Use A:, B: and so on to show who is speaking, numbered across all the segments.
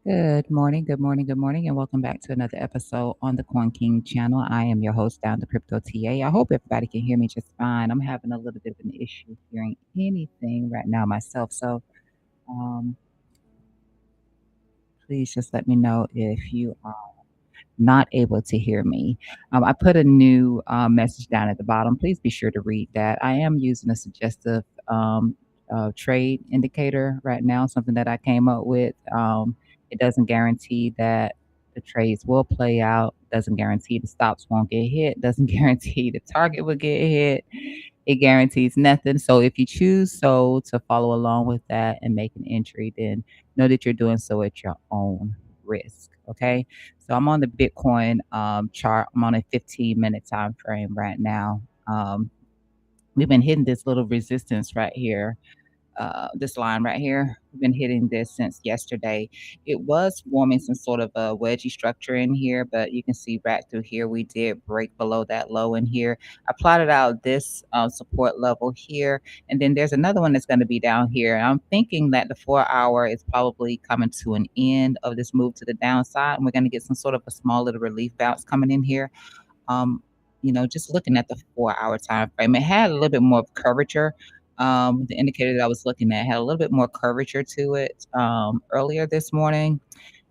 A: Good morning, good morning, good morning, and welcome back to another episode on the Coin King channel. I am your host, Down the Crypto TA. I hope everybody can hear me just fine. I'm having a little bit of an issue hearing anything right now myself. So um, please just let me know if you are not able to hear me. I put a new message down at the bottom. Please be sure to read that. I am using a suggestive trade indicator right now, something that I came up with. It doesn't guarantee that the trades will play out, doesn't guarantee the stops won't get hit, doesn't guarantee the target will get hit. It guarantees nothing. So if you choose to follow along with that and make an entry, then know that you're doing so at your own risk. Okay. So I'm on the Bitcoin chart. I'm on a 15-minute time frame right now. We've been hitting this little resistance right here, this line right here. We've been hitting this since yesterday. It was forming some sort of a wedgie structure in here, but you can see right through here, we did break below that low in here. I plotted out this support level here, and then there's another one that's going to be down here. I'm thinking that the 4 hour is probably coming to an end of this move to the downside, and we're going to get some sort of a small little relief bounce coming in here. um, just looking at the 4 hour time frame, it had a little bit more of curvature. The indicator that I was looking at had a little bit more curvature to it earlier this morning.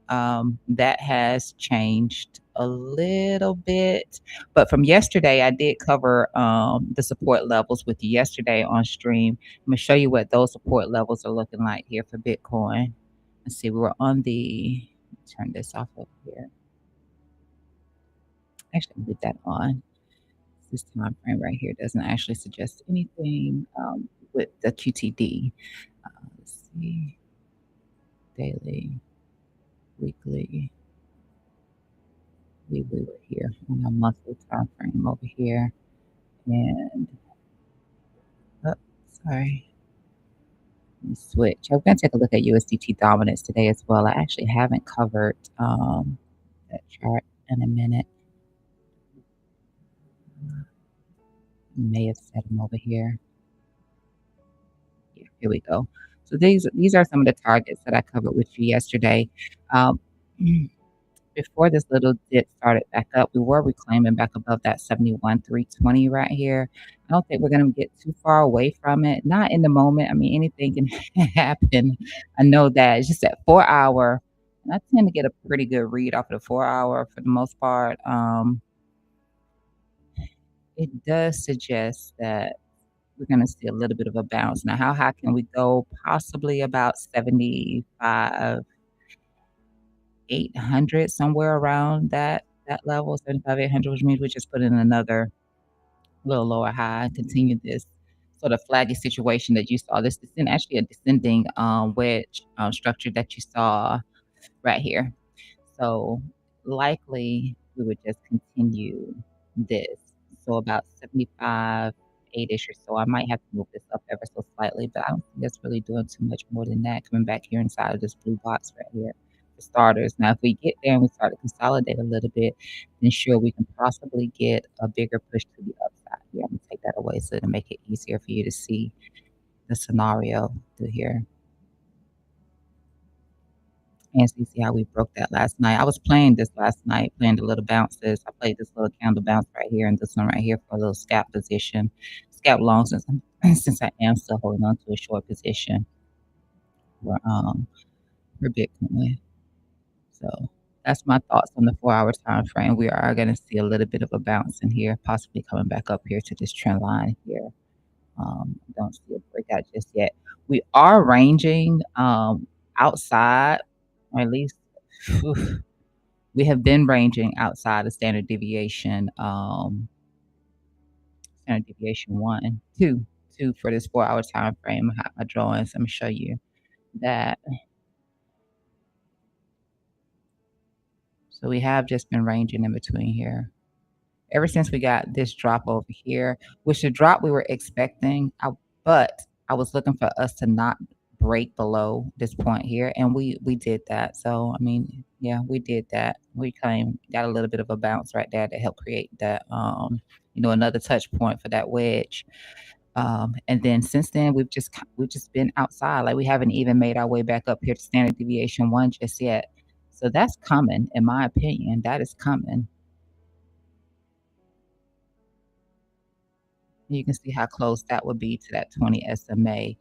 A: That has changed a little bit. But from yesterday, I did cover the support levels with you yesterday on stream. I'm going to show you what those support levels are looking like here for Bitcoin. Let's see, we were on the, turn this off over here. Actually, leave that on. This time frame right here doesn't actually suggest anything with the QTD. Let's see, daily, weekly. We were here on a monthly time frame over here, and oh, sorry. Let me switch. I'm going to take a look at USDT dominance today as well. I actually haven't covered that chart in a minute. May have set them over here. Yeah, here we go. So these are some of the targets that I covered with you yesterday. Um, before this little dip started back up, we were reclaiming back above that 71,320 right here. I don't think we're going to get too far away from it. Not in the moment. I mean, anything can happen. I know that. It's just that 4 hour. And I tend to get a pretty good read off of the 4 hour for the most part. It does suggest that we're going to see a little bit of a bounce. Now, how high can we go? Possibly about 75, 800, somewhere around that level, 75, 800, which means we just put in another little lower high, continue this sort of flaggy situation that you saw. This is actually a descending wedge structure that you saw right here. So likely we would just continue this. So about 75, 8-ish or so. I might have to move this up ever so slightly, but I don't think it's really doing too much more than that. Coming back here inside of this blue box right here for starters. Now, if we get there and we start to consolidate a little bit, then sure, we can possibly get a bigger push to the upside. Yeah, I'm gonna take that away so to make it easier for you to see the scenario through here. And so you see how we broke that last night. I was playing this last night, playing the little bounces. I played this little candle bounce right here and this one right here for a little scalp position. Scalp long since since I am still holding on to a short position for for Bitcoin. So that's my thoughts on the 4 hour time frame. We are gonna see a little bit of a bounce in here, possibly coming back up here to this trend line here. Don't see a breakout just yet. We are ranging outside, or at least we have been ranging outside of standard deviation 1, 2 for this 4 hour time frame. I have my drawings. Let me show you that. So we have just been ranging in between here ever since we got this drop over here, which the drop we were expecting. But I was looking for us to not break below this point here, and we did that. So I mean, yeah, we did that. We got a little bit of a bounce right there to help create that another touch point for that wedge. And then since then we've just been outside. Like we haven't even made our way back up here to standard deviation 1 just yet. So that's coming, in my opinion. That is coming. You can see how close that would be to that 20 SMA.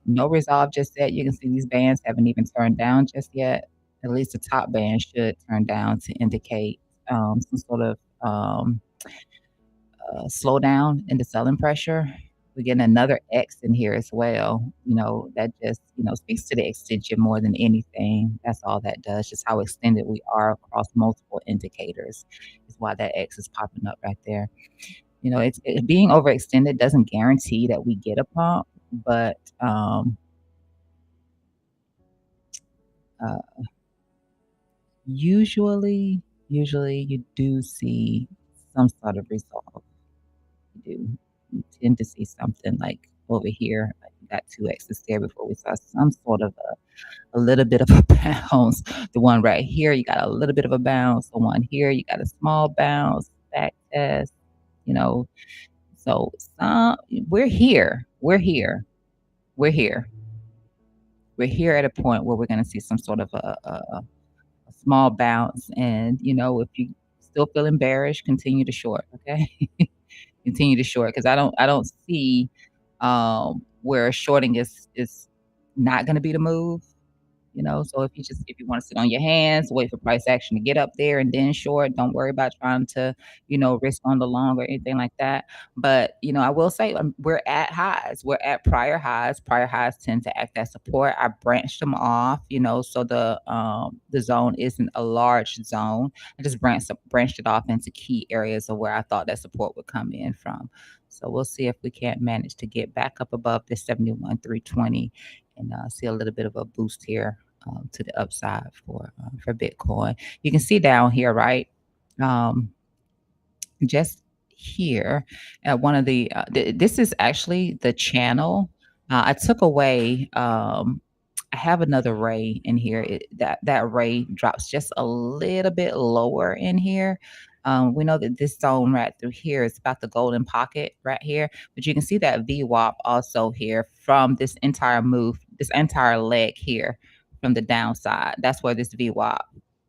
A: No resolve just yet. You can see these bands haven't even turned down just yet. At least the top band should turn down to indicate some sort of slowdown in the selling pressure. We're getting another X in here as well. That just, speaks to the extension more than anything. That's all that does, just how extended we are across multiple indicators is why that X is popping up right there. Being overextended doesn't guarantee that we get a pump, but uh, usually you do see some sort of resolve. You do. You tend to see something like over here, like we got two X's there before we saw some sort of a little bit of a bounce. The one right here, you got a little bit of a bounce. The one here, you got a small bounce, back test, you know. So some we're here. We're here. We're here. We're here at a point where we're gonna see some sort of a small bounce. And if you still feeling bearish, continue to short, okay? Continue to short because I don't see where shorting is not gonna be the move. So if you want to sit on your hands, wait for price action to get up there and then short, don't worry about trying to, risk on the long or anything like that. But, I will say we're at highs. We're at prior highs. Prior highs tend to act as support. I branched them off, so the zone isn't a large zone. I just branched it off into key areas of where I thought that support would come in from. So we'll see if we can't manage to get back up above this 71,320 and see a little bit of a boost here to the upside for Bitcoin. You can see down here, right? Um, just here at one of the this is actually the channel. I took away I have another ray in here. That ray drops just a little bit lower in here. We know that this zone right through here is about the golden pocket right here, but you can see that VWAP also here from this entire move, this entire leg here from the downside. That's where this VWAP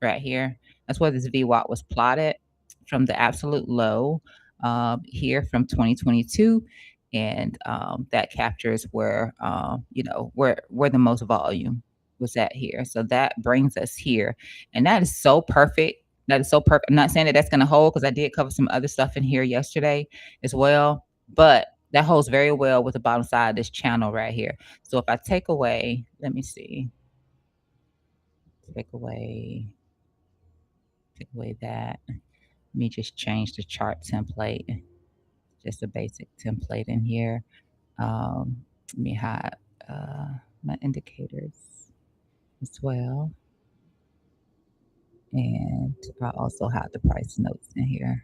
A: right here. That's where this VWAP was plotted from the absolute low here from 2022, and that captures where the most volume was at here. So that brings us here, and that is so perfect. That is so perfect. I'm not saying that that's going to hold because I did cover some other stuff in here yesterday as well, but that holds very well with the bottom side of this channel right here. So if I take away, let me see, take away, take away that. Let me just change the chart template, just a basic template in here. Let me hide my indicators as well. And I also have the price notes in here.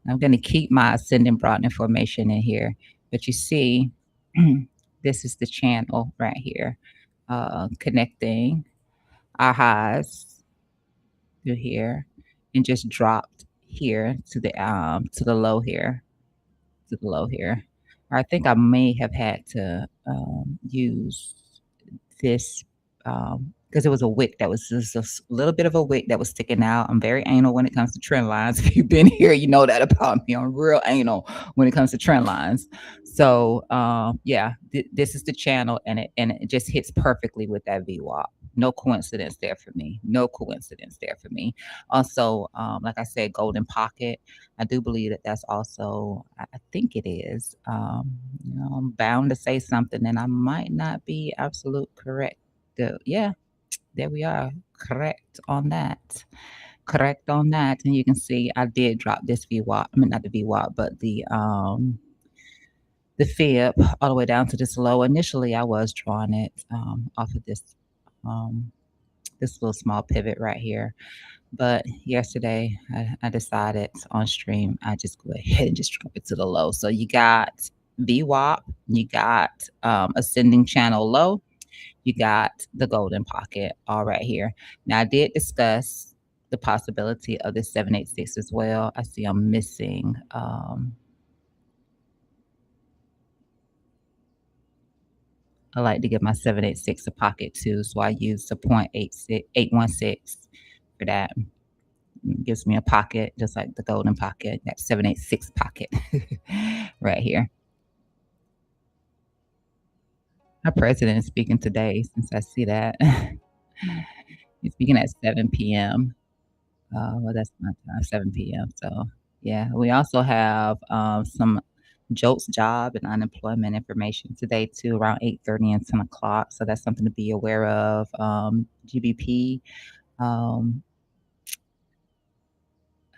A: I'm going to keep my ascending broad information in here. But you see, this is the channel right here, connecting our highs through here and just dropped here to the low here, to the low here. Or I think I may have had to use this because it was a wick that was just a little bit of a wick that was sticking out. I'm very anal when it comes to trend lines. If you've been here, you know that about me. I'm real anal when it comes to trend lines. So yeah, this is the channel, and it just hits perfectly with that VWAP. No coincidence there for me. No coincidence there for me. Also, like I said, golden pocket. I do believe that that's also. I think it is. I'm bound to say something, and I might not be absolute correct. Yeah, there we are. Correct on that. Correct on that. And you can see I did drop this VWAP. I mean, not the VWAP, but the fib all the way down to this low. Initially, I was drawing it off of um, this little small pivot right here. But yesterday, I decided on stream, I just go ahead and just drop it to the low. So you got VWAP, you got ascending channel low, you got the golden pocket all right here. Now, I did discuss the possibility of the 786 as well. I see I'm missing. I like to give my 786 a pocket too, so I use the 0.816 for that. Gives me a pocket, just like the golden pocket, that 786 pocket right here. Our president is speaking today since I see that. He's speaking at 7 PM. Well, that's my time, 7 PM. So, yeah, we also have some JOLTS job and unemployment information today too, around 8:30 and 10 o'clock. So that's something to be aware of. GBP. Um,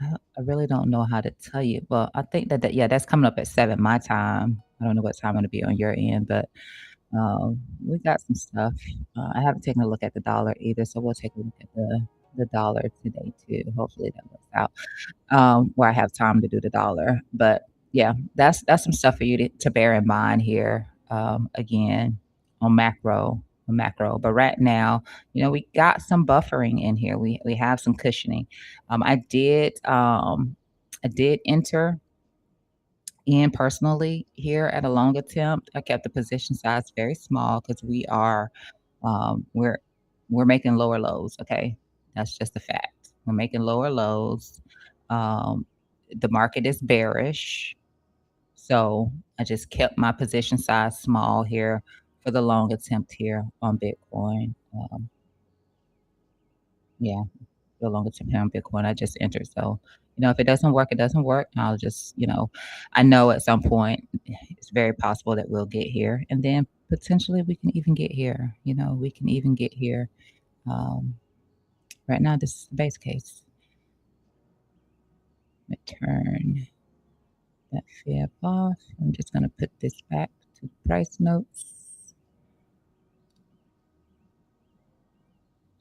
A: I really don't know how to tell you. Well, I think that yeah, that's coming up at 7 my time. I don't know what time it'll be on your end, but we got some stuff. I haven't taken a look at the dollar either, so we'll take a look at the dollar today too. Hopefully that works out. Where I have time to do the dollar. But yeah, that's some stuff for you to bear in mind here. Again, on macro. But right now, we got some buffering in here. We have some cushioning. I did enter in personally here at a long attempt. I kept the position size very small because um, we're we're making lower lows. Okay, that's just a fact. We're making lower lows. Um, the market is bearish, so I just kept my position size small here for the long attempt here on Bitcoin. Yeah, the long attempt here on Bitcoin. I just entered, so if it doesn't work, it doesn't work. I'll just, I know at some point it's very possible that we'll get here, and then potentially we can even get here. We can even get here. Um, Right now, this is the base case. Let me turn that fib off. I'm just going to put this back to the price notes.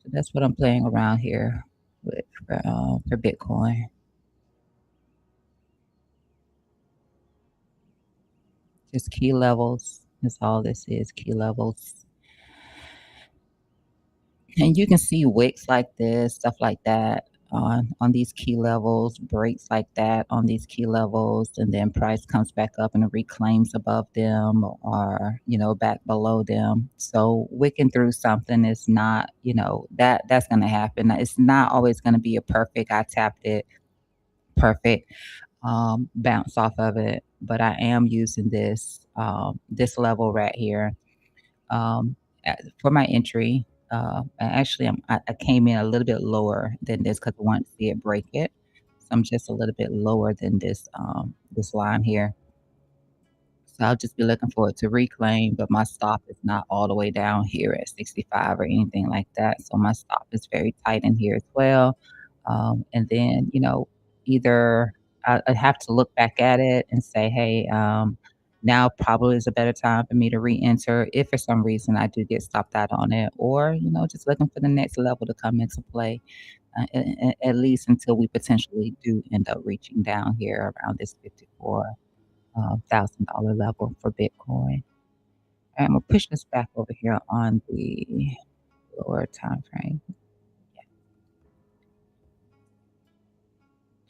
A: So that's what I'm playing around here with for Bitcoin. Just key levels. That's all this is, key levels. And you can see wicks like this, stuff like that on these key levels, breaks like that on these key levels, and then price comes back up and reclaims above them or back below them. So wicking through something is not, that's going to happen. It's not always going to be a perfect. I tapped it perfect bounce off of it, but I am using this level right here for my entry. Actually, I came in a little bit lower than this because I wanted to see it break it. So I'm just a little bit lower than this line here. So I'll just be looking for it to reclaim, but my stop is not all the way down here at 65 or anything like that. So my stop is very tight in here as well. And then, either I'd have to look back at it and say, hey, now probably is a better time for me to re-enter if for some reason I do get stopped out on it, or, just looking for the next level to come into play, at least until we potentially do end up reaching down here around this 54 $1,000 level for Bitcoin. And we'll push this back over here on the lower time frame. Yeah,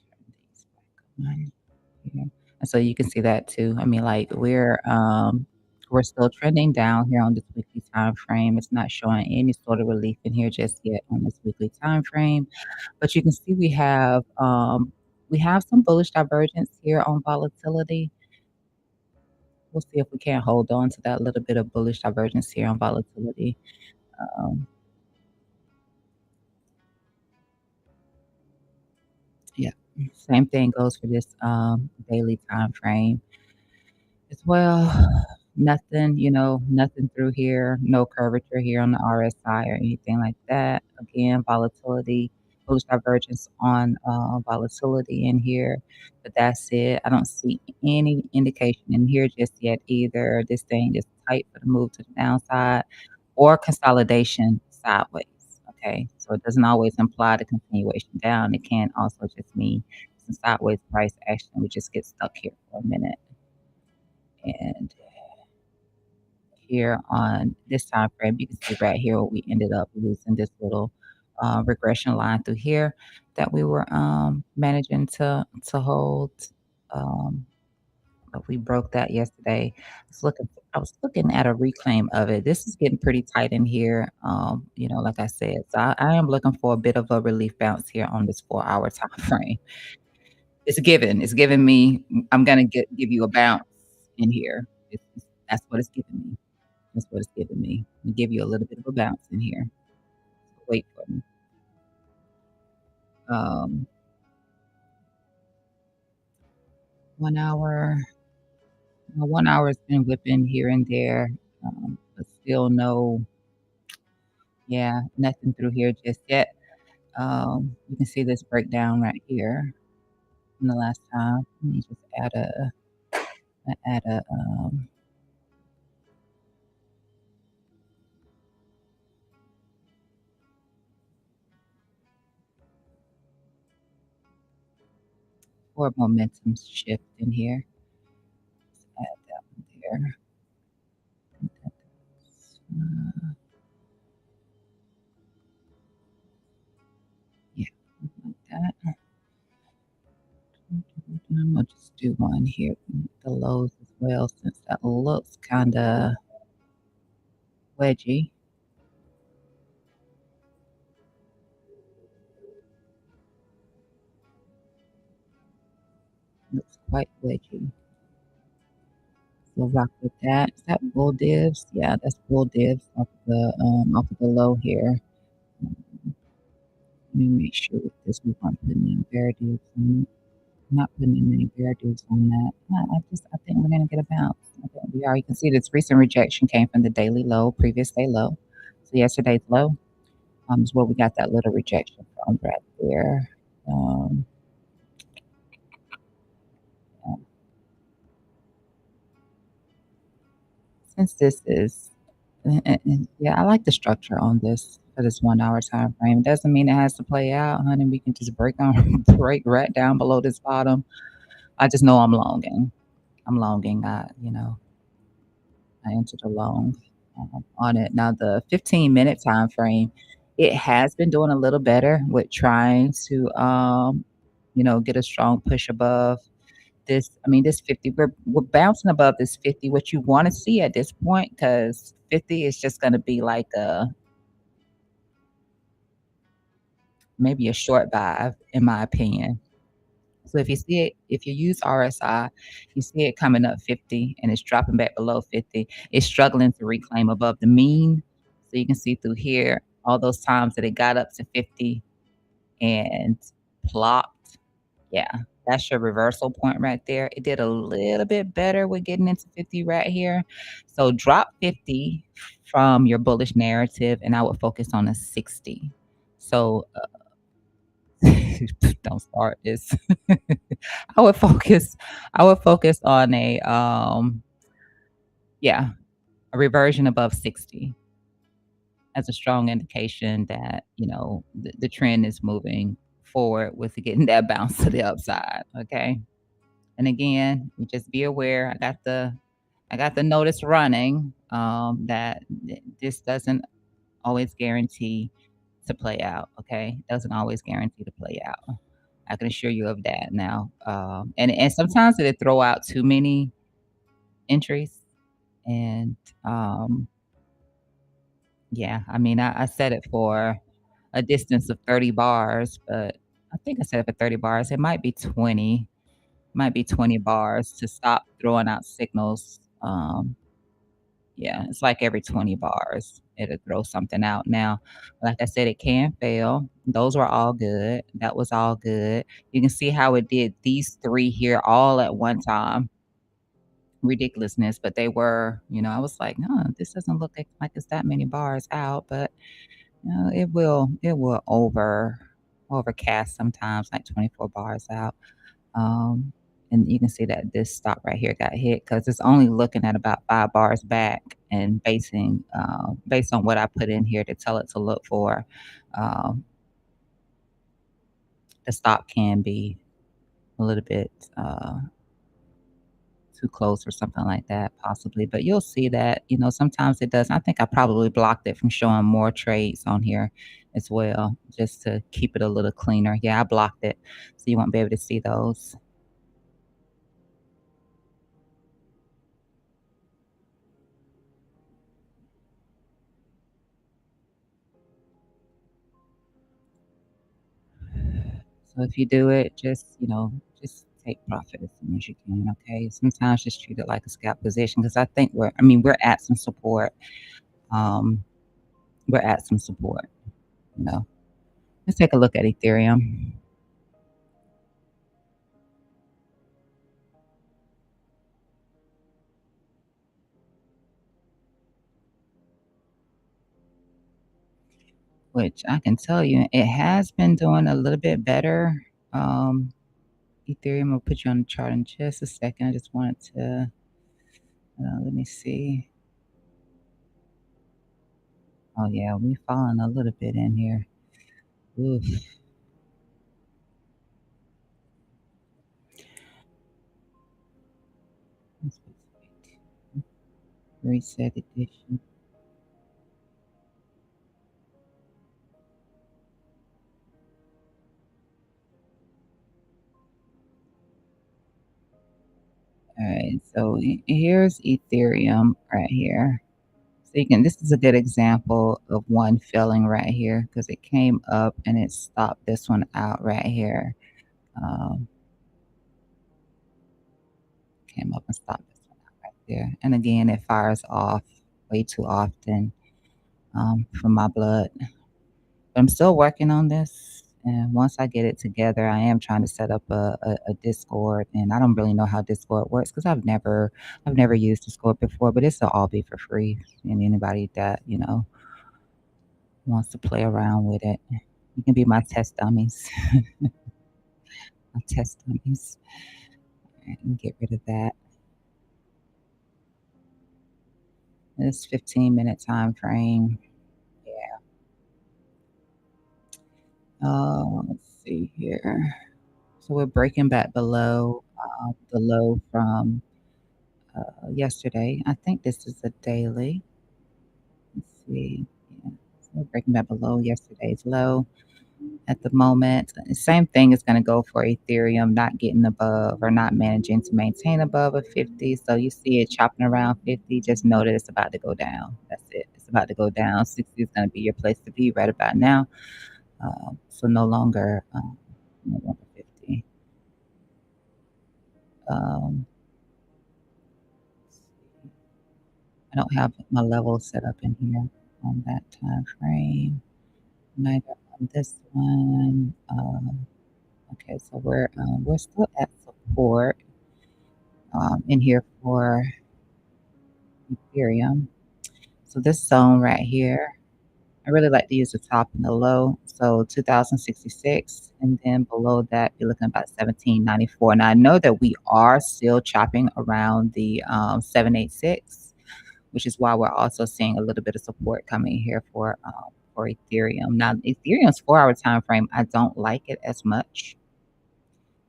A: turn these back on here. And so you can see that too. I mean, like we're still trending down here on this weekly time frame. It's not showing any sort of relief in here just yet on this weekly time frame. But you can see we have some bullish divergence here on volatility. We'll see if we can't hold on to that little bit of bullish divergence here on volatility. Um, yeah, same thing goes for this daily time frame as well. Nothing, nothing through here, no curvature here on the RSI or anything like that. Again, volatility, bullish divergence on volatility in here, but that's it. I don't see any indication in here just yet either. This thing is tight for the move to the downside or consolidation sideways. Okay, so it doesn't always imply the continuation down. It can also just mean some sideways price action. We just get stuck here for a minute. And here on this time frame, you can see right here where we ended up losing this little regression line through here that we were managing to hold. Um, but we broke that yesterday. I was looking at a reclaim of it. This is getting pretty tight in here, like I said. So I am looking for a bit of a relief bounce here on this 4-hour time frame. It's giving me I'm gonna give you a bounce in here. That's what it's giving me. That's what it's giving me. Give you a little bit of a bounce in here. Wait for me. Um, 1 hour, 1 hour has been whipping here and there, but still nothing through here just yet. You can see this breakdown right here from the last time. Let me just add a, 4 momentum shift in here. Let's add that one there. I think yeah, like that. I'll just do one here, the lows as well, since that looks kinda wedgy. Looks quite wedgy. So rock with that. Is that bull divs? Yeah, that's bull divs off of the low here. Let me make sure with this we aren't putting any bear divs on it. Not putting in any bear divs on that. I think we're gonna get a bounce. I think we are. You can see this recent rejection came from the daily low, previous day low. So yesterday's low is where we got that little rejection from right there. Um, yeah. Since this is yeah, I like the structure on this for this 1 hour time frame. It doesn't mean it has to play out, honey. We can just break on break right down below this bottom. I just know I'm longing. I'm longing. I entered a long on it. Now the 15-minute time frame, it has been doing a little better with trying to get a strong push above this 50. We're bouncing above this 50, what you want to see at this point, because 50 is just going to be like maybe a short buy, in my opinion. So if you use RSI, you see it coming up 50 and it's dropping back below 50. It's struggling to reclaim above the mean. So you can see through here all those times that it got up to 50 and plopped. Yeah, that's your reversal point right there. It did a little bit better with getting into 50 right here. So drop 50 from your bullish narrative, and I would focus on a 60. So don't start this. I would focus I would focus on yeah, a reversion above 60 as a strong indication that, the trend is moving forward with getting that bounce to the upside, okay? And again, you just be aware. I got the notice running that this doesn't always guarantee to play out. Okay, doesn't always guarantee to play out. I can assure you of that now. And sometimes it'll throw out too many entries, and um, yeah, I mean, I set it for a distance of 30 bars, but I think I set it for 30 bars. It might be 20 bars to stop throwing out signals. Yeah, it's like every 20 bars, it'll throw something out. Now, like I said, it can fail. Those were all good. That was all good. You can see how it did these 3 here all at one time. Ridiculousness, but they were, I was like, "Huh, this doesn't look like it's that many bars out," but, it will overcast sometimes, like 24 bars out. Um, and you can see that this stop right here got hit because it's only looking at about 5 bars back, and based on what I put in here to tell it to look for, um, the stop can be a little bit too close or something like that, possibly. But you'll see that, sometimes it does. I think I probably blocked it from showing more trades on here as well, just to keep it a little cleaner. Yeah, I blocked it, so you won't be able to see those. So if you do it, just take profit as soon as you can, okay? Sometimes just treat it like a scalp position because I think we're at some support. Um, we're at some support, you know. Let's take a look at Ethereum, which I can tell you it has been doing a little bit better. Um, Ethereum, will put you on the chart in just a second. I just wanted to, let me see. Oh yeah, we've fallen a little bit in here. Oof. Let's wait. Reset edition. All right, so here's Ethereum right here. So this is a good example of one filling right here because it came up and it stopped this one out right here. Um, Came up and stopped this one out right there. And again, it fires off way too often for my blood. But I'm still working on this. And once I get it together, I am trying to set up a Discord. And I don't really know how Discord works because I've never used Discord before, but it's all be for free. And anybody that, wants to play around with it. You can be my test dummies. My test dummies. Alright, let me get rid of that. This 15-minute time frame. Yeah. Let's see here. So we're breaking back below the low from yesterday. I think this is a daily. Let's see. Yeah. So we're breaking back below yesterday's low at the moment. Same thing is going to go for Ethereum, not getting above or not managing to maintain above a 50. So you see it chopping around 50. Just know that it's about to go down. That's it. It's about to go down. 60 is going to be your place to be right about now. So no longer 50. Um, I don't have my level set up in here on that time frame. Neither on this one. Okay, so we're still at support in here for Ethereum. So this zone right here, I really like to use the top and the low. So 2066, and then below that, you're looking about 1794. Now I know that we are still chopping around the 786, which is why we're also seeing a little bit of support coming here for Ethereum. Now Ethereum's 4-hour time frame, I don't like it as much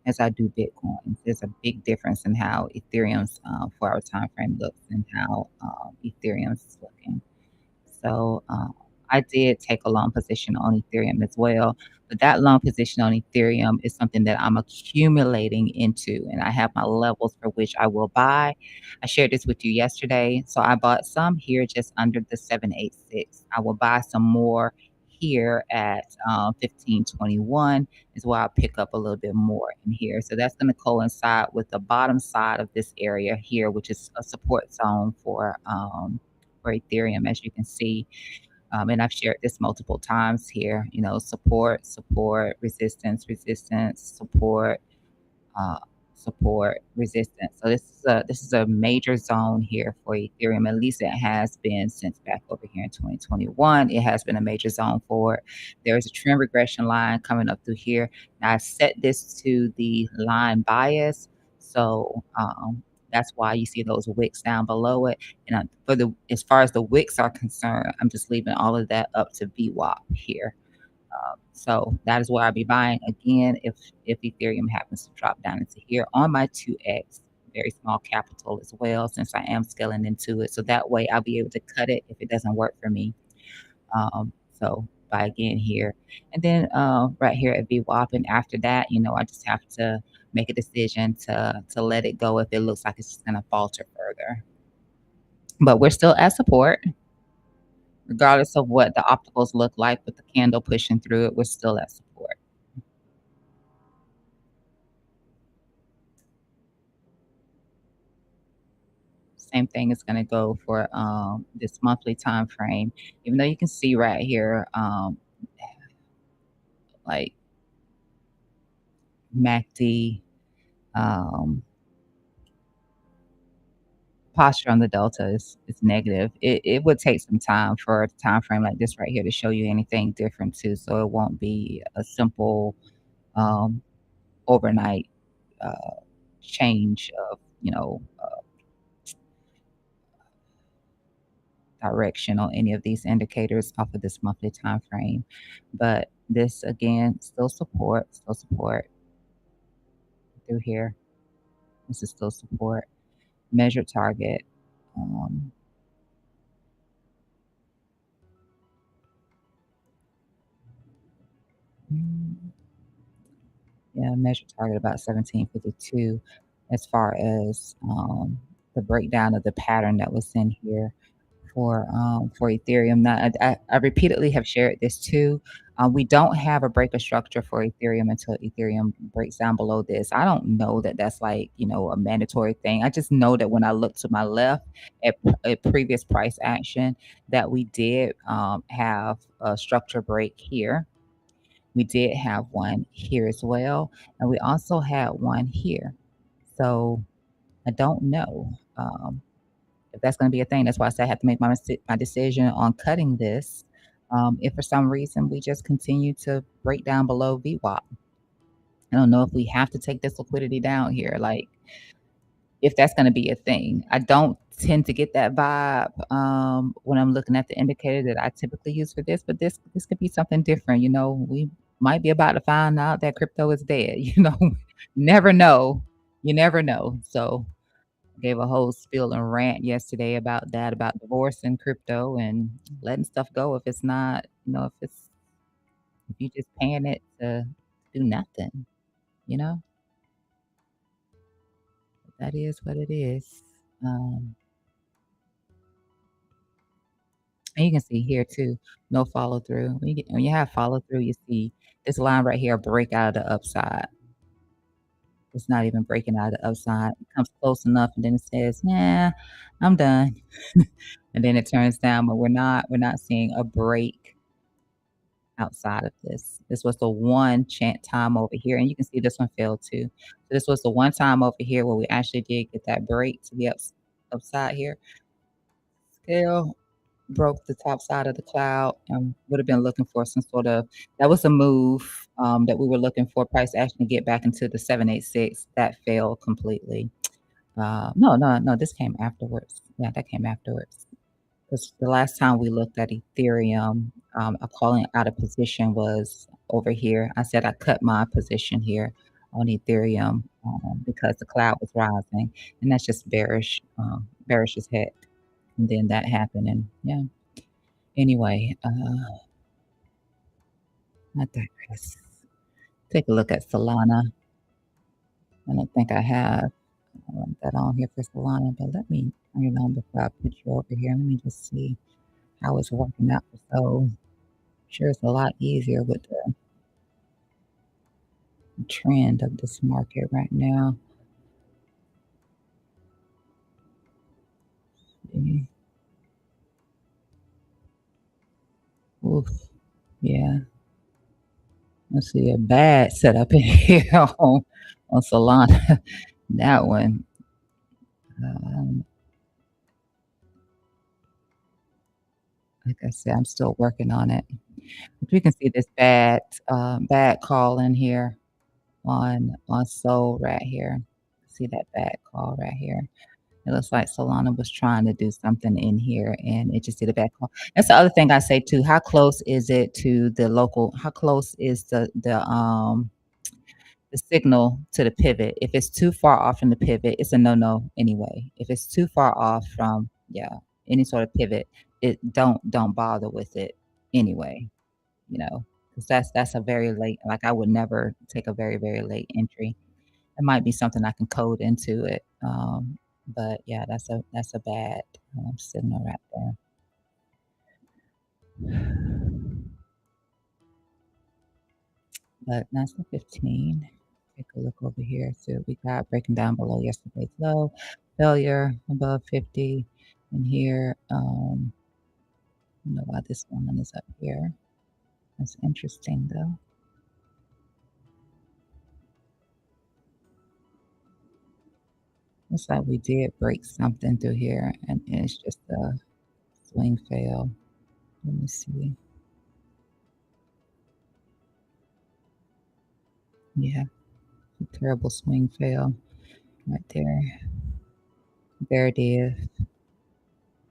A: as I do Bitcoin. There's a big difference in how Ethereum's 4-hour time frame looks and how Ethereum's looking. So I did take a long position on Ethereum as well. But that long position on Ethereum is something that I'm accumulating into, and I have my levels for which I will buy. I shared this with you yesterday. So I bought some here just under the 786. I will buy some more here at 1521 is where I'll pick up a little bit more in here. So that's going to coincide with the bottom side of this area here, which is a support zone for Ethereum, as you can see. And I've shared this multiple times here, support, support, resistance, resistance, uh, support, resistance. So this is a major zone here for Ethereum. At least it has been since back over here in 2021. It has been a major zone for it. There's a trend regression line coming up through here. Now I set this to the line bias, so that's why you see those wicks down below it. And as far as the wicks are concerned, I'm just leaving all of that up to VWAP here. So that is where I'll be buying again if Ethereum happens to drop down into here on my 2x, very small capital as well, since I am scaling into it. So that way I'll be able to cut it if it doesn't work for me. So buy again here, and then right here at VWAP, and after that, I just have to make a decision to let it go if it looks like it's just going to falter further. But we're still at support, regardless of what the opticals look like with the candle pushing through it. We're still at support. same thing is gonna go for, this monthly time frame. Even though you can see right here, like MACD, um, posture on the delta is negative. It would take some time for a time frame like this right here to show you anything different too, so it won't be a simple, um, overnight, uh, change of, direction on any of these indicators off of this monthly time frame. But this again, still support through here. This is still support. Measured target. Um, mm, yeah, measured target about 1752 as far as the breakdown of the pattern that was in here for Ethereum. Now, I repeatedly have shared this too. We don't have a breaker structure for Ethereum until Ethereum breaks down below this. I don't know that that's like, a mandatory thing. I just know that when I look to my left at previous price action, that we did have a structure break here. We did have one here as well. And we also had one here. So I don't know. If that's going to be a thing. That's why I said I have to make my decision on cutting this. If for some reason we just continue to break down below VWAP, I don't know if we have to take this liquidity down here. Like if that's going to be a thing, I don't tend to get that vibe when I'm looking at the indicator that I typically use for this. But this could be something different. We might be about to find out that crypto is dead. Never know. You never know. So gave a whole spiel and rant yesterday about that, about divorce and crypto and letting stuff go if it's not, if you just paying it to do nothing, you know? That is what it is. Um, and you can see here too, no follow through. When you have follow through, you see this line right here break out of the upside. It's not even breaking out of the upside. It comes close enough and then it says, "Yeah, I'm done." And then it turns down, but we're not seeing a break outside of this. This was the one chant time over here, and you can see this one failed too. So this was the one time over here where we actually did get that break to the upside here. Scale broke the top side of the cloud and would have been looking for some sort of that was a move that we were looking for price action to get back into the 786. That failed completely. No, no, no, this came afterwards. Yeah, that came afterwards. Because the last time we looked at Ethereum, a calling out of position was over here. I said I cut my position here on Ethereum because the cloud was rising, and that's just bearish as heck. And then that happened, and yeah. Anyway, I digress. Take a look at Solana. I don't think I have that on here for Solana, but let me turn it on before I put you over here. Let me just see how it's working out for so. Sure, it's a lot easier with the trend of this market right now. Mm, oof, yeah. Let's see a bad setup in here on Solana. That one, um, like I said, I'm still working on it. But we can see this bad call in here on Sol right here. See that bad call right here. It looks like Solana was trying to do something in here and it just did a bad call. That's the other thing I say too. How close is it to the local? How close is the signal to the pivot? If it's too far off from the pivot, it's a no-no anyway. If it's too far off from, yeah, any sort of pivot, it don't bother with it anyway, because that's a very late, like I would never take a very, very late entry. It might be something I can code into it. But yeah, that's a bad signal right there. But that's the 15. take a look over here. See what we got breaking down below yesterday's low, failure above 50, and here, I don't know why this one is up here. That's interesting though. Looks like we did break something through here, and it's just a swing fail. Let me see. Yeah, a terrible swing fail right there. Bear div.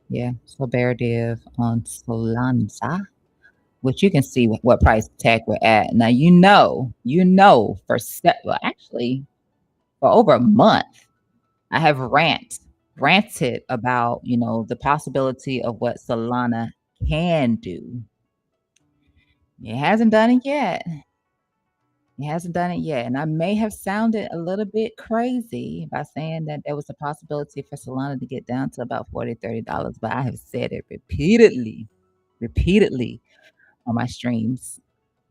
A: Yeah, so bear div on Solanza, which you can see what price tag we're at. Now for well, actually for over a month, I have ranted about, the possibility of what Solana can do. It hasn't done it yet. It hasn't done it yet. And I may have sounded a little bit crazy by saying that there was a possibility for Solana to get down to about $40, $30, but I have said it repeatedly on my streams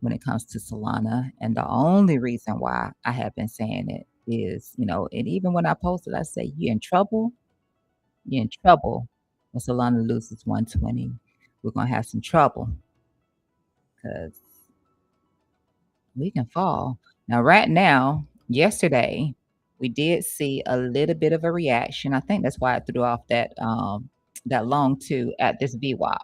A: when it comes to Solana. And the only reason why I have been saying it is, and even when I posted, I say, you're in trouble when Solana loses 120. We're going to have some trouble because we can fall. Now, right now, yesterday, we did see a little bit of a reaction. I think that's why I threw off that long too at this VWAP.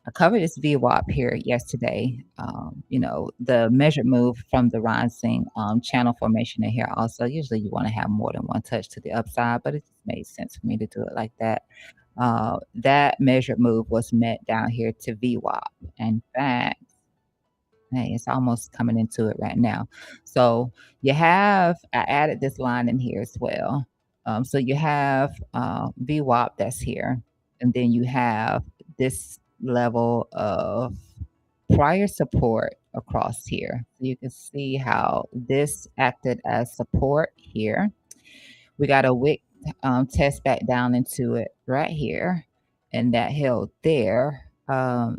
A: I covered this VWAP here yesterday. The measured move from the rising channel formation in here. Also, usually you want to have more than one touch to the upside, but it just made sense for me to do it like that. That measured move was met down here to VWAP. In fact, hey, it's almost coming into it right now. So I added this line in here as well. So you have VWAP that's here, and then you have this level of prior support across here. So you can see how this acted as support here. We got a wick test back down into it right here, and that held there.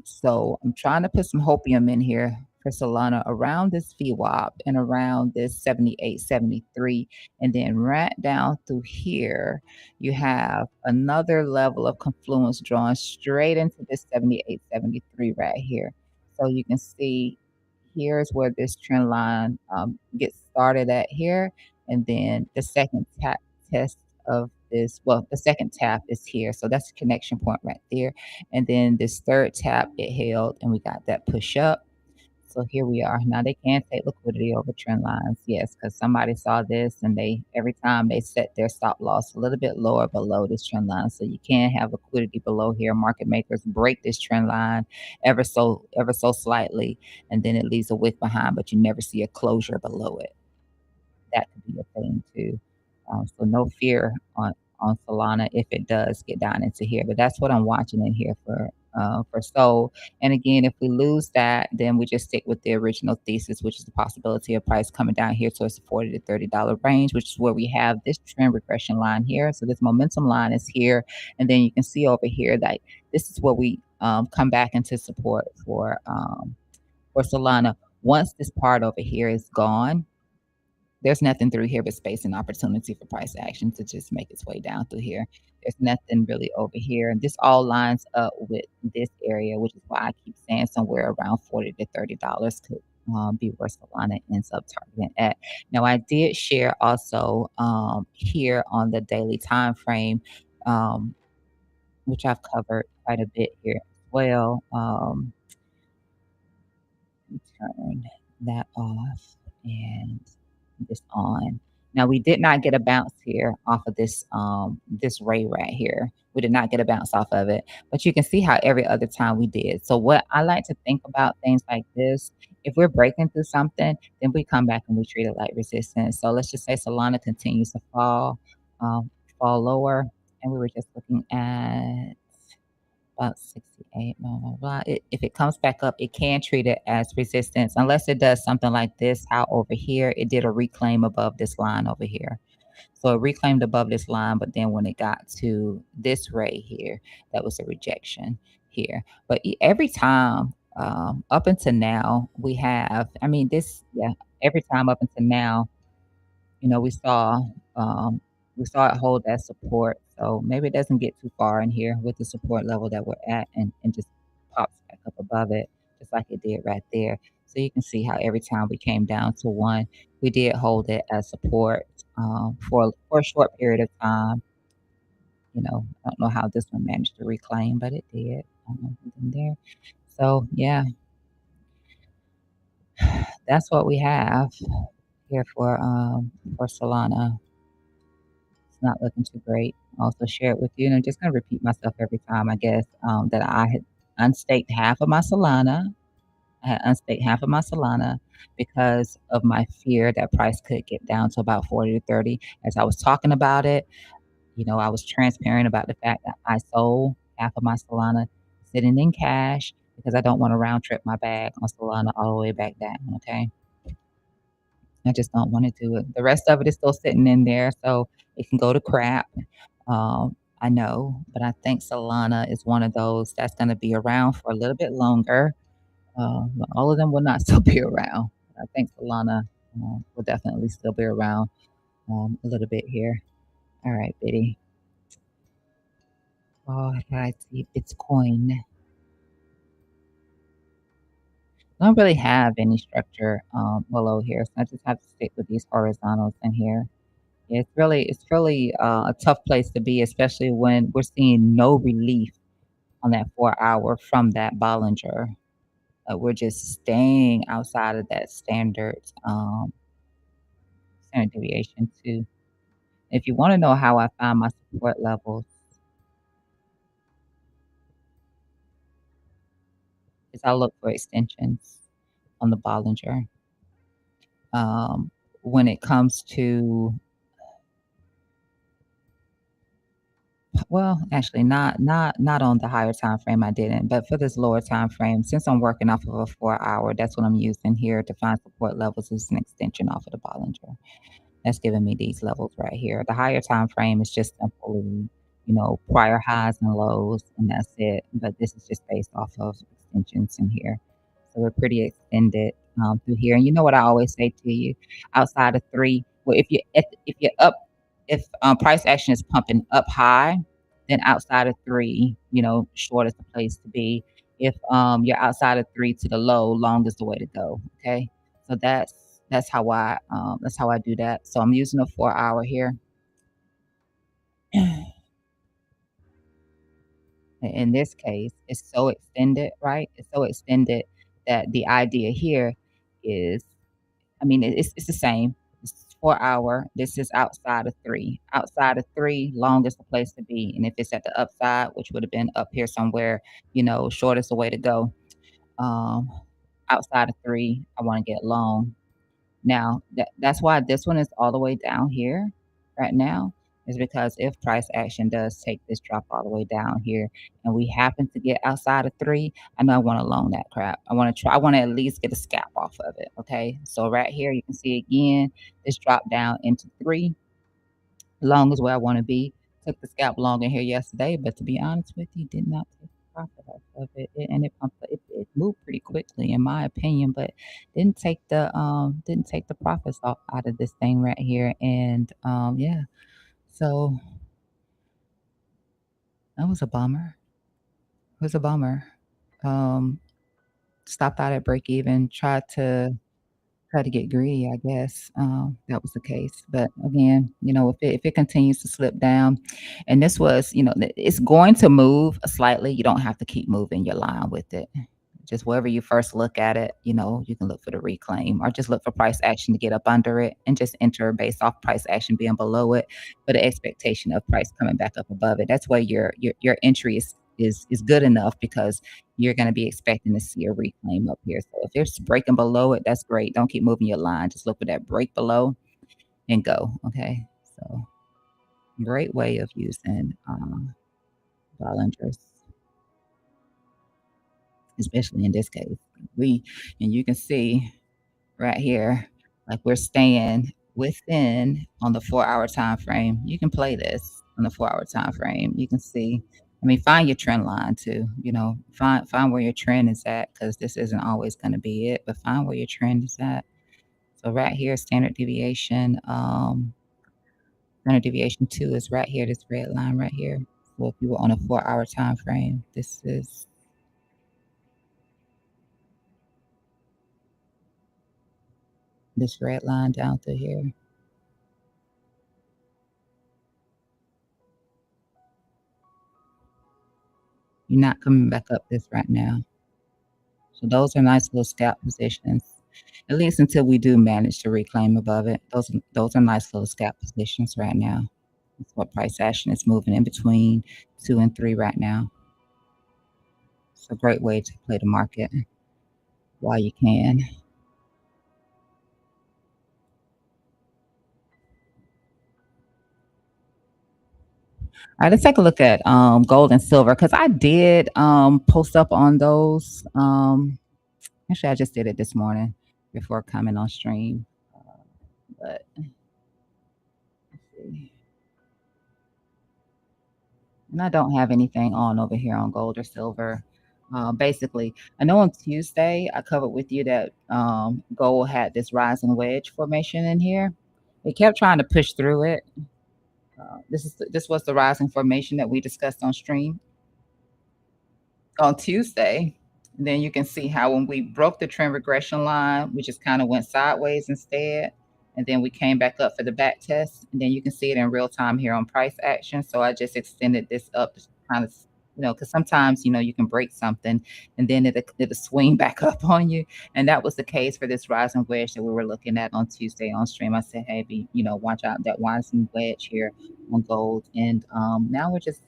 A: So I'm trying to put some hopium in here for Solana around this VWAP and around this 78, 73. And then right down through here, you have another level of confluence drawn straight into this 78, 73 right here. So you can see here's where this trend line gets started at here. And then the second test of this, well, the second tap is here. So that's the connection point right there. And then this third tap, it held and we got that push up. So here we are. Now they can take liquidity over trend lines. Yes, because somebody saw this and every time they set their stop loss a little bit lower below this trend line. So you can have liquidity below here. Market makers break this trend line ever so slightly, and then it leaves a wick behind, but you never see a closure below it. That could be a thing too. So no fear on Solana if it does get down into here. But that's what I'm watching in here for Sol. And again, if we lose that, then we just stick with the original thesis, which is the possibility of price coming down here towards the $40 to $30 range, which is where we have this trend regression line here. So this momentum line is here, and then you can see over here that this is where we come back into support for Solana. Once this part over here is gone, there's nothing through here but space and opportunity for price action to just make its way down through here. There's nothing really over here. And this all lines up with this area, which is why I keep saying somewhere around $40 to $30 could be where Solana ends up targeting at. Now, I did share also here on the daily time frame, which I've covered quite a bit here as well. Turn that off and this on. Now we did not get a bounce here off of this ray right here. We did not get a bounce off of it, but you can see how every other time we did. So what I like to think about things like this, if we're breaking through something, then we come back and we treat it like resistance. So let's just say Solana continues to fall lower, and we were just looking at about 68, blah, blah, blah. If it comes back up, it can treat it as resistance unless it does something like this, how over here, it did a reclaim above this line over here. So it reclaimed above this line, but then when it got to this ray here, that was a rejection here. But every time up until now, we have, I mean, every time up until now, You know, we saw it hold that support, so maybe it doesn't get too far in here with the support level that we're at and just pops back up above it just like it did right there. So you can see how every time we came down to 1, we did hold it as support, for a short period of time. You know, I don't know how this one managed to reclaim, but it did, in there. So, yeah, that's what we have here for Solana. It's not looking too great. I also share it with you, and I'm just gonna repeat myself every time, I guess, that I had unstaked half of my Solana. I had unstaked half of my Solana because of my fear that price could get down to about 40 to 30. As I was talking about it, you know, I was transparent about the fact that I sold half of my Solana sitting in cash because I don't wanna round trip my bag on Solana all the way back down, okay? I just don't wanna do it. The rest of it is still sitting in there, so it can go to crap. I know, but I think Solana is one of those that's gonna be around for a little bit longer. But all of them will not still be around. I think Solana, will definitely still be around, a little bit here. All right, Biddy. Oh, I see Bitcoin. I don't really have any structure, below here, so I just have to stick with these horizontals in here. It's really a tough place to be, especially when we're seeing no relief on that 4 hour from that Bollinger. We're just staying outside of that standard deviation too. If you want to know how I find my support levels, is I look for extensions on the Bollinger. Um, when it comes to well, actually not on the higher time frame, I didn't, but for this lower time frame, since I'm working off of a 4 hour, that's what I'm using here to find support levels is an extension off of the Bollinger. That's giving me these levels right here. The higher time frame is just simply, you know, prior highs and lows, and that's it. But this is just based off of extensions in here. So we're pretty extended through here. And you know what I always say to you, outside of 3, well, if you're up, if price action is pumping up high, then outside of 3, you know, short is the place to be. If you're outside of 3 to the low, long is the way to go. Okay, so that's how I do that. So I'm using a 4 hour here. In this case, it's so extended, right? It's so extended that the idea here is, I mean, it's the same. It's 4 hour. This is outside of 3. Outside of 3, long is the place to be. And if it's at the upside, which would have been up here somewhere, you know, short is the way to go. Um, outside of 3, I want to get long. Now, that's why this one is all the way down here right now, is because if price action does take this drop all the way down here and we happen to get outside of 3, I know I wanna loan that crap. I wanna at least get a scalp off of it, okay? So right here, you can see again, this dropped down into 3. Long is where I wanna be. Took the scalp long in here yesterday, but to be honest with you, did not take profit off of it, and it moved pretty quickly in my opinion, but didn't take the profits off out of this thing right here, and, yeah, so that was a bummer. It was a bummer. Um, stopped out at break even, tried to get greedy, I guess. That was the case. But again, you know, if it continues to slip down, and this was, you know, it's going to move slightly. You don't have to keep moving your line with it. Just wherever you first look at it, you know, you can look for the reclaim or just look for price action to get up under it and just enter based off price action being below it, but the expectation of price coming back up above it. That's where your entry is good enough because you're going to be expecting to see a reclaim up here. So if it's breaking below it, that's great. Don't keep moving your line. Just look for that break below and go. Okay. So great way of using Bollingers, especially in this case. We and you can see right here, like we're staying within on the 4 hour time frame. You can play this on the 4 hour time frame. You can see, I mean, find your trend line too. You know, find where your trend is at because this isn't always going to be it, but find where your trend is at. So right here, standard deviation 2 is right here, this red line right here. So if you were on a 4-hour time frame, this is this red line down through here. You're not coming back up this right now. So those are nice little scalp positions, at least until we do manage to reclaim above it. Those are nice little scalp positions right now. That's what price action is moving in between 2 and 3 right now. It's a great way to play the market while you can. All right, let's take a look at gold and silver because I did post up on those. Actually, I just did it this morning before coming on stream. But let's see. And I don't have anything on over here on gold or silver. Basically, I know on Tuesday I covered with you that gold had this rising wedge formation in here. It kept trying to push through it. This was the rising formation that we discussed on stream on Tuesday. And then you can see how when we broke the trend regression line, we just kind of went sideways instead. And then we came back up for the back test. And then you can see it in real time here on price action. So I just extended this up to kind of, because sometimes, you can break something and then it'll swing back up on you. And that was the case for this rising wedge that we were looking at on Tuesday on stream. I said, hey, watch out that rising wedge here on gold. And now we're just,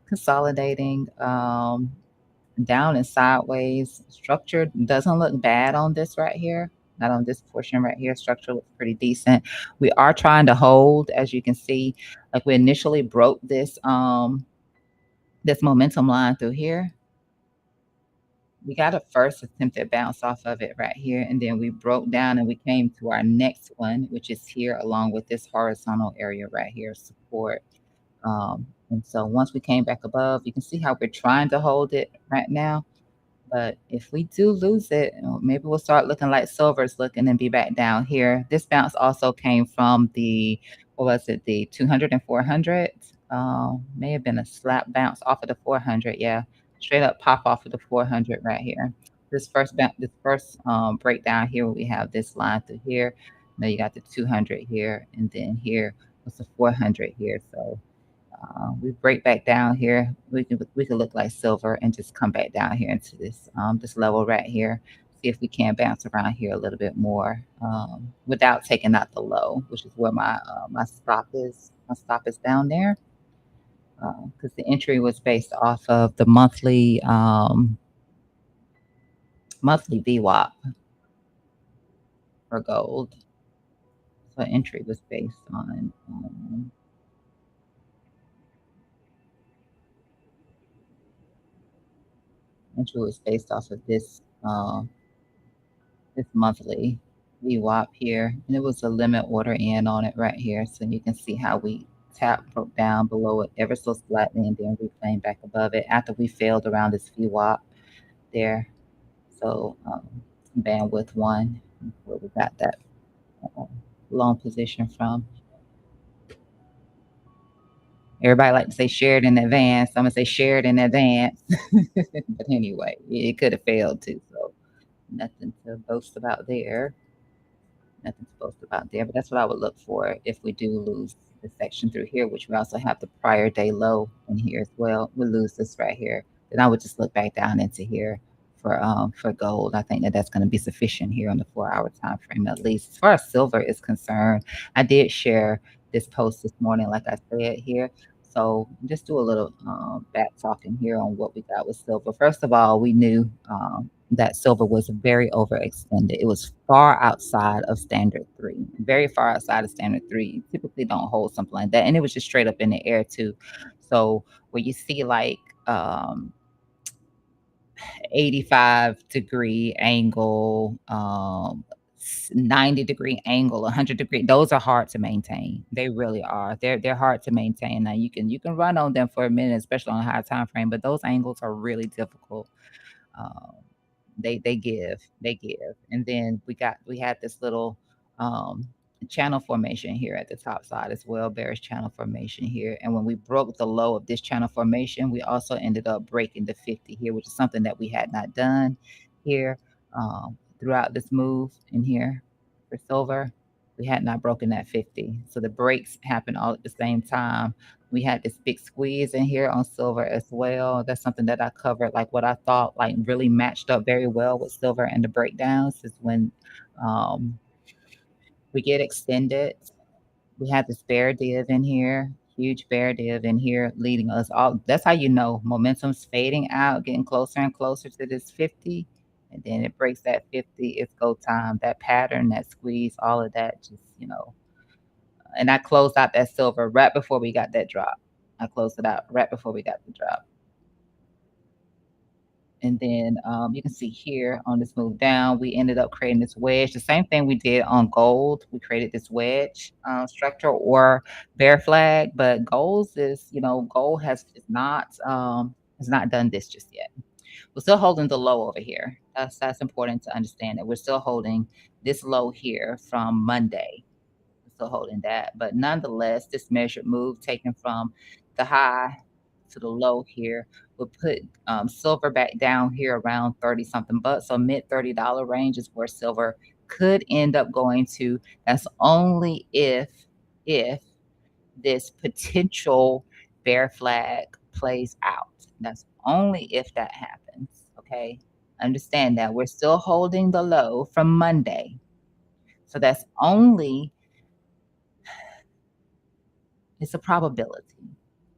A: consolidating down and sideways. Structure doesn't look bad on this right here. Not on this portion right here. Structure looks pretty decent. We are trying to hold, as you can see, like we initially broke this momentum line through here. We got a first attempted bounce off of it right here, and then we broke down and we came to our next one, which is here along with this horizontal area right here, support. And so once we came back above, you can see how we're trying to hold it right now. But if we do lose it, maybe we'll start looking like silver's looking and be back down here. This bounce also came from what was it, the 200 and 400? May have been a slap bounce off of the 400. Yeah, straight up pop off of the 400 right here. This first breakdown here, we have this line through here. Now you got the 200 here, and then here was the 400 here. So we break back down here. We could look like silver and just come back down here into this level right here. See if we can bounce around here a little bit more without taking out the low, which is where my stop is. My stop is down there because the entry was based off of the monthly VWAP for gold. So entry was based on entry was based off of this monthly VWAP here, and it was a limit order in on it right here. So you can see how we broke down below it ever so slightly, and then reclaimed back above it after we failed around this VWAP there. So bandwidth 1, where we got that long position from. Everybody like to say shared in advance. I'm gonna say shared in advance. But anyway, it could have failed too. So nothing to boast about there. Nothing to boast about there, but that's what I would look for if we do lose the section through here, which we also have the prior day low in here as well. We lose this right here, then I would just look back down into here for gold. I think that's going to be sufficient here on the 4-hour time frame at least. As far as silver is concerned, I did share this post this morning, like I said here. So just do a little back talking here on what we got with silver. First of all, we knew that silver was very overextended. It was far outside of standard 3, very far outside of standard 3. You typically don't hold something like that. And it was just straight up in the air too. So where you see like 85-degree angle, 90-degree angle, 100-degree, those are hard to maintain. They really are. They're hard to maintain. Now you can run on them for a minute, especially on a high time frame, but those angles are really difficult. Um, They give. And then we had this little um channel formation here at the top side as well, bearish channel formation here. And when we broke the low of this channel formation, we also ended up breaking the 50 here, which is something that we had not done here throughout this move in here for silver. We had not broken that 50. So the breaks happened all at the same time. We had this big squeeze in here on silver as well. That's something that I covered, like what I thought like really matched up very well with silver and the breakdowns is when um, we get extended. We have this bear div in here, huge bear div in here leading us all. That's how you know momentum's fading out, getting closer and closer to this 50. And then it breaks that 50. It's go time. That pattern, that squeeze, all of that just. And I closed out that silver right before we got that drop. I closed it out right before we got the drop. And then you can see here on this move down, we ended up creating this wedge. The same thing we did on gold. We created this wedge structure or bear flag, but gold has not done this just yet. We're still holding the low over here. That's important to understand that we're still holding this low here from Monday. Still holding that. But nonetheless, this measured move taken from the high to the low here will put silver back down here around 30 something bucks. So mid $30 range is where silver could end up going to. That's only if this potential bear flag plays out. That's only if that happens. Okay. Understand that we're still holding the low from Monday. So that's only it's a probability.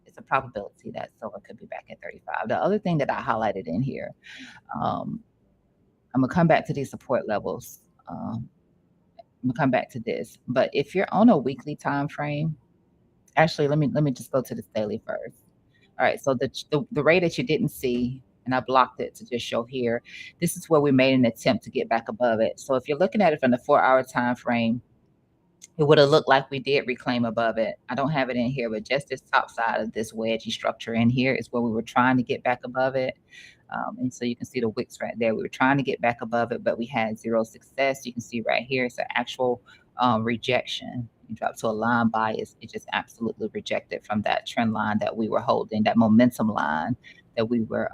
A: It's a probability that silver could be back at 35. The other thing that I highlighted in here, um, I'm gonna come back to these support levels. I'm gonna come back to this, but if you're on a weekly time frame, actually, let me just go to this daily first. All right, so the rate that you didn't see, and I blocked it to just show here. This is where we made an attempt to get back above it. So if you're looking at it from the 4 hour time frame, it would have looked like we did reclaim above it. I don't have it in here, but just this top side of this wedgie structure in here is where we were trying to get back above it. And so you can see the wicks right there. We were trying to get back above it, but we had zero success. You can see right here, it's an actual rejection. You drop to a line bias. It just absolutely rejected from that trend line that we were holding, that momentum line that we were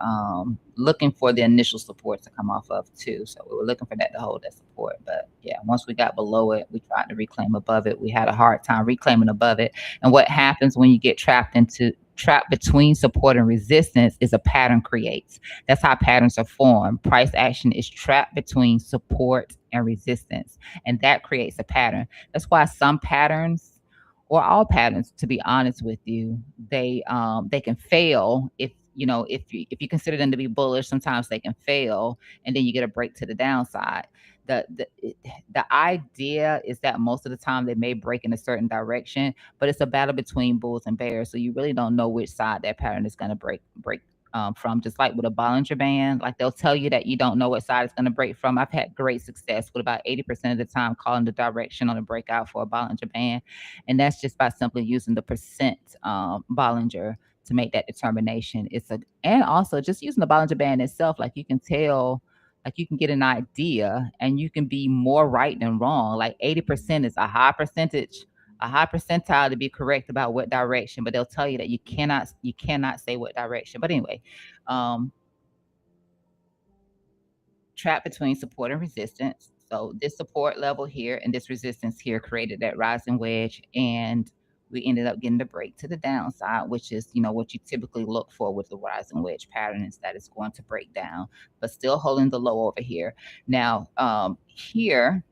A: looking for the initial support to come off of too. So we were looking for that to hold that support. But yeah, once we got below it, we tried to reclaim above it. We had a hard time reclaiming above it. And what happens when you get trapped between support and resistance is a pattern creates. That's how patterns are formed. Price action is trapped between support and resistance, and that creates a pattern. That's why some patterns or all patterns, to be honest with you, they can fail if you consider them to be bullish. Sometimes they can fail, and then you get a break to the downside. The idea is that most of the time they may break in a certain direction, but it's a battle between bulls and bears, so you really don't know which side that pattern is going to break from. Just like with a Bollinger Band, like they'll tell you that you don't know what side it's going to break from. I've had great success with about 80% of the time calling the direction on a breakout for a Bollinger Band, and that's just by simply using the percent Bollinger to make that determination. And also just using the Bollinger Band itself, like you can tell, like you can get an idea, and you can be more right than wrong. Like 80% is a high percentage, a high percentile to be correct about what direction, but they'll tell you that you cannot say what direction. But anyway, um, trap between support and resistance. So this support level here and this resistance here created that rising wedge, and we ended up getting the break to the downside, which is what you typically look for with the rising wedge pattern, is that it's going to break down, but still holding the low over here. Now, here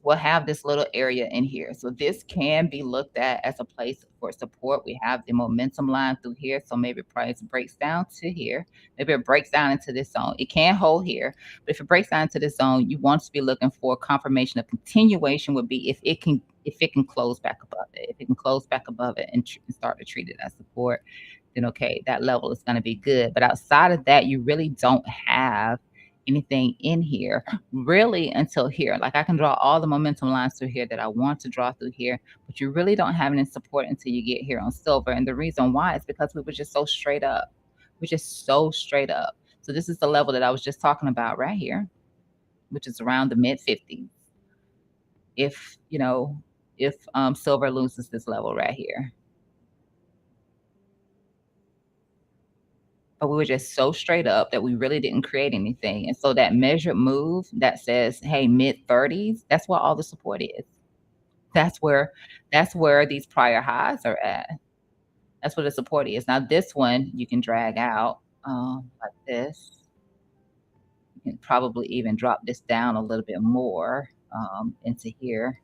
A: we'll have this little area in here. So this can be looked at as a place for support. We have the momentum line through here. So maybe price breaks down to here. Maybe it breaks down into this zone. It can hold here, but if it breaks down into this zone, you want to be looking for confirmation of continuation would be if it can close back above it. If it can close back above it and start to treat it as support, then okay, that level is going to be good. But outside of that, you really don't have anything in here really until here. Like I can draw all the momentum lines through here that I want to draw through here, but you really don't have any support until you get here on silver. And the reason why is because we were just so straight up. We're just so straight up. So this is the level that I was just talking about right here, which is around the mid 50s. If, if silver loses this level right here. But we were just so straight up that we really didn't create anything. And so that measured move that says, hey, mid 30s, that's what all the support is. That's where that's where these prior highs are at. That's what the support is. Now this one you can drag out like this. You can probably even drop this down a little bit more into here,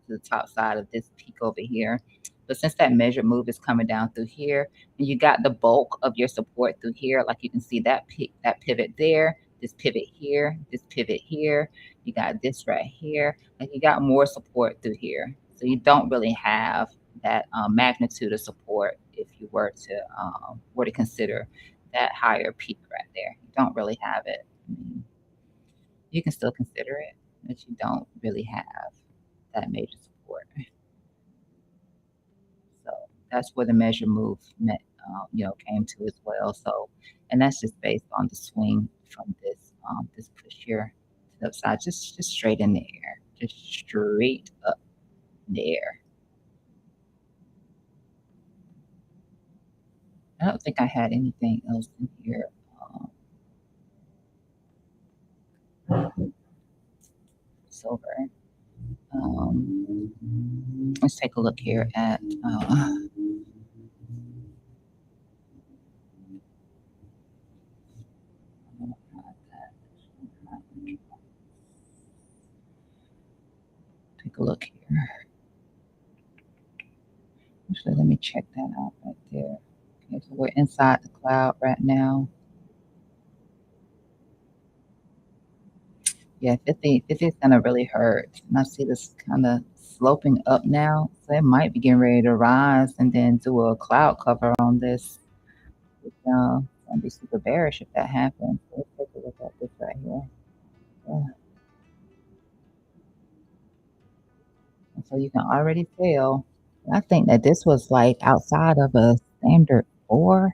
A: to the top side of this peak over here. But since that measured move is coming down through here, and you got the bulk of your support through here, like you can see that peak, that pivot there, this pivot here, this pivot here, you got this right here, like you got more support through here. So you don't really have that magnitude of support if you were to consider that higher peak right there. You don't really have it. I mean, you can still consider it, but you don't really have that major support. So that's where the measure movement, came to as well. So, and that's just based on the swing from this push here to the upside, just straight in the air, just straight up in the air. I don't think I had anything else in here. Silver. Let's take a look here at. Take a look here. Actually, let me check that out right there. Okay, so we're inside the cloud right now. Yeah, 50 is gonna really hurt. And I see this kind of sloping up now, so it might be getting ready to rise and then do a cloud cover on this. It's gonna be super bearish if that happens. Let's take a look at this right here. Yeah. And so you can already tell. I think that this was like outside of a standard four,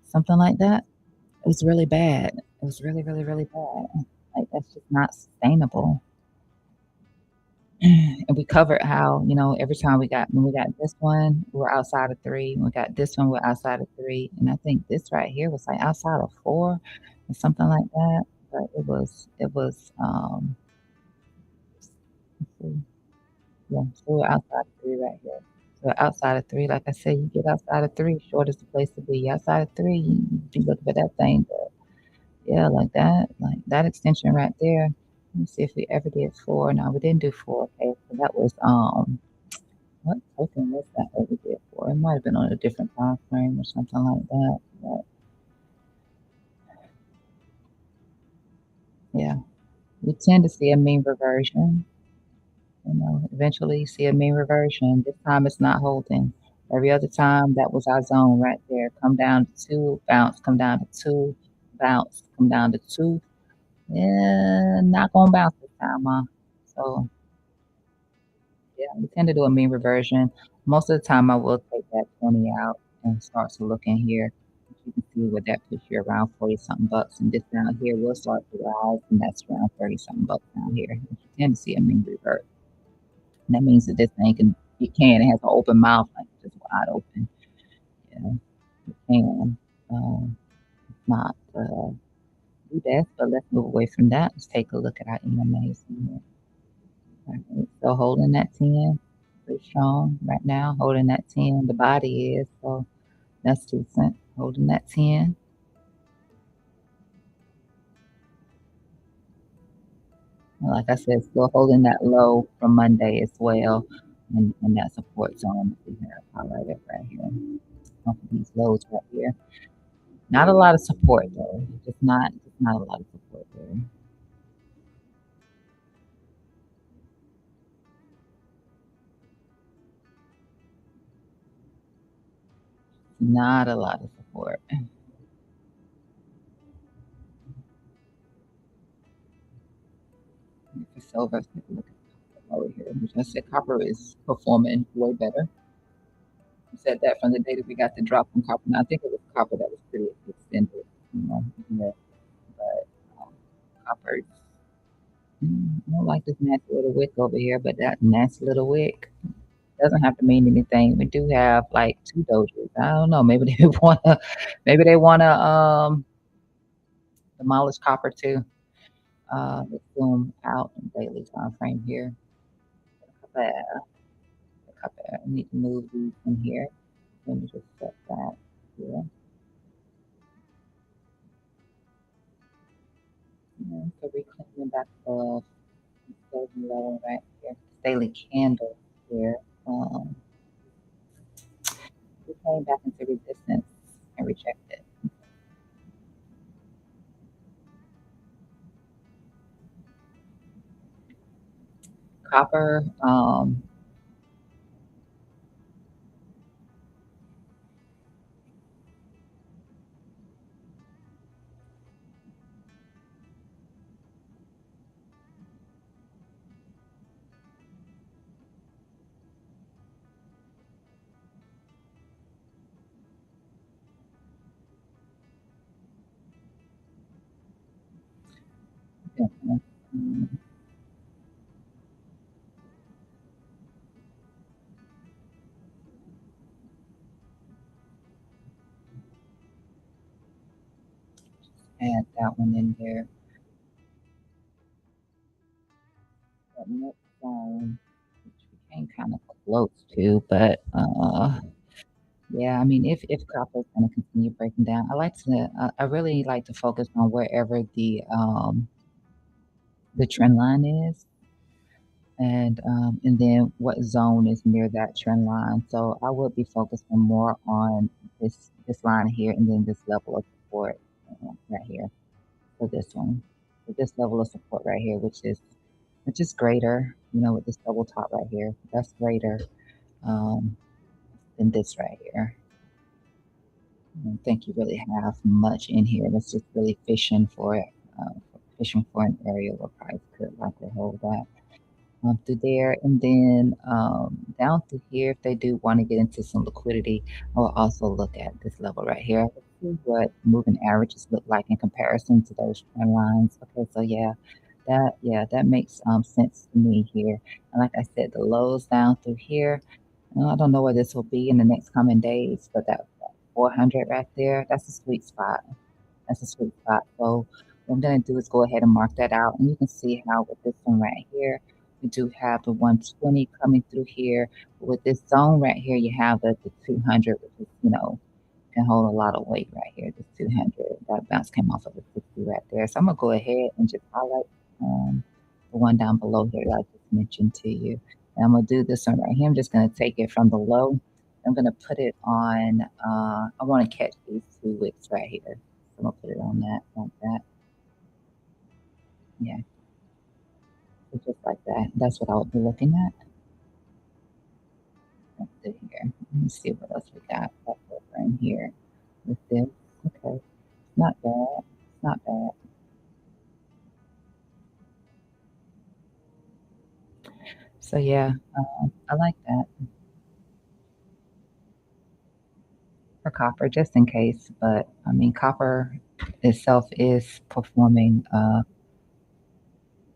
A: something like that. It was really bad. It was really, really, really bad. Like that's just not sustainable. And we covered how, every time when we got this one, we're outside of three. When we got this one, we're outside of three. And I think this right here was like outside of four or something like that. But let's see. Yeah, so we're outside of three right here. So outside of three, like I said, you get outside of three, short is the place to be. Outside of three, you be looking for that thing. But yeah, like that extension right there. Let me see if we ever did four. No, we didn't do four. Okay, so that was what token was that we did for? It might have been on a different time frame or something like that. But yeah, we tend to see a mean reversion. Eventually you see a mean reversion. This time it's not holding. Every other time that was our zone right there. Come down to two, bounce, come down to two, bounce, come down to two. Yeah, not gonna bounce this time, huh? So yeah, we tend to do a mean reversion. Most of the time, I will take that 20 out and start to look in here. You can see where that puts you around 40 something bucks, and this down here will start to rise, and that's around 30 something bucks down here. You tend to see a mean revert. And that means that this thing it has an open mouth, like just wide open. Yeah, it can. Not do that, but let's move away from that. Let's take a look at our EMAs in here. Alright, so holding that 10, pretty strong right now, holding that 10, the body is, so that's decent. Holding that 10. And like I said, still holding that low from Monday as well, and that support zone that we have highlighted right here. Off of these lows right here. Not a lot of support though. Just not a lot of support there. Not a lot of support. For silver, let's take a look at over here. Which I said copper is performing way better. We said that from the day that we got the drop from copper. Now, I think it was copper that was pretty extended. Yeah. coppers. I don't like this nasty little wick over here, but that nasty little wick doesn't have to mean anything. We do have like 2 dojis. I don't know, maybe they wanna demolish copper too. Let's zoom out in daily time frame here. Copper, copper. I need to move these in here. Let me just set that here. So reclaiming back the golden level right here. Daily candle here. Um, we came back into resistance and rejected. Copper, add that one in there. That next zone, which we came kind of close to, but yeah, I mean, if copper is going to continue breaking down, I really like to focus on wherever the trend line is, and then what zone is near that trend line. So I would be focusing more on this line here, and then this level of support right here for this one, for this level of support right here, which is greater, with this double top right here. That's greater um, than this right here. I don't think you really have much in here. That's just really fishing for an area where price could likely hold that through there. And then down through here, if they do want to get into some liquidity, I will also look at this level right here. Let's see what moving averages look like in comparison to those trend lines. Okay, so that makes sense to me here. And like I said, the lows down through here. I don't know where this will be in the next coming days, but that 400 right there, that's a sweet spot. That's a sweet spot. So what I'm going to do is go ahead and mark that out. And you can see how with this one right here, we do have the 120 coming through here. But with this zone right here, you have the 200, which is, can hold a lot of weight right here. This 200, that bounce came off of the 60 right there. So I'm going to go ahead and just highlight the one down below here that I just mentioned to you. And I'm going to do this one right here. I'm just going to take it from the low. I'm going to put it on, I want to catch these 2 wicks right here. So I'm going to put it on that, like that. Yeah, so just like that. That's what I'll be looking at right through here. Let me see what else we got up over in here with this. Okay, not bad. Not bad. So yeah, I like that for copper, just in case. But I mean, copper itself is performing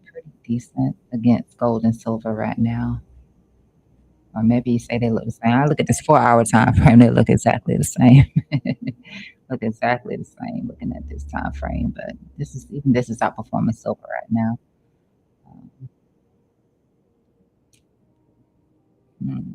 A: pretty decent against gold and silver right now. Or maybe you say they look the same. I look at this 4-hour time frame; they look exactly the same. Look exactly the same looking at this time frame. But this is outperforming silver right now. Um, hmm.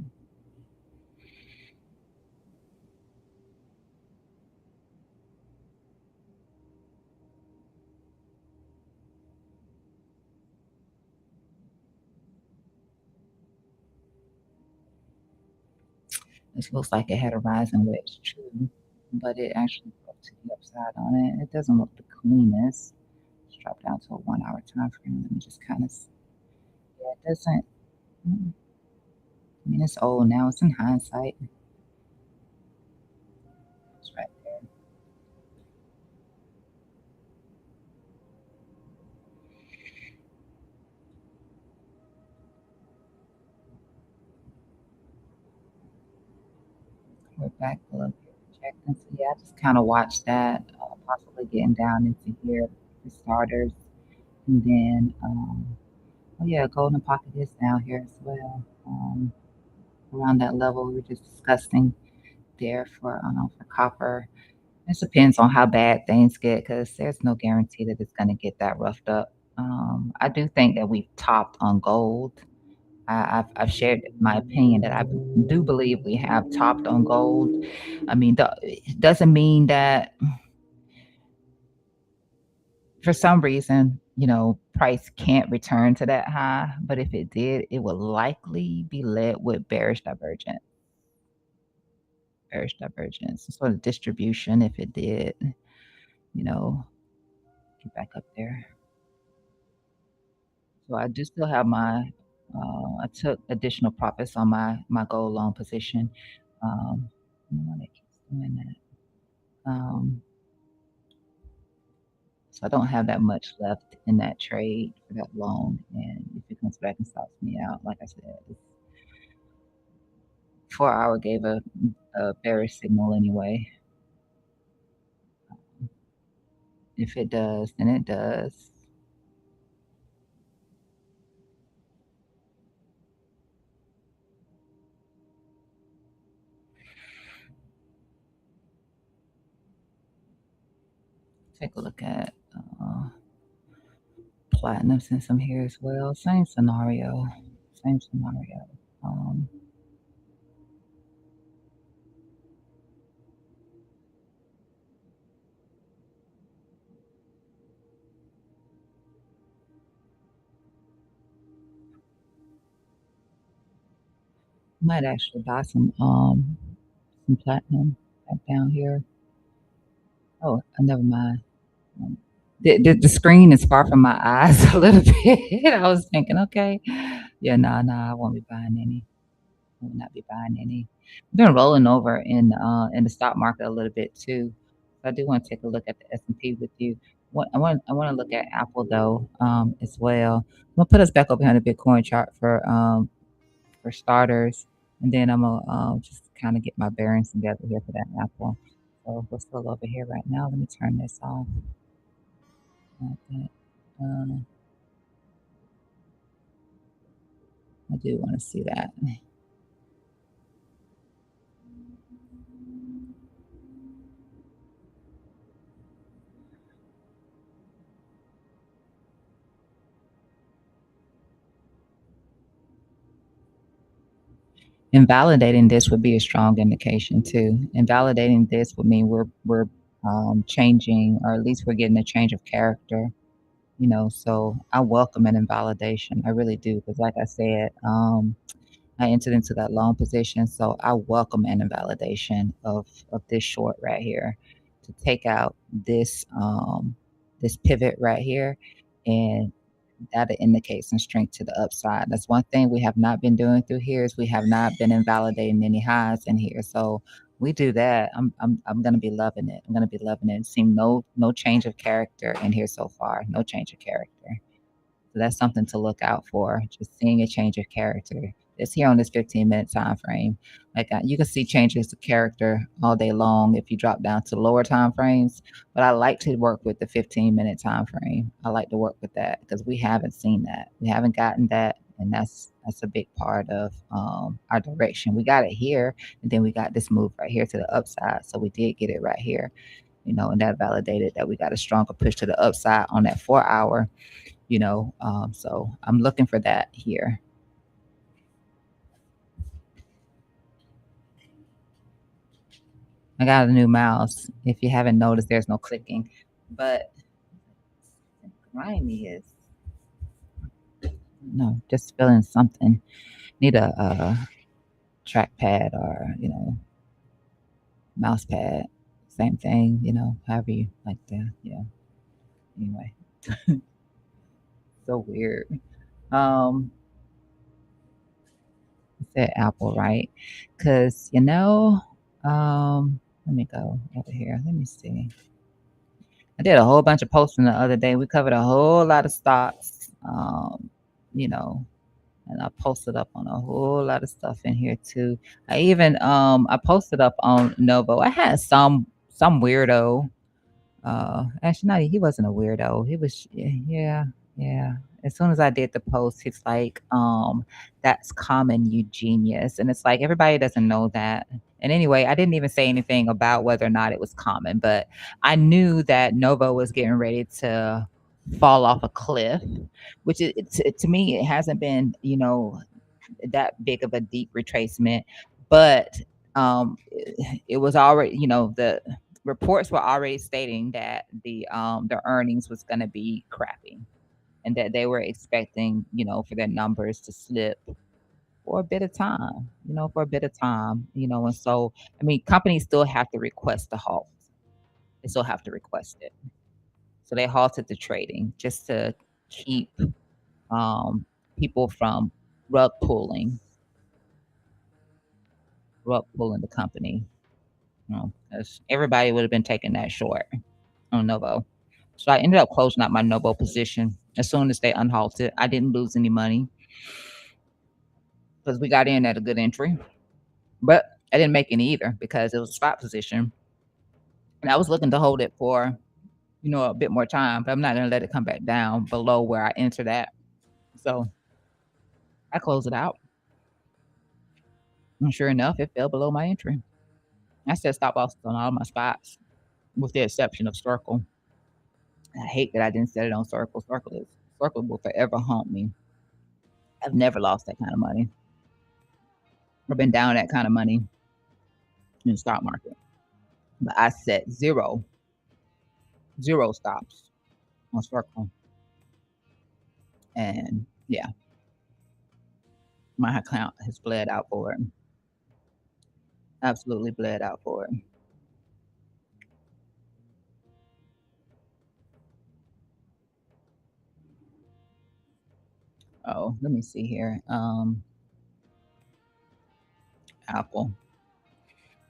A: This looks like it had a rising wedge too, but it actually broke to the upside on it. It doesn't look the cleanest. Let's drop down to a 1-hour time frame. Let me just kind of see. Yeah, it doesn't. I mean, it's old now. It's in hindsight. It's right there. We're back a little bit rejecting. So yeah, I just kind of watched that, possibly getting down into here for starters. And then, oh yeah, golden pocket is down here as well. Around that level we were just discussing there for copper. It depends on how bad things get because there's no guarantee that it's gonna get that roughed up. I do think that we've topped on gold. I've shared my opinion that I do believe we have topped on gold. I mean, it doesn't mean that for some reason, price can't return to that high, but if it did, it would likely be led with bearish divergence, some sort of distribution if it did, you know, get back up there. So I do still have I took additional profits on my gold long position. I don't know why that keeps doing that. So I don't have that much left in that trade for that long. And if it comes back and stops me out, like I said, it's 4 hour gave a bearish signal anyway. If it does, then it does. Take a look at platinum since I'm here as well. Same scenario. Same scenario. Um, Might actually buy some platinum back down here. Oh, never mind. The screen is far from my eyes a little bit. I was thinking, okay, yeah, no, I won't be buying any. I will not be buying any. I've been rolling over in the stock market a little bit too. So I do want to take a look at the S&P with you. I want to look at Apple though as well. I'm gonna put us back over here on the Bitcoin chart for starters, and then I'm gonna just kind of get my bearings together here for that Apple. So we're still over here right now. Let me turn this off. Like that. Uh, I do want to see that. Invalidating this would be a strong indication too. Invalidating this would mean we're changing, or at least we're getting a change of character. So I welcome an invalidation. I really do, because like I said, I entered into that long position, so I welcome an invalidation of this short right here to take out this pivot right here, and that indicates some strength to the upside. That's one thing we have not been doing through here is we have not been invalidating any highs in here. So we do that. I'm gonna be loving it. I'm gonna be loving it. Seeing no change of character in here so far. No change of character. So that's something to look out for. Just seeing a change of character. It's here on this 15-minute time frame. Like you can see changes of character all day long if you drop down to lower time frames. But I like to work with the 15-minute time frame. I like to work with that because we haven't seen that. We haven't gotten that, and that's a big part of our direction. We got it here, and then we got this move right here to the upside. So we did get it right here, and that validated that we got a stronger push to the upside on that 4 hour. So I'm looking for that here. I got a new mouse. If you haven't noticed, there's no clicking, but grimy is no, just feeling something. Need a trackpad or mouse pad. Same thing, however you like that. Yeah. Anyway, so weird. Um, I said Apple, right? Because let me go over here. Let me see. I did a whole bunch of posting the other day. We covered a whole lot of stocks, you know, and I posted up on a whole lot of stuff in here too. I posted up on Novo. I had some weirdo. Actually, not he wasn't a weirdo. He was, yeah, Yeah. As soon as I did the post, it's like, "That's common, you genius." And it's like, everybody doesn't know that. And anyway, I didn't even say anything about whether or not it was common, but I knew that Novo was getting ready to fall off a cliff, which to me, it hasn't been, that big of a deep retracement, but, it was already, the reports were already stating that the earnings was gonna be crappy and that they were expecting, for their numbers to slip for a bit of time, for a bit of time, and so, I mean, companies still have to request the halt. They still have to request it. So they halted the trading just to keep um, people from rug pulling, rug pulling the company. 'Cause everybody would have been taking that short on Novo. So I ended up closing out my Novo position as soon as they unhalted. I didn't lose any money because we got in at a good entry. But I didn't make any either because it was a spot position, and I was looking to hold it for, a bit more time, but I'm not gonna let it come back down below where I entered at. So I closed it out, and sure enough, it fell below my entry. I set stop losses on all my spots, with the exception of Circle. I hate that I didn't set it on Circle. Circle will forever haunt me. I've never lost that kind of money or been down that kind of money in the stock market. But I set zero stops on Circle, and yeah, my account has bled out for it. Absolutely bled out for it. Oh, let me see here. Apple,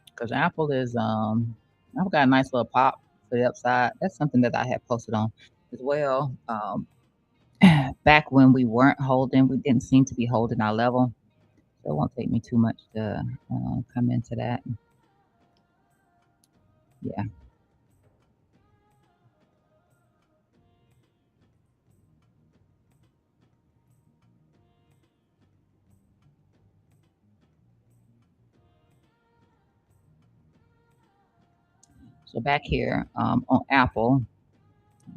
A: because Apple got a nice little pop to the upside. That's something that I had posted on as well. Back when we weren't holding, we didn't seem to be holding our level. So it won't take me too much to come into that. Yeah. So back here on Apple,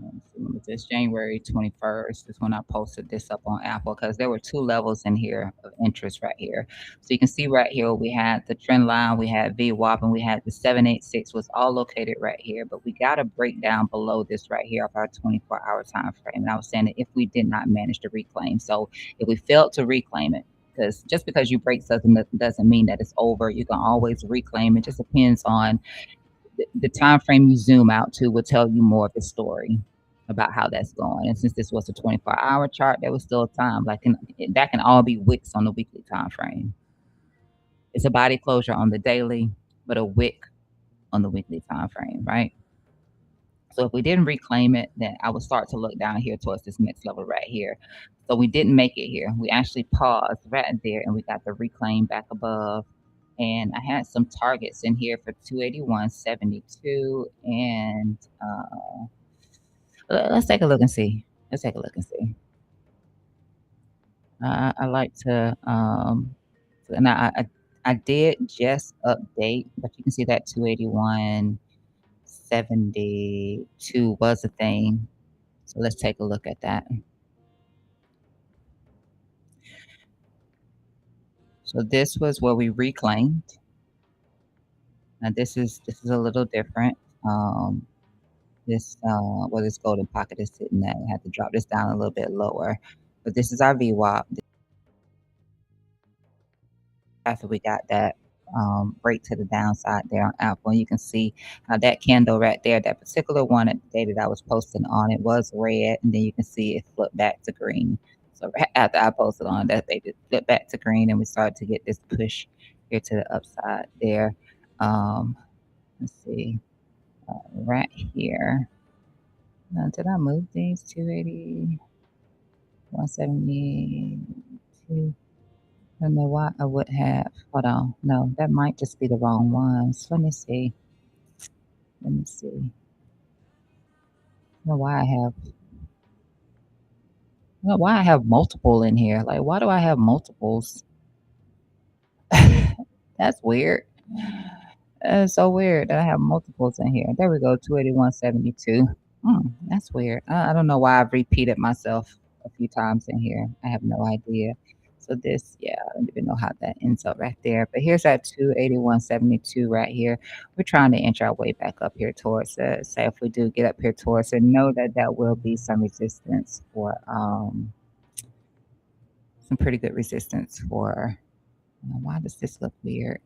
A: let me just January 21st is when I posted this up on Apple because there were two levels in here of interest right here. So you can see right here we had the trend line, we had VWAP, and we had the 786 was all located right here. But we got a breakdown below this right here of our 24-hour time frame. And I was saying that if we did not manage to reclaim, so if we failed to reclaim it, because just because you break something doesn't mean that it's over. You can always reclaim. It just depends on the time frame you zoom out to will tell you more of the story about how that's going. And since this was a 24-hour chart, there was still time. That can all be wicks on the weekly time frame. It's a body closure on the daily, but a wick on the weekly time frame, right? So if we didn't reclaim it, then I would start to look down here towards this next level right here. So we didn't make it here. We actually paused right there and we got the reclaim back above. And I had some targets in here for 281.72. And let's take a look and see. Let's take a look and see. I like to, and I did just update, but you can see that 281.72 was a thing. So let's take a look at that. So this was where we reclaimed. Now this is a little different. Where this golden pocket is sitting at, I had to drop this down a little bit lower. But this is our VWAP. After we got that break to the downside there on Apple, and you can see how that candle right there, that particular one at the day that I was posting on, it was red, and then you can see it flipped back to green. So right after I posted on that, they just flipped back to green, and we started to get this push here to the upside there. Um, let's see, right here. Now, did I move these 280, 172? I don't know why I would have. Hold on. No, that might just be the wrong ones. Let me see. Let me see. I don't know why I have. Why I have multiple in here? Like, why do I have multiples? That's weird. That's so weird that I have multiples in here. There we go, 281.72. That's weird. I don't know why I've repeated myself a few times in here. I have no idea. So this, yeah, I don't even know how that ends up right there. But here's that 281.72 right here. We're trying to inch our way back up here towards it. So if we do get up here towards it, know that that will be some resistance for some pretty good resistance for. Why does this look weird?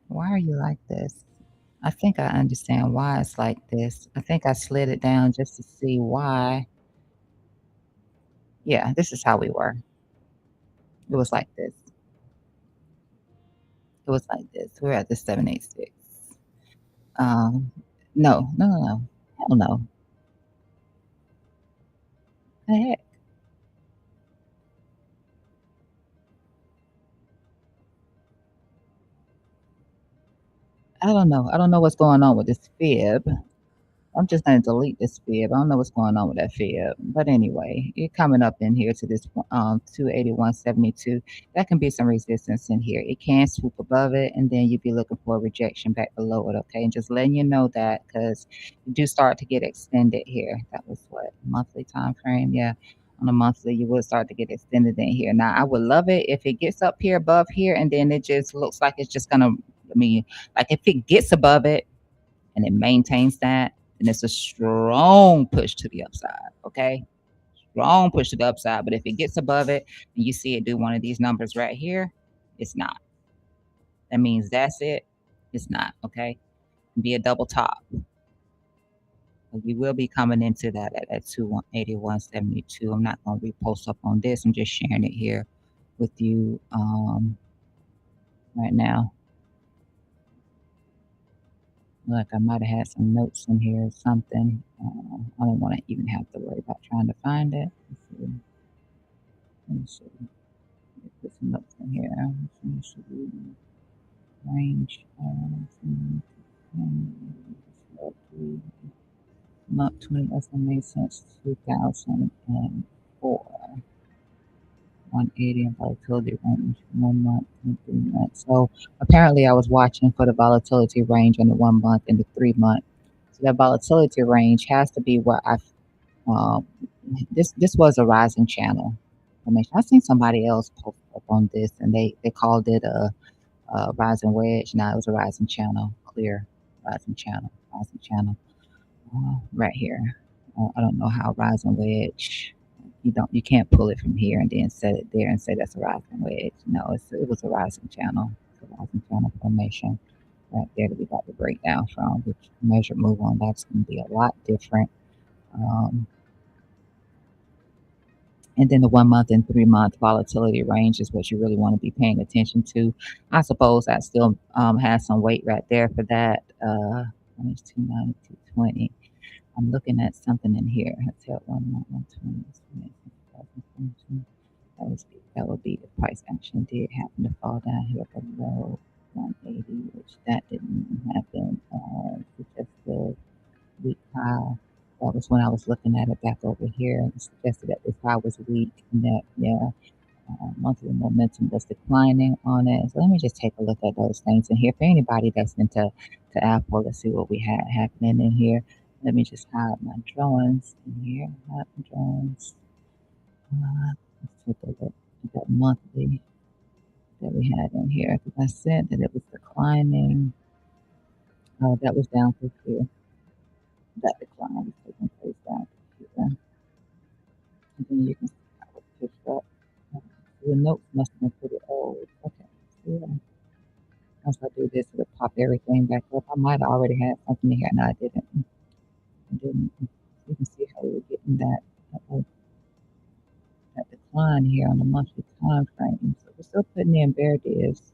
A: Why are you like this? I think I understand why it's like this. I think I slid it down just to see why. Yeah, this is how we were. It was like this. It was like this. We're at the 786. Um, no, no, no, no. Hell no. The heck? I don't know. I don't know what's going on with this fib. I'm just gonna delete this fib. I don't know what's going on with that fib. But anyway, you're coming up in here to this 281.72. That can be some resistance in here. It can swoop above it, and then you'd be looking for a rejection back below it. Okay, and just letting you know that because you do start to get extended here. That was what monthly time frame. Yeah. On a monthly, you would start to get extended in here. Now, I would love it if it gets up here above here, and then it just looks like it's just gonna. I mean, like if it gets above it and it maintains that, then it's a strong push to the upside. Okay. Strong push to the upside. But if it gets above it and you see it do one of these numbers right here, it's not. That means that's it. It's not. Okay. Be a double top. You will be coming into that at 281.72. I'm not going to repost up on this. I'm just sharing it here with you right now. Look, I might have had some notes in here or something. I don't want to even have to worry about trying to find it. Let's see. Let me see. Put some notes in here. Let me see. Range. Month 20 SMA since 2004. 180 and volatility range, 1 month and 3 months. So apparently, I was watching for the volatility range on the 1 month and the 3 month. So that volatility range has to be what I. Um, this was a rising channel formation. I seen somebody else post up on this, and they called it a rising wedge. Now it was a rising channel, clear rising channel right here. I don't know how rising wedge. You can't pull it from here and then set it there and say that's a rising wedge. No, it was a rising channel. It's a rising channel formation right there that we got the breakdown from, which measured move on that's going to be a lot different. Um, and then the 1 month and 3 month volatility range is what you really want to be paying attention to. I suppose that still has some weight right there for that. It's 290, 220. I'm looking at something in here. Let's tell 120. That would be the price action did happen to fall down here below 180, which that didn't happen. It's just the weak high. That was when I was looking at it back over here and suggested that this high was weak and that, yeah, monthly momentum was declining on it. So let me just take a look at those things in here. For anybody that's into to Apple, let's see what we had happening in here. Let me just hide my drawings in here. Hide my drawings. Let's take a look at that monthly that we had in here. Because I said that it was declining. That was down through here. That decline was taking place down through here. And then you can see how it pushed up. The notes must have been pretty old. Okay. So yeah. Once I do this, it'll pop everything back up. I might have already had something in here. No, I didn't. I didn't. You can see how we were getting that decline here on the monthly time frame. So we're still putting in bear divs.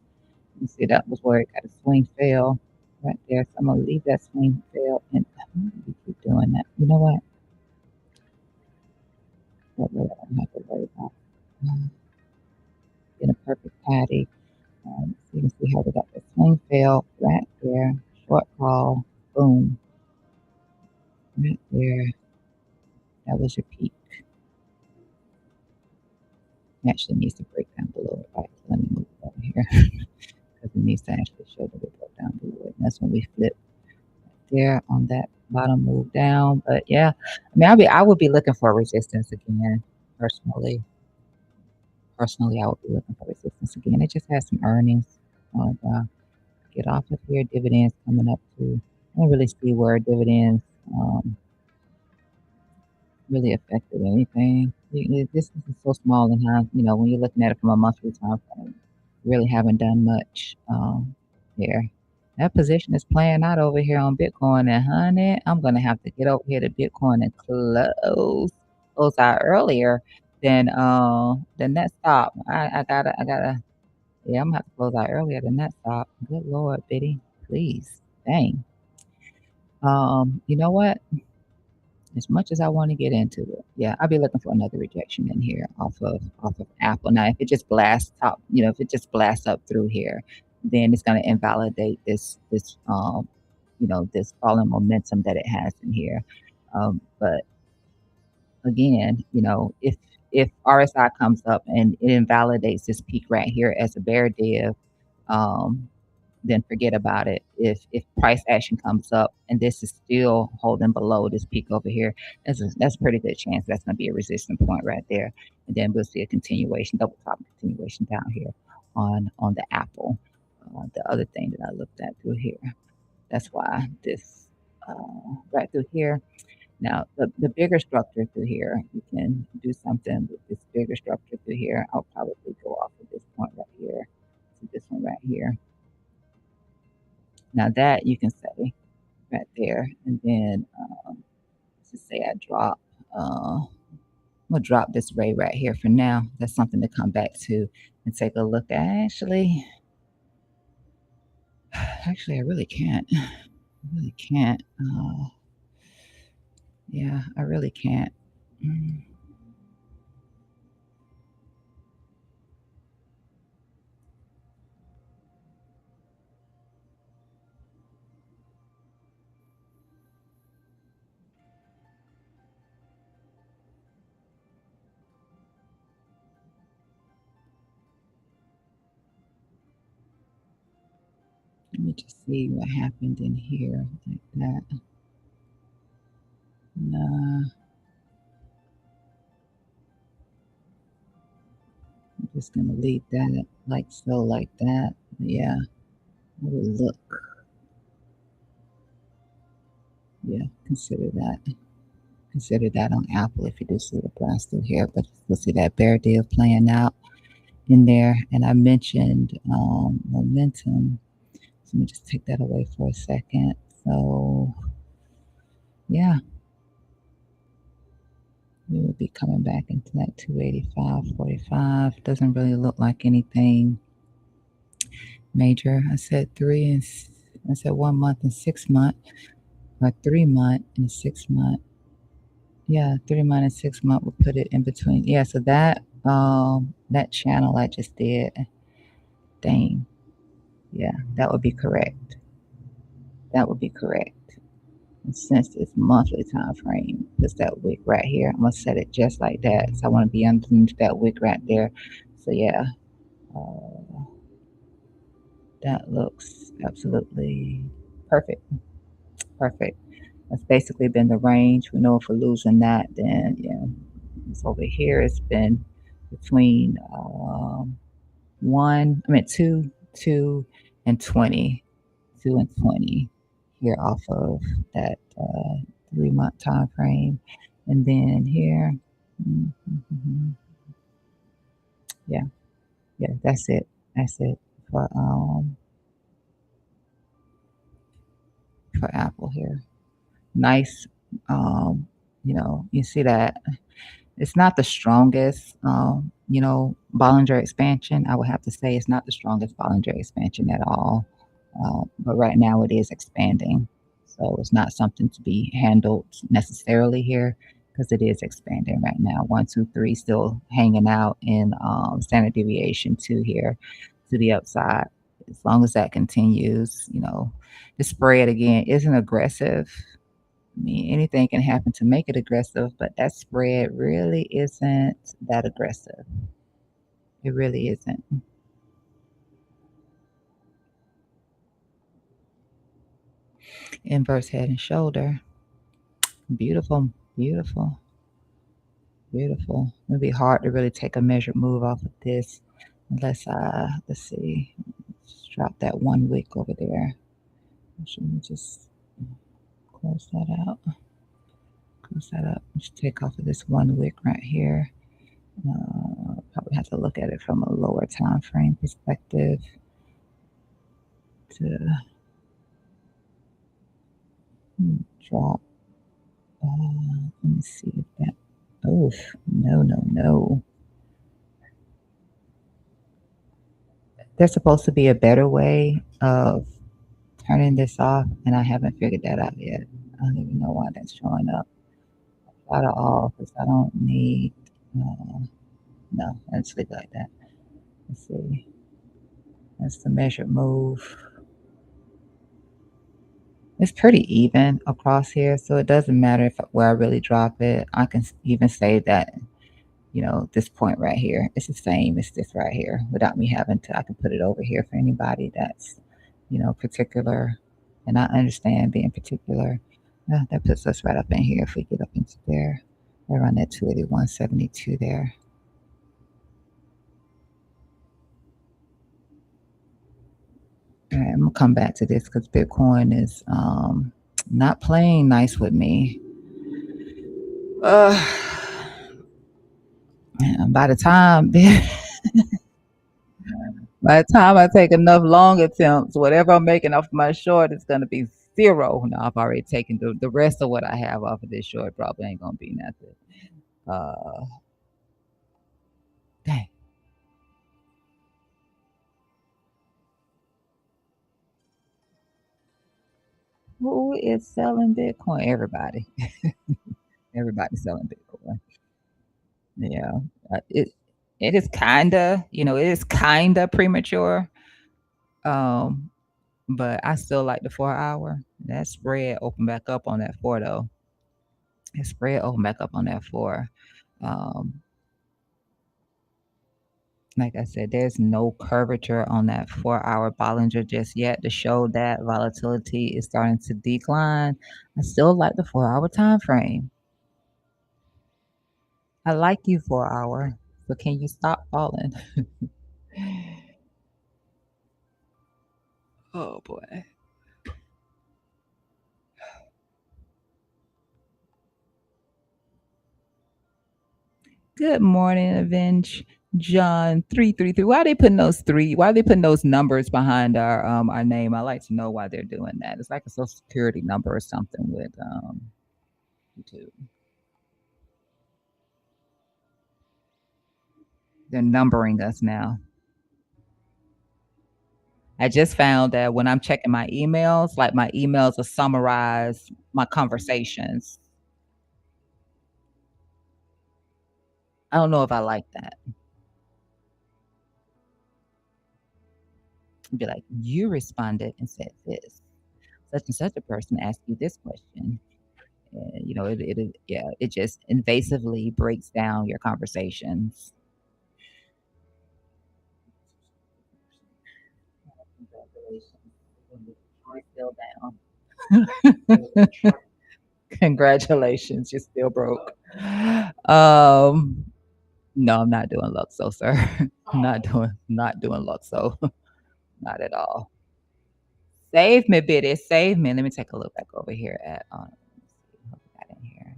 A: You see that was where it got a swing fail right there. So I'm gonna leave that swing fail and we keep doing that. You know what? That way I don't have to worry about getting a perfect patty. So you can see how we got the swing fail right there. Short call, boom, right there. That was It actually needs to break down below it, right? So let me move it over here because it needs to actually show that it broke down below it. And that's when we flip there on that bottom move down. But yeah, I mean, I would be looking for resistance again. Personally, personally, I would be looking for resistance again. It just has some earnings. Get off of here. Dividends coming up too. I don't really see where dividends um, really affected anything. This is so small and how, when you're looking at it from a monthly time frame, really haven't done much here. That position is playing out over here on Bitcoin, and honey, I'm gonna have to get over here to Bitcoin and close out earlier than that stop. I gotta, yeah, I'm gonna have to close out earlier than that stop. Good Lord, Biddy, please, dang. You know what? As much as I want to get into it, yeah, I'll be looking for another rejection in here off of Apple. Now, if it just blasts top, if it just blasts up through here, then it's going to invalidate this falling momentum that it has in here. But again, if RSI comes up and it invalidates this peak right here as a bear div, um, then forget about it. If price action comes up and this is still holding below this peak over here, that's a pretty good chance that's going to be a resistance point right there. And then we'll see a continuation, double top continuation down here on the Apple. The other thing that I looked at through here. That's why this right through here. Now the bigger structure through here, you can do something with this bigger structure through here. I'll probably go off of this point right here to this one right here. Now that you can say right there, and then let's just say I drop. I'm gonna drop this ray right here for now. That's something to come back to and take a look at. Actually, I really can't. I really can't. Yeah, I really can't. Mm, Let me just see what happened in here like that. Nah, I'm just gonna leave that like so, like that. Yeah, I will look. Yeah, consider that. Consider that on Apple if you do see the blast through here, but you'll see that bear deal playing out in there. And I mentioned momentum. So let me just take that away for a second. So yeah, we will be coming back into that 285.45. Doesn't really look like anything major. I said I said 1 month and 6 month, or 3 month and 6 month. Yeah, 3 month and 6 month. We'll put it in between. Yeah, so that channel I just did, dang, yeah, that would be correct. That would be correct. And since it's monthly time frame, it's that wick right here. I'm gonna set it just like that. So I want to be underneath that wick right there. So yeah, uh, that looks absolutely perfect. Perfect. That's basically been the range. We know if we're losing that, then yeah, it's over here. It's been between two and 20, 2 and 20 here off of that 3 month time frame, and then here, mhm, yeah, yeah, that's it. That's it for Apple here. Nice, you see that it's not the strongest, Bollinger Expansion. I would have to say it's not the strongest Bollinger Expansion at all. But right now it is expanding. So it's not something to be handled necessarily here because it is expanding right now. 1, 2, 3 still hanging out in standard deviation 2 here to the upside. As long as that continues, the spread again isn't aggressive. I mean, anything can happen to make it aggressive, but that spread really isn't that aggressive. It really isn't. Inverse head and shoulder. Beautiful, beautiful, beautiful. It'd be hard to really take a measured move off of this unless let's see. Let's drop that 1 wick over there. Should we just close that out? Close that up. Let's take off of this 1 wick right here. Probably have to look at it from a lower time frame perspective to drop. Let me see if that. Oh, no, no, no. There's supposed to be a better way of turning this off, and I haven't figured that out yet. I don't even know why that's showing up. Try to off because I don't need. No, let's leave it like that. Let's see. That's the measured move. It's pretty even across here, so it doesn't matter if where I really drop it. I can even say that, this point right here, it's the same as this right here without me having to. I can put it over here for anybody that's, particular. And I understand being particular. That puts us right up in here if we get up into there. Right around that 281.72 there. All right, I'm gonna come back to this because Bitcoin is not playing nice with me. Uh, by the time by the time I take enough long attempts, whatever I'm making off my short is gonna be zero. Now I've already taken the rest of what I have off of this short. Probably ain't gonna be nothing. Uh, dang. Who is selling Bitcoin? Everybody. Everybody's selling Bitcoin. Yeah. It is kinda premature. Um, but I still like the 4 hour. That spread opened back up on that four though. That spread opened back up on that four. Um, like I said, there's no curvature on that 4 hour Bollinger just yet to show that volatility is starting to decline. I still like the 4 hour time frame. I like you 4 hour, but can you stop falling? Oh boy. Good morning, Avenge John 333. Why are they putting those three? Why are they putting those numbers behind our name? I like to know why they're doing that. It's like a social security number or something with YouTube. They're numbering us now. I just found that when I'm checking my emails, like my emails will summarize my conversations. I don't know if I like that. Be like, you responded and said this. Such and such a person asked you this question. And, yeah, it just invasively breaks down your conversations. Congratulations, you're still broke. Um, no, I'm not doing Luxo, sir. I'm not doing Luxo. Not at all. Save me, Biddy. Save me. Let me take a look back over here at let me see what we got in here.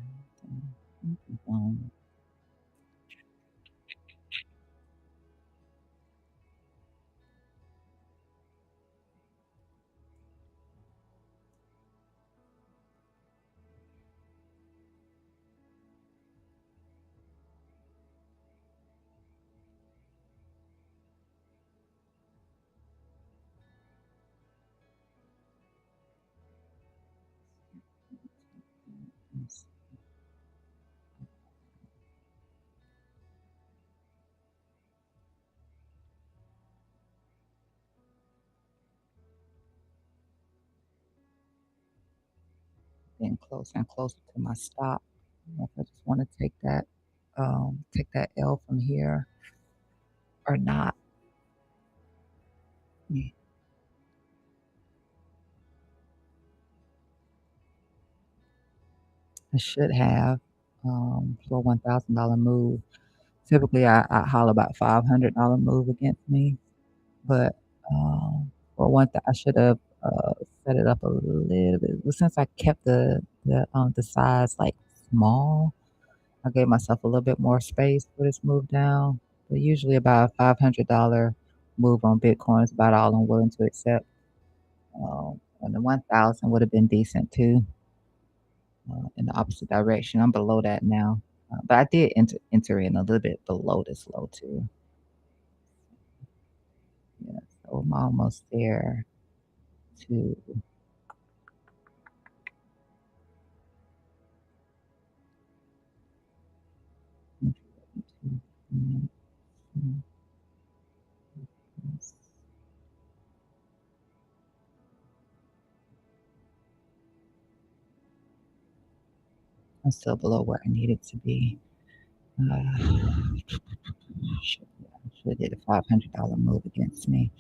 A: Getting closer and closer to my stop. I just want to take that L from here. or not. Mm, I should have for a $1,000 move. Typically, I holler about $500 move against me, but for I should have set it up a little bit. But since I kept the size like small, I gave myself a little bit more space for this move down. But usually, about a $500 move on Bitcoin is about all I'm willing to accept. And the 1,000 would have been decent too, in the opposite direction. I'm below that now. But I did enter in a little bit below this low too. Yeah, so I'm almost there to I'm still below where I need it to be. Should have did a $500 move against me.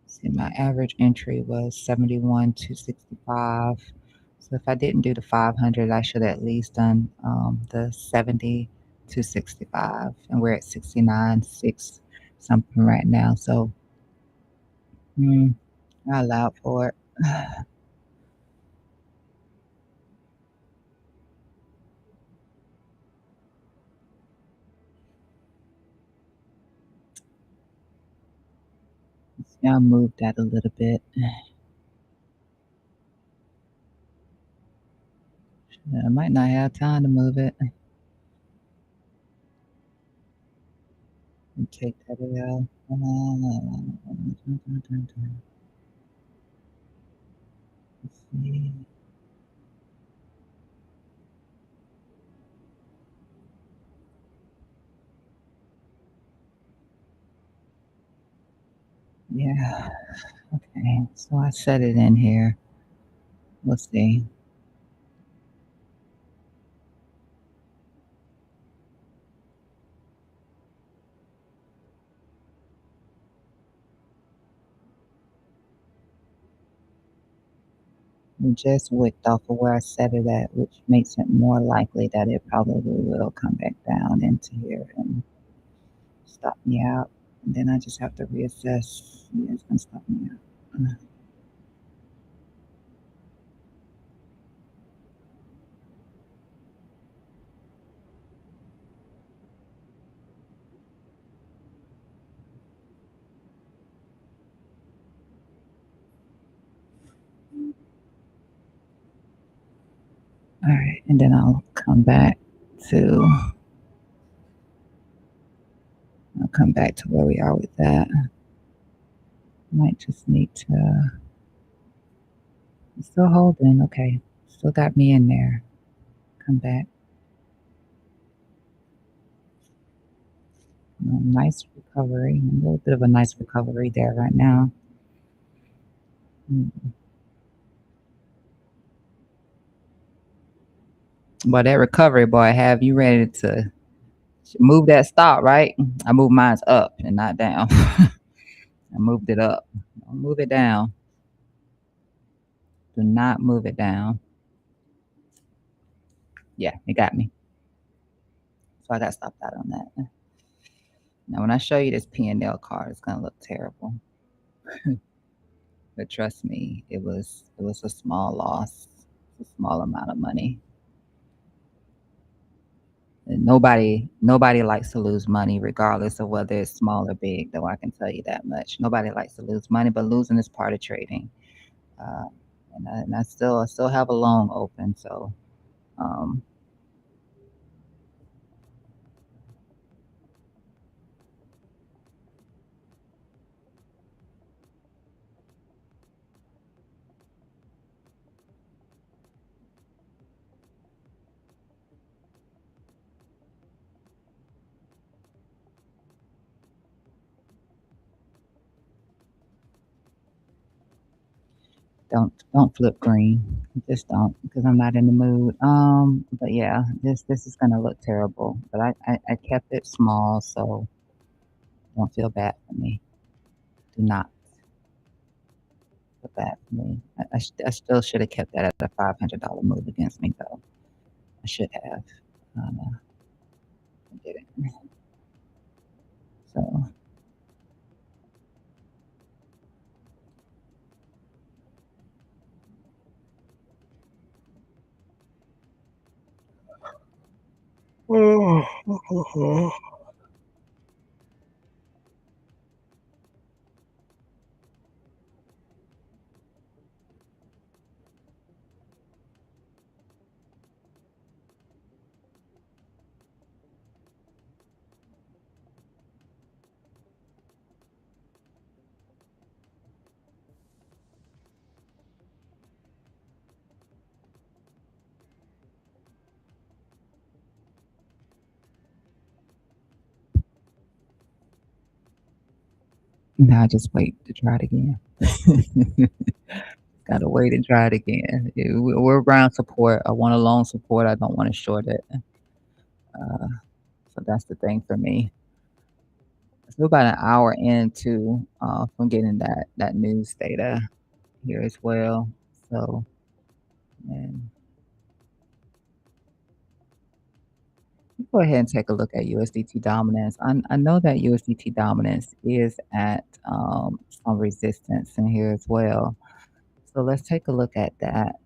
A: See, my average entry was 71,265. So if I didn't do the 500, I should have at least done the 70,265, and we're at 69.6 something right now. So I allowed for it. See, I moved that a little bit. I might not have time to move it and take that L. Let's see. Yeah. Okay. So I set it in here. Let's see. We just wicked off of where I set it at, which makes it more likely that it probably will come back down into here and stop me out. And then I just have to reassess. Yeah, it's gonna stop me out. All right, and then to I'll come back to where we are with that. Might just need to. It's still holding. Okay, still got me in there. Come back. Nice recovery. A little bit of a nice recovery there right now. But that recovery, boy, have you ready to move that stop, right? I moved mine's up and not down. I moved it up. Don't move it down. Do not move it down. Yeah, it got me. So I got stopped out on that. Now, when I show you this P&L card, it's gonna look terrible. But trust me, it was a small loss, a small amount of money. And nobody likes to lose money, regardless of whether it's small or big. Though I can tell you that much. Nobody likes to lose money, but losing is part of trading. Uh, and I still have a long open, so um, Don't flip green. Just don't, because I'm not in the mood. But yeah, this is gonna look terrible. But I kept it small, so don't feel bad for me. Do not feel bad for me. I still should have kept that at a $500 move against me though. I should have. I didn't. So now I just wait to try it again. Gotta wait and try it again. We're around support. I want a long support. I don't want to short it. So that's the thing for me. So we're about an hour into from getting that news data here as well. So and go ahead and take a look at USDT dominance. I know that USDT dominance is at some resistance in here as well. So let's take a look at that.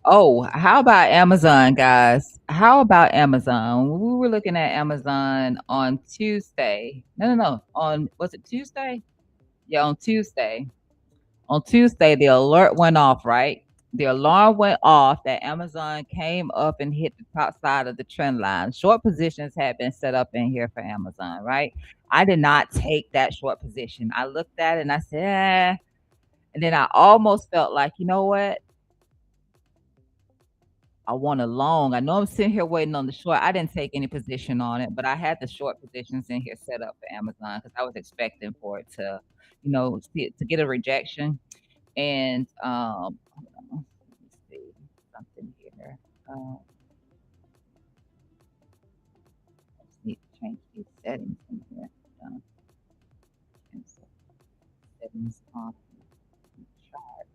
A: Oh, how about Amazon, guys? How about Amazon? We were looking at Amazon on Tuesday. No. On, was it Tuesday? Yeah, on Tuesday. On Tuesday, the alert went off, right? The alarm went off that Amazon came up and hit the top side of the trend line. Short positions had been set up in here for Amazon, right? I did not take that short position. I looked at it and I said, eh. And then I almost felt like, you know what? I want a long. I know I'm sitting here waiting on the short. I didn't take any position on it, but I had the short positions in here set up for Amazon because I was expecting for it to, to get a rejection. And hold on, let me see something here. I just need to change these settings in here. Cancel settings on the chart.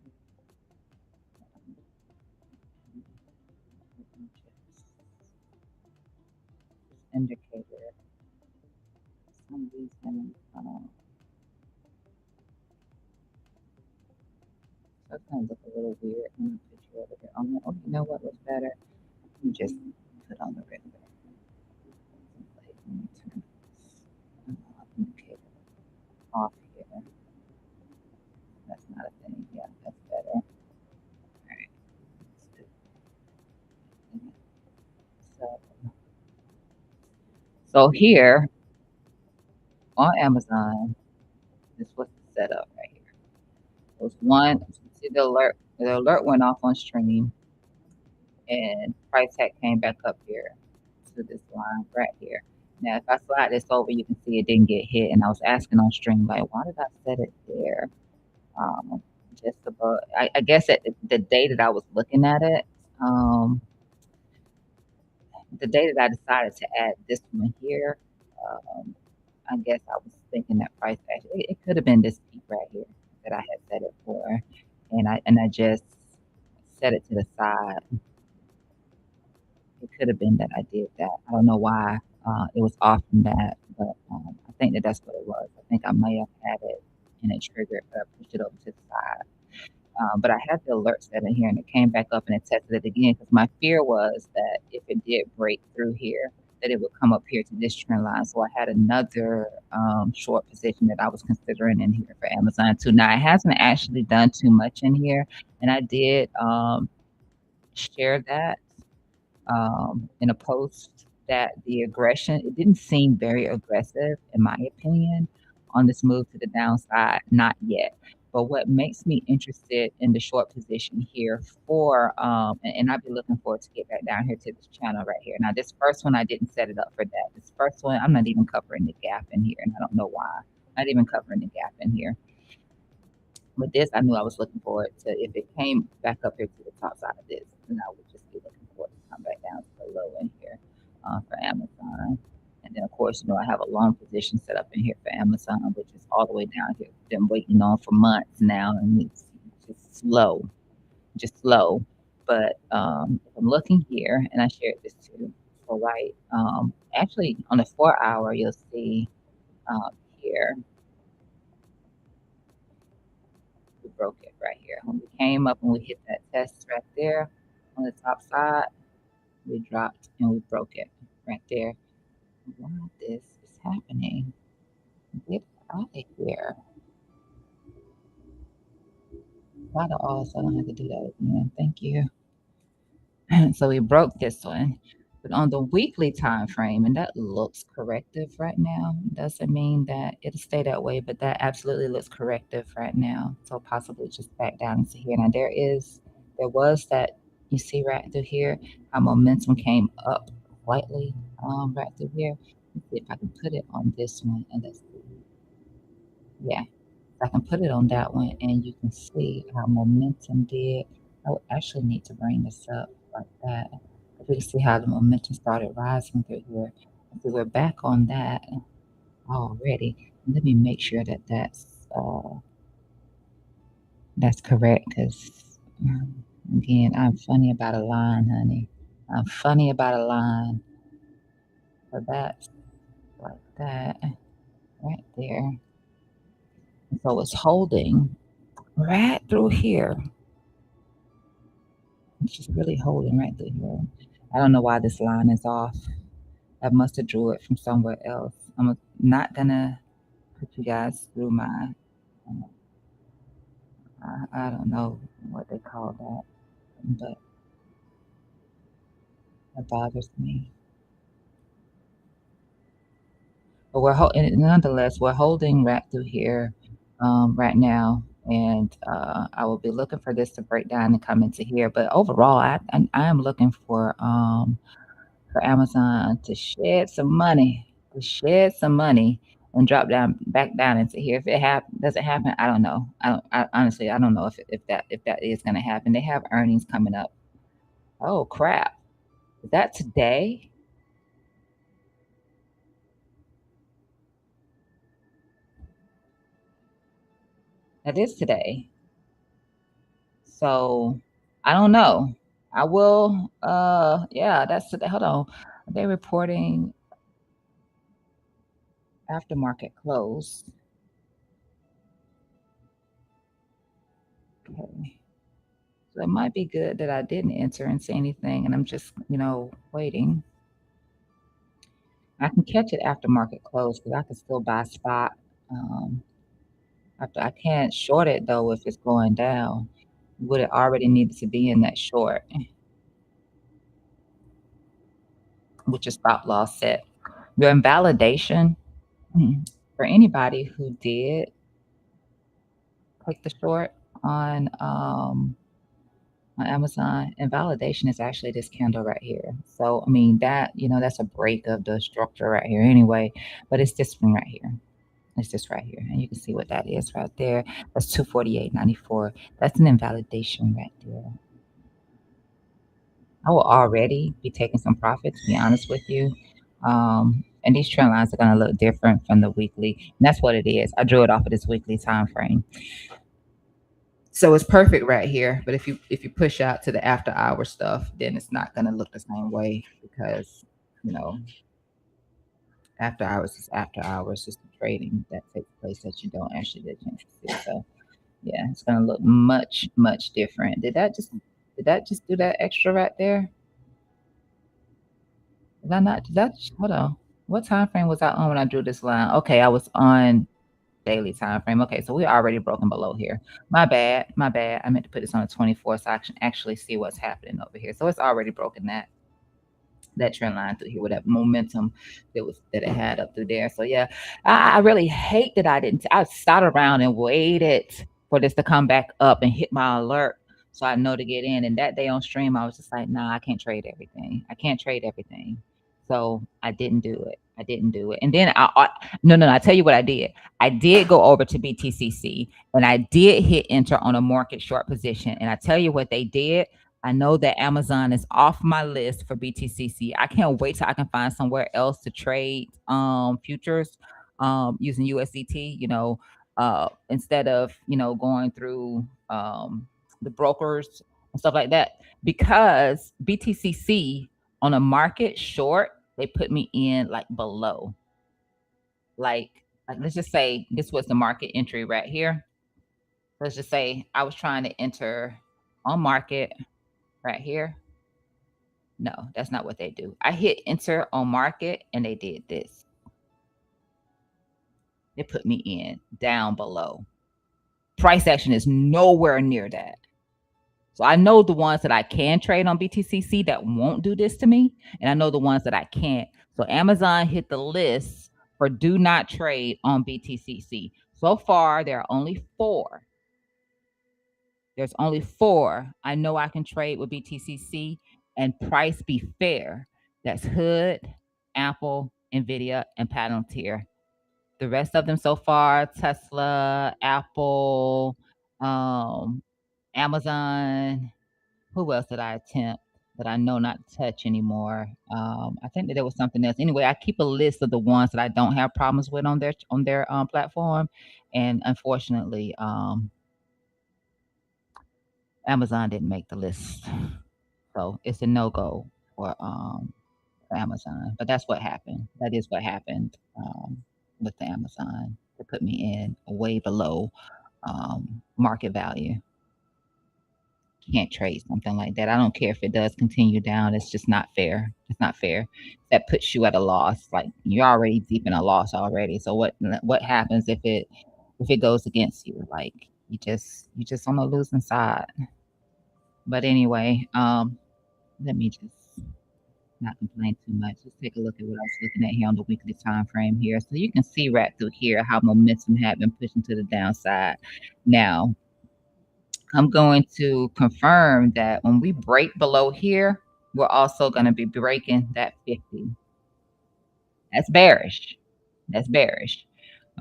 A: Indicator. For some reason, so it's gonna look a little weird in the picture over here. Oh, you know what was better? Let me just put on the regular. Let me turn this indicator off here. That's not a thing. Yeah, that's better. All right. So, so here on Amazon, this was the setup right here. It was one. See the alert. The alert went off on stream, and price tag came back up here to this line right here. Now, if I slide this over, you can see it didn't get hit. And I was asking on stream, like, why did I set it there? Um, just above. I guess at the day that I was looking at it, um, the day that I decided to add this one here, um, I guess I was thinking that price action. It could have been this peak right here that I had set it for, and I just set it to the side. It could have been that I did that. I don't know why it was off from that, but I think that that's what it was. I think I may have had it and it triggered, pushed it over to the side. But I had the alert set in here and it came back up and it tested it again because my fear was that if it did break through here, that it would come up here to this trend line. So I had another short position that I was considering in here for Amazon too. Now it hasn't actually done too much in here, and I did share that in a post that the aggression, it didn't seem very aggressive in my opinion on this move to the downside, not yet. But what makes me interested in the short position here for, and I'll be looking forward to get back down here to this channel right here. Now, this first one, I didn't set it up for that. This first one, I'm not even covering the gap in here, and I don't know why. Not even covering the gap in here. With this, I knew I was looking forward to if it came back up here to the top side of this, then I would just be looking forward to come back down to the low in here for Amazon. And then, of course, I have a long position set up in here for Amazon, which is all the way down here. Been waiting on for months now, and it's just slow. But if I'm looking here, and I shared this too. So, right, actually, on the 4 hour, you'll see here we broke it right here. When we came up and we hit that test right there on the top side, we dropped and we broke it right there. Why this is happening? Get out of here. Why the all so I don't have to do that again? Thank you. So we broke this one. But on the weekly time frame, and that looks corrective right now. Doesn't mean that it'll stay that way, but that absolutely looks corrective right now. So possibly just back down into here. Now there was that you see right through here, how momentum came up slightly right through here. Let's see if I can put it on this one and let's see. Yeah, I can put it on that one and you can see how momentum did. I would actually need to bring this up like that. But you can see how the momentum started rising through here. So we're back on that already. Let me make sure that that's correct because again, I'm funny about a line, honey. I'm funny about a line. So that's like that right there. And so it's holding right through here. It's just really holding right through here. I don't know why this line is off. I must have drew it from somewhere else. I'm not gonna put you guys through my, uh, I don't know what they call that, but that bothers me. But nonetheless, we're holding right through here right now. And I will be looking for this to break down and come into here. But overall, I am looking for Amazon to shed some money, and drop down back down into here. If it doesn't happen, I don't know. I honestly I don't know if that is gonna happen. They have earnings coming up. Oh crap. Is that today? That is today. So I don't know. I will yeah, that's today. Hold on. Are they reporting aftermarket close? Okay. So it might be good that I didn't enter and say anything and I'm just, waiting. I can catch it after market close because I can still buy spot. Um, after I can't short it though if it's going down. Would it already needed to be in that short, which is stop loss set. Your invalidation for anybody who did take the short on um on Amazon, invalidation is actually this candle right here. So I mean that's a break of the structure right here anyway, but it's this one right here. It's this right here, and you can see what that is right there. That's 248.94. That's an invalidation right there. I will already be taking some profit, to be honest with you. And these trend lines are going to look different from the weekly. And that's what it is. I drew it off of this weekly time frame. So it's perfect right here. But if you push out to the after hour stuff, then it's not going to look the same way because, you know, after hours is after hours, just the trading that takes place that you don't actually get a chance to see. So yeah, it's gonna look much, much different. Did that just do that extra right there? Did I not did that hold on. What time frame was I on when I drew this line? Okay, I was on daily time frame. Okay, so we're already broken below here. My bad, my bad. I meant to put this on the 24 so I can actually see what's happening over here. So it's already broken that trend line through here with that momentum that it had up through there. So yeah, I really hate that I didn't. I sat around and waited for this to come back up and hit my alert so I know to get in. And that day on stream, I was just like, nah, I can't trade everything. I can't trade everything. So I didn't do it. I didn't do it. And then no, I tell you what I did. I did go over to BTCC and I did hit enter on a market short position. And I tell you what they did. I know that Amazon is off my list for BTCC. I can't wait till I can find somewhere else to trade futures using USDT, instead of, going through the brokers and stuff like that. Because BTCC on a market short, they put me in like below. Like let's just say this was the market entry right here. Let's just say I was trying to enter on market right here. No, that's not what they do. I hit enter on market and they did this. They put me in down below. Price action is nowhere near that. So I know the ones that I can trade on BTCC that won't do this to me, and I know the ones that I can't. So Amazon hit the list for do not trade on BTCC. So far, there are only 4. There's only 4 I know I can trade with BTCC and price be fair. That's Hood, Apple, Nvidia, and Palantir. The rest of them so far, Tesla, Apple, Amazon. Who else did I attempt that I know not to touch anymore? I think that there was something else. Anyway, I keep a list of the ones that I don't have problems with on their platform, and unfortunately, Amazon didn't make the list, so it's a no go for Amazon. But that's what happened. That is what happened with the Amazon. They put me in way below market value. Can't trade something like that. I don't care if it does continue down. It's just not fair. It's not fair. That puts you at a loss. Like you're already deep in a loss already. So what happens if it goes against you? Like you just on the losing side. But anyway, let me just not complain too much. Let's take a look at what I was looking at here on the weekly time frame here. So you can see right through here how momentum had been pushing to the downside. Now, I'm going to confirm that when we break below here, we're also going to be breaking that 50. That's bearish. That's bearish.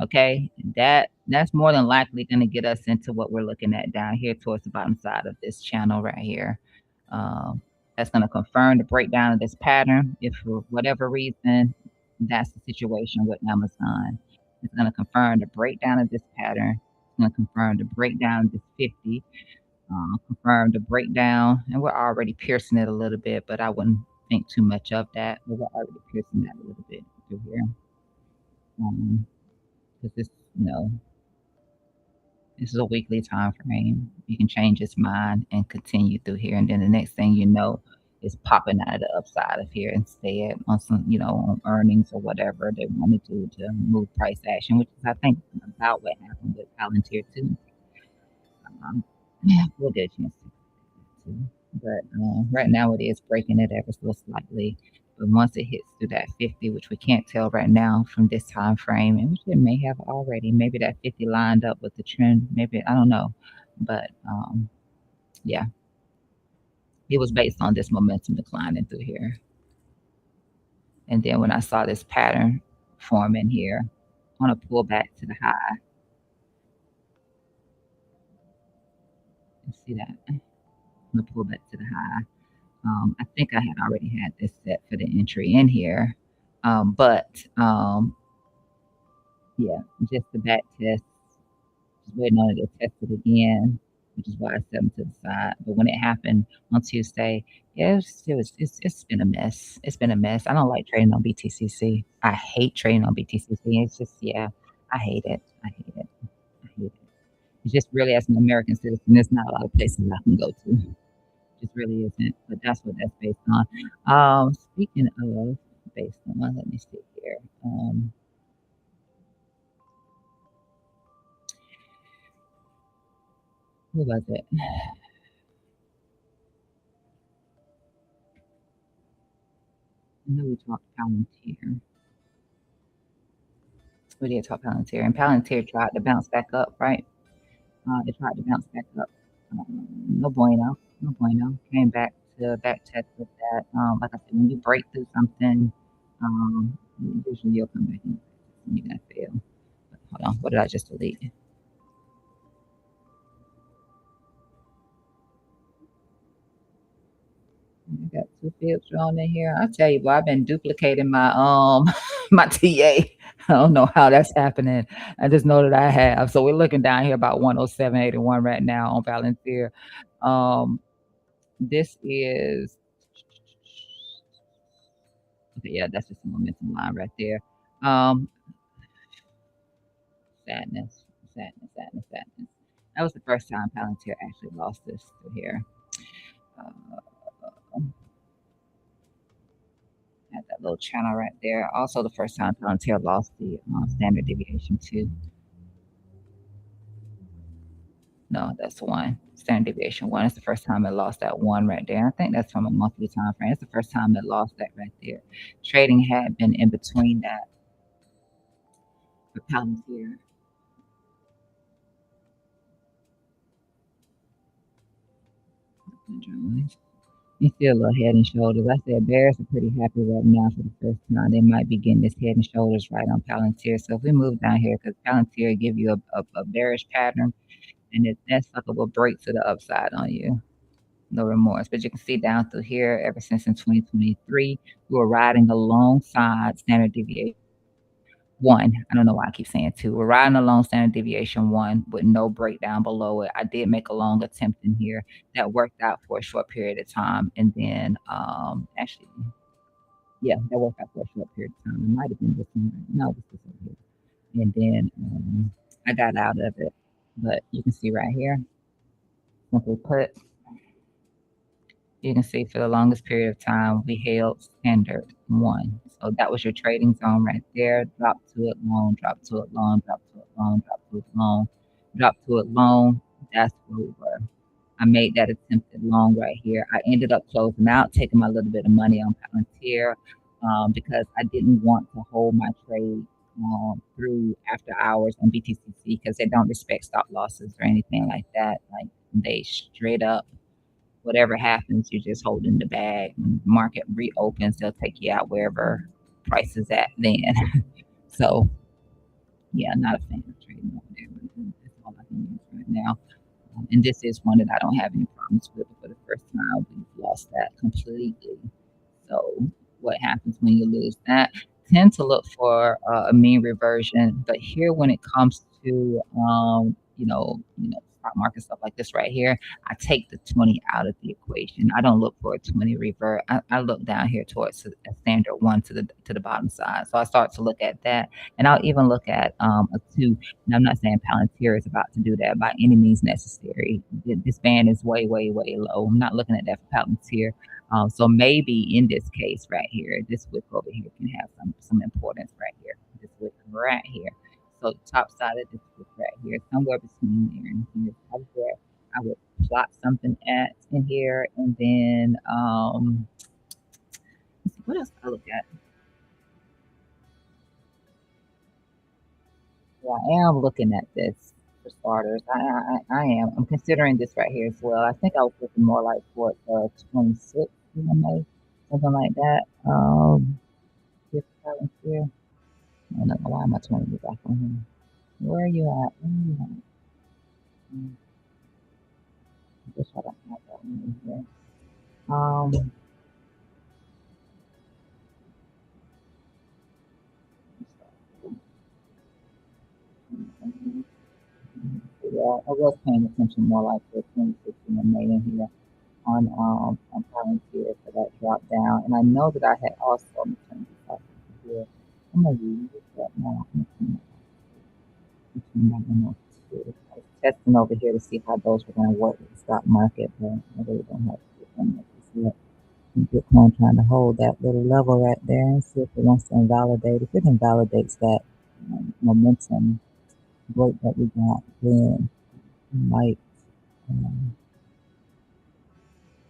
A: Okay. That's more than likely going to get us into what we're looking at down here towards the bottom side of this channel right here. That's going to confirm the breakdown of this pattern. If for whatever reason, that's the situation with Amazon. It's going to confirm the breakdown of this pattern. It's going to confirm the breakdown of this 50. Confirm the breakdown, and we're already piercing it a little bit, but I wouldn't think too much of that. But we're already piercing that a little bit through here. Because this, this is a weekly time frame. You can change its mind and continue through here, and then the next thing you know, it's popping out of the upside of here instead on some, on earnings or whatever they want to do to move price action, which is I think about what happened with Palantir too. We'll get a chance to. But right now it is breaking it ever so slightly. But once it hits through that 50, which we can't tell right now from this time frame, and which it may have already, maybe that 50 lined up with the trend, maybe I don't know. But yeah, it was based on this momentum declining through here. And then when I saw this pattern forming here, I want to pull back to the high. You see that? I'm going to pull back to the high. I think I had already had this set for the entry in here. Yeah, just the back test, just waiting on it to test it again, which is why I set them to the side. But when it happened on Tuesday, yeah, it's been a mess. It's been a mess. I don't like trading on BTCC. I hate trading on BTCC. It's just, yeah, I hate it. I hate it. I hate it. It's just really, as an American citizen, there's not a lot of places I can go to. Just really isn't, but that's what that's based on. Speaking of based on, let me see here. Who was it? I know we talked Palantir. We did talk Palantir, and Palantir tried to bounce back up, right? It tried to bounce back up. No bueno, no bueno. Came back to back check with that. Like I said, when you break through something, usually you'll come back in. You're gonna fail. Hold on, what did I just delete? I got two fields drawn in here. I tell you, boy, I've been duplicating my my TA. I don't know how that's happening. I just know that I have. So we're looking down here about 107.81 right now on Palantir. Um, this is okay, yeah, that's just a momentum line right there. Um, sadness, sadness. That was the first time Palantir actually lost this through here. Uh, at that little channel right there. Also, the first time Palantir lost the standard deviation too. No, that's the one. Standard deviation one. It's the first time it lost that one right there. I think that's from a monthly time frame. It's the first time it lost that right there. Trading had been in between that for Palantir. You see a little head and shoulders. I said bears are pretty happy right now for the first time. They might be getting this head and shoulders right on Palantir. So if we move down here, because Palantir give you a bearish pattern, and that sucker will break to the upside on you. No remorse. But you can see down through here, ever since in 2023, we were riding alongside standard deviation one. I don't know why I keep saying two. We're riding along standard deviation one with no breakdown below it. I did make a long attempt in here that worked out for a short period of time. And then actually, yeah, that worked out for a short period of time. It might have been this one. No, this was over here. And then I got out of it. But you can see right here, simply put, you can see for the longest period of time, we held standard one. So that was your trading zone right there. Drop to it long, drop to it long, drop to it long, drop to it long, drop to it long. That's where we were. I made that attempted long right here. I ended up closing out, taking my little bit of money on Palantir because I didn't want to hold my trade through after hours on BTCC because they don't respect stop losses or anything like that. Like they straight up whatever happens, you're just holding the bag. When the market reopens, they'll take you out wherever price is at then. So, yeah, not a fan of trading over there, but that's all I can use right now. And this is one that I don't have any problems with. For the first time, we've lost that completely. So, what happens when you lose that? Tend to look for a mean reversion, but here when it comes to stock market stuff like this right here, I take the 20 out of the equation. I don't look for a 20 revert. I look down here towards a standard one to the bottom side. So I start to look at that, and I'll even look at a two. And I'm not saying Palantir is about to do that by any means necessary. This band is way, way, way low. I'm not looking at that for Palantir. So maybe in this case right here, this wick over here can have some importance right here. This wick right here. So the top side of this wick right here, somewhere between there and here, that's where I would plot something at in here, and then let's see, what else I look at? Yeah, I am looking at this for starters. I am. I'm considering this right here as well. I think I was looking more like for 26 EMA, something like that. This balance here. I don't know why am I 20 back on here. Where are you at? Where are you at? I wish I don't have that one in here. Um, yeah, I was paying attention more like the 26 EMA in here on Palantir for that drop down. And I know that I had also returned this off here. I'm gonna use that now. I'm gonna turn that one off too. I was testing over here to see how those were gonna work with the stock market, but I really don't have to do them like this yet. Bitcoin trying to hold that little level right there and see if it wants to invalidate. If it invalidates that momentum break that we got, then might um,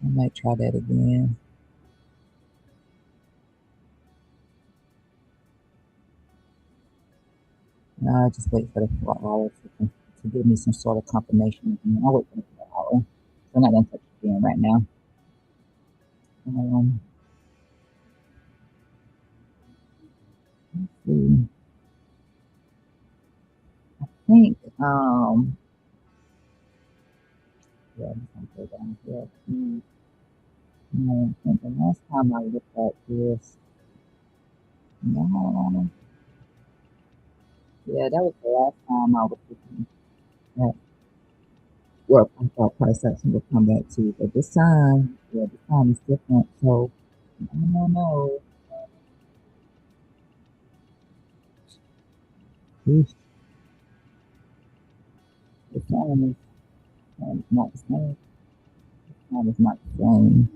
A: I might try that again. I'll just wait for the 4 hours to give me some sort of confirmation again. I'll wait for the hour. So I'm not gonna touch it again right now. Um, let's see. I think yeah, I'm gonna go down here. No, I think the last time I looked at this, no, yeah, that was the last time I was looking at. Well, I thought price action would come back too, but this time, yeah, this time is different. So I don't know. This time is not the same. This time is not the same.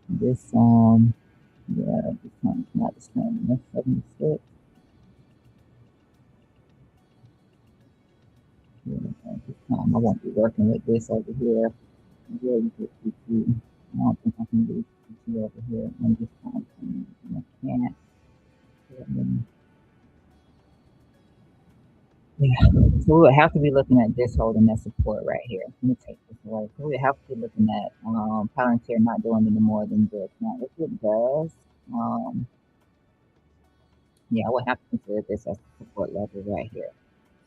A: This yeah, this time is not the same. That's 76. Yeah, this time I won't be working with this over here. Really good PT. I don't think I can do PT over here on this time frame. I can't. Yeah. So we would have to be looking at this holding that support right here. Let me take this away. So we would have to be looking at Palantir not doing any more than this. Now, if it does, yeah, I would have to consider this as a support level right here.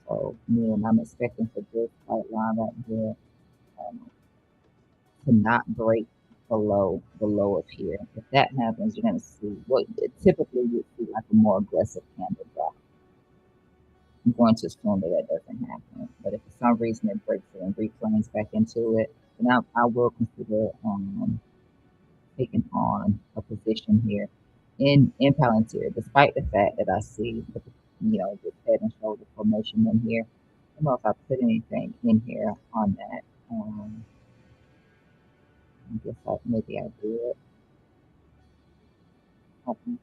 A: So, yeah, I'm expecting for this white line right here um, to not break below the low of here. If that happens, you're going to see what typically you see like a more aggressive candle drop. I'm going to assume that that doesn't happen. But if for some reason it breaks it and reclaims back into it, then I will consider taking on a position here in Palantir, despite the fact that I see the this head and shoulder formation in here. I don't know if I put anything in here on that. I guess maybe I did. I think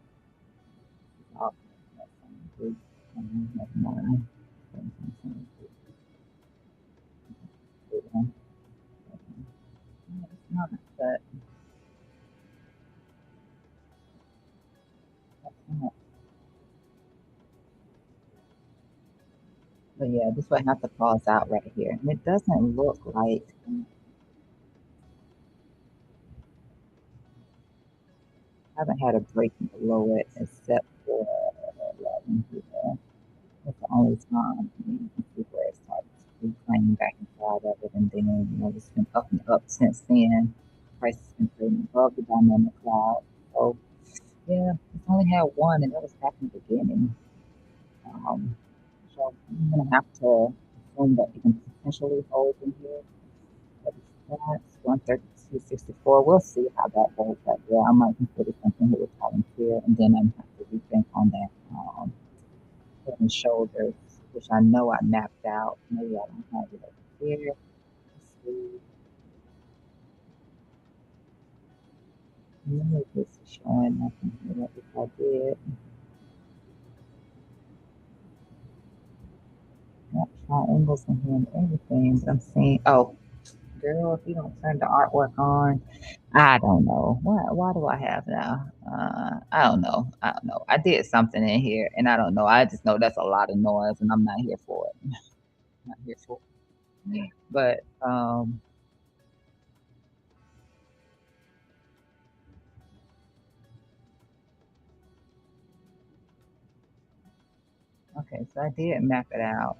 A: I'll have mine. It's not, but that's not. But yeah, this would have to pause out right here. And it doesn't look like I haven't had a break below it except for 11 here. That's the only time you can see where it starts reclaiming back inside of it. And then, it's been up and up since then. Price has been trading above the dynamic cloud. So yeah, it's only had one, and that was back in the beginning. Um, so I'm gonna have to assume that you can potentially hold in here. But that's 132.64. We'll see how that goes. But yeah, I might consider something here with Palantir, and then I'm have to rethink on that head and shoulders, which I know I mapped out. Maybe I don't have it over here. Let's see. Maybe this is showing nothing here. If I did, got triangles in here and everything, but I'm seeing. Oh, girl, if you don't turn the artwork on, I don't know. Why do I have now? I don't know. I don't know. I did something in here and I don't know. I just know that's a lot of noise and I'm not here for it. Not here for it. But okay, so I did map it out.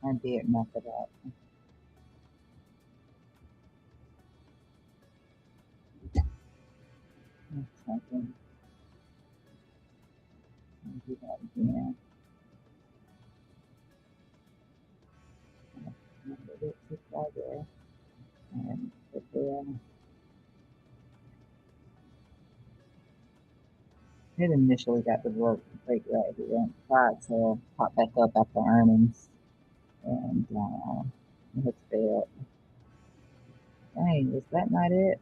A: I did map it out. Okay, do that again. It just right there. And put there. It initially got the work break right here. Tried to pop back up after earnings and it has failed. Dang, is that not it?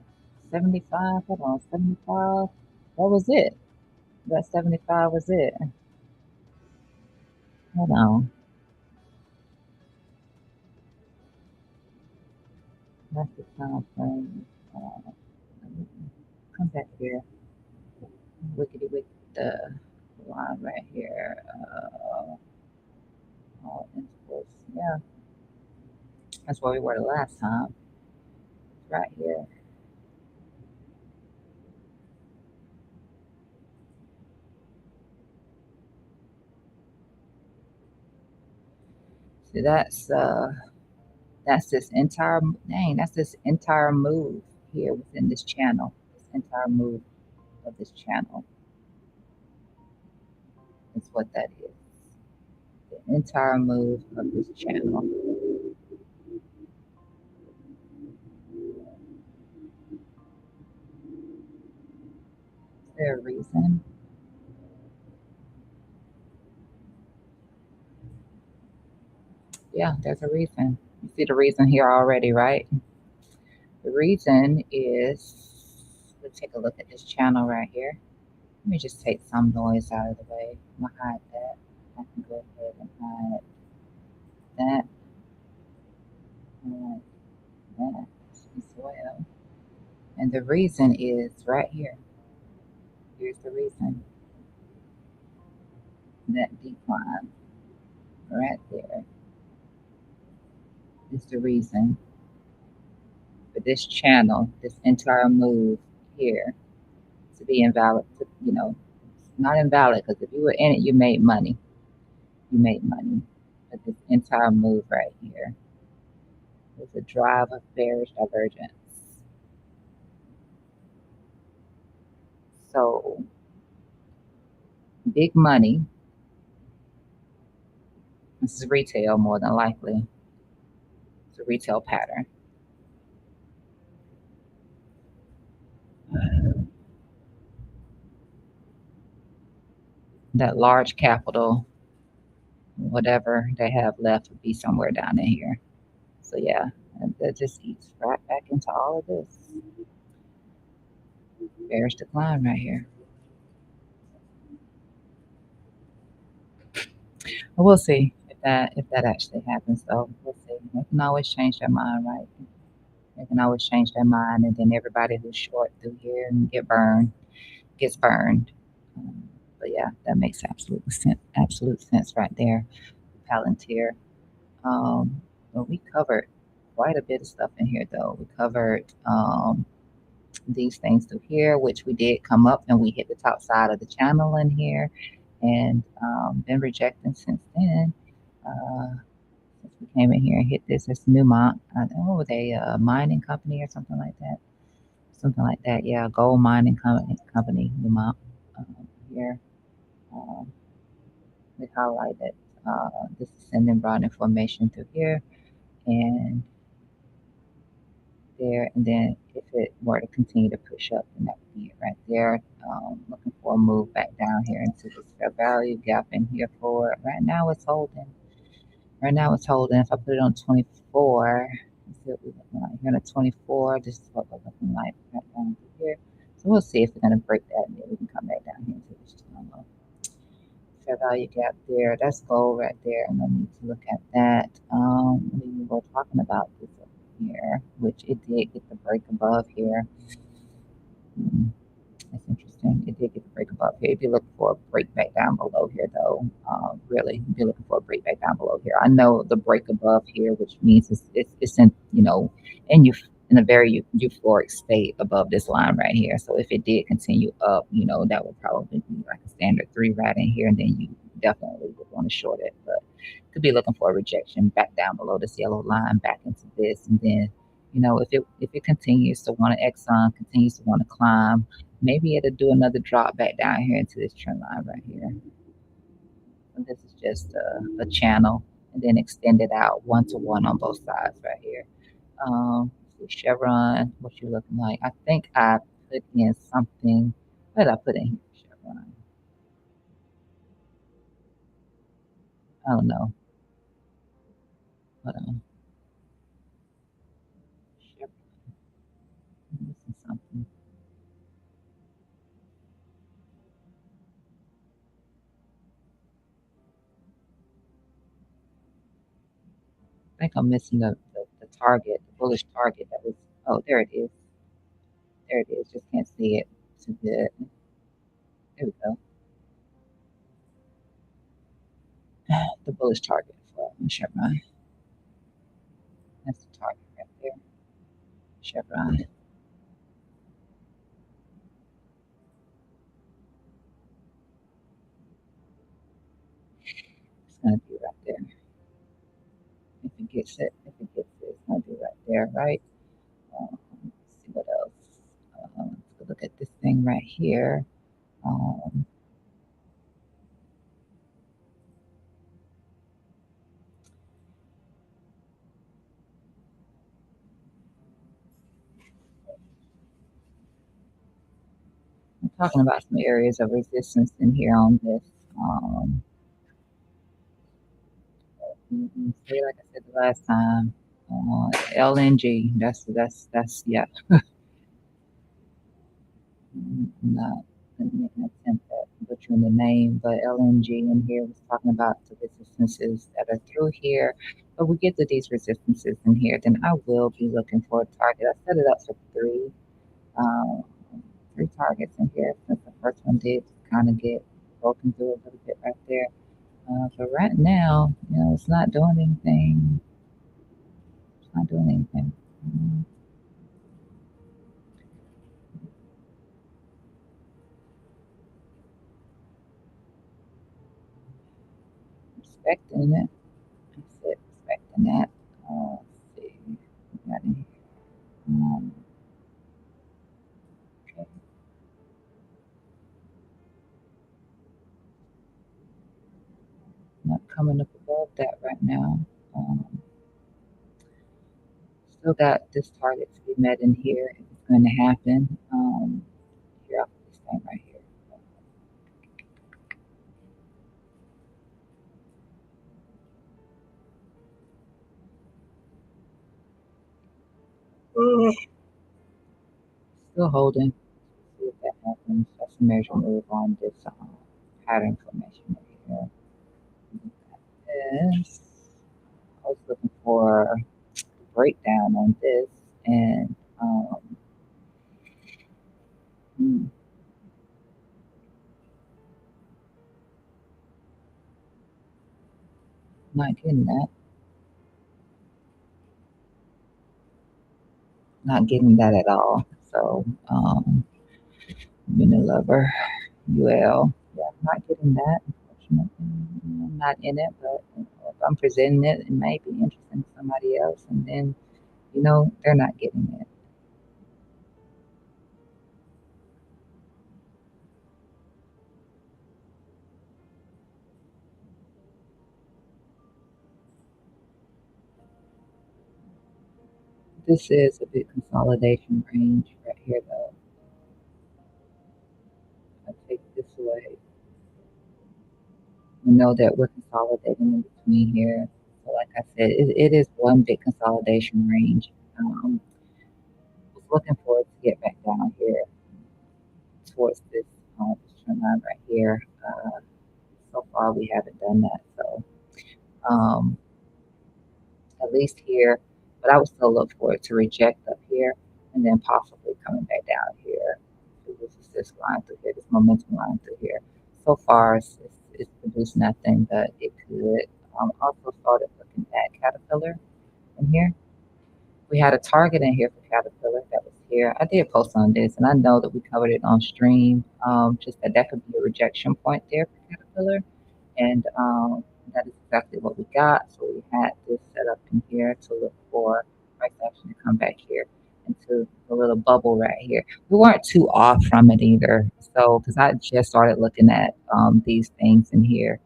A: 75? Hold on, 75? That was it. That 75 was it. Hold on. That's the time frame. Come back here. Wickety wick the line right here. That's where we were the last time. Right here. See, that's this entire dang, that's this entire move here within this channel. This entire move of this channel is what that is. The entire move of this channel. Is there a reason? Yeah, there's a reason. You see the reason here already, right? The reason is, let's take a look at this channel right here. Let me just take some noise out of the way. I'm gonna hide that. I can go ahead and hide that, hide that as well. And the reason is right here. Here's the reason. That decline right there is the reason for this channel, this entire move here to be invalid. To, not invalid because if you were in it, you made money. You made money. But this entire move right here is a drive of bearish divergence. So big money. This is retail more than likely. It's a retail pattern. That large capital, whatever they have left, would be somewhere down in here. So yeah, and that just eats right back into all of this. Bearish decline right here. But we'll see if that actually happens. So we'll see. They can always change their mind, right? They can always change their mind, and then everybody who's short through here and gets burned. Um, but yeah, that makes absolute sense right there. Palantir. But we covered quite a bit of stuff in here, though. We covered these things through here, which we did come up and we hit the top side of the channel in here and been rejecting since then. Uh, since we came in here and hit this, it's Newmont. What were they? Mining company or something like that. Something like that. Yeah, gold mining company Newmont. Here, um, we highlighted this ascending broad information through here and there, and then if it were to continue to push up, then that would be it right there. Looking for a move back down here into this fair value gap in here for it. Right now it's holding. Right now it's holding. If I put it on 24, let's see what we're looking like. Here on 24, this is what we're looking like right down here. So we'll see if we're going to break that, and then we can come back down here into this channel. Fair value gap there. That's gold right there. And I need to look at that. We were talking about this over here, which it did get the break above here. Hmm, that's interesting. It did get the break above here. If you're looking for a break back down below here, though, really, if you're looking for a break back down below here, I know the break above here, which means it's in in you in a very euphoric state above this line right here. So if it did continue up, that would probably be like a standard three right in here, and then you definitely would want to short it. But could be looking for a rejection back down below this yellow line, back into this, and then if it continues to want to Exxon continues to want to climb, maybe it'll do another drop back down here into this trend line right here. And this is just a channel, and then extend it out 1-to-1 on both sides right here. Chevron, what you looking like? I think I put in something. What did I put in here? Chevron. I don't know. Hold on. Chevron. I'm missing something. I think I'm missing the target, the bullish target that was. Oh, there it is. There it is. Just can't see it too good. There we go. The bullish target for Chevron. That's Chevron. It's gonna be right there. If it gets it, if it gets it, it's gonna be right there, right? Let's see what else. Let's look at this thing right here. Um, I'm talking about some areas of resistance in here on this. Um, say like I said the last time, LNG. That's yeah. I'm not gonna make an attempt at butchering the name, but LNG in here was talking about the resistances that are through here. But we get to these resistances in here, then I will be looking for a target. I set it up for um, three targets in here since the first one did kind of get broken through a little bit right there. But right now, it's not doing anything. It's not doing anything. Mm, Expecting it. I said expecting that. Let's see. We got in here. Um, okay, not coming up above that right now. Um, Still got this target to be met in here if it's going to happen. Here, I'll put this thing right here. Still holding. See if that happens. That's a major move on this pattern formation right here. This, I was looking for a breakdown on this, and hmm, not getting that. Not getting that at all. So, Unilever, UL, yeah, not getting that. Unfortunately, I'm not in it, but if I'm presenting it, it may be interesting to somebody else, and then they're not getting it. This is a big consolidation range right here, though. I take this away. We know that we're consolidating in between here. So, like I said, it is one big consolidation range. I was looking for it to get back down here towards this trend line right here. So far, we haven't done that. So, um, at least here, but I would still look for it to reject up here and then possibly coming back down here. So this is this line through here, this momentum line through here. So far, it's produced nothing, but it could. Also started looking at Caterpillar in here. We had a target in here for Caterpillar that was here. I did post on this, and I know that we covered it on stream. Just that could be a rejection point there for Caterpillar, and that is exactly what we got. So we had this set up in here to look for price action to come back here into the little bubble right here. We weren't too off from it either. So because I just started looking at these things in here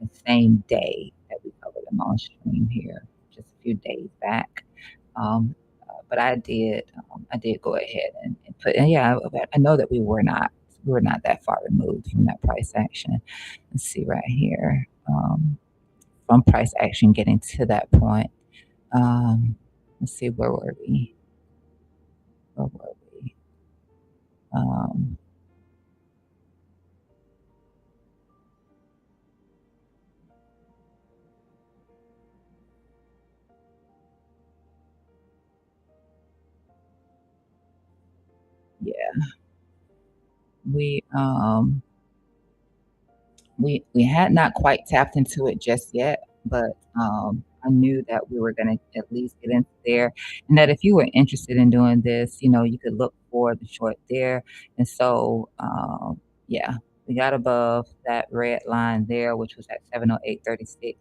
A: the same day that we covered them on stream here, just a few days back. But I did go ahead and put, and yeah, I know that we were not that far removed from that price action. Let's see right here. From price action getting to that point. Um, let's see, where were we? Where were we? Um, yeah, we um, we had not quite tapped into it just yet, but I knew that we were gonna at least get into there, and that if you were interested in doing this, you could look for the short there. And so, yeah, we got above that red line there, which was at 708.36,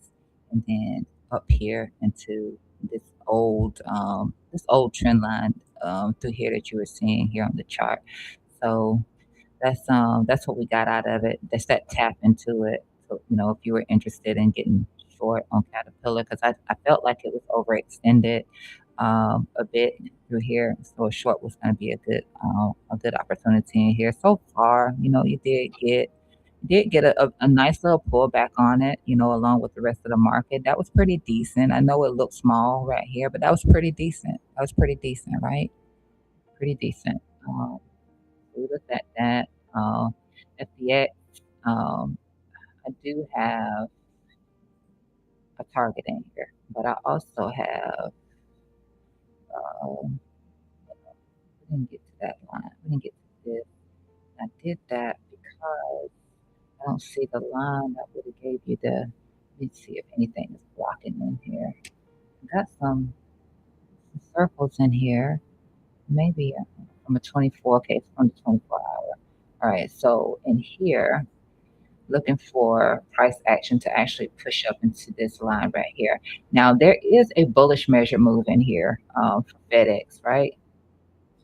A: and then up here into this old trend line through here that you were seeing here on the chart. So that's what we got out of it. That's that tap into it. So, if you were interested in getting short on Caterpillar, because I felt like it was overextended a bit through here. So a short was going to be a good opportunity in here. So far, you did get a nice little pullback on it, along with the rest of the market. That was pretty decent. I know it looked small right here, but that was pretty decent. That was pretty decent, right? Pretty decent. We looked at that. FBX, um, I do have a target in here, but I also have, we didn't get to that line. We didn't get to this. I did that because I don't see the line that would have gave you let's see if anything is blocking in here. I got some circles in here. Maybe from a 24, okay, it's from the 24 hour. All right, so in here, looking for price action to actually push up into this line right here. Now, there is a bullish measure move in here for FedEx, right?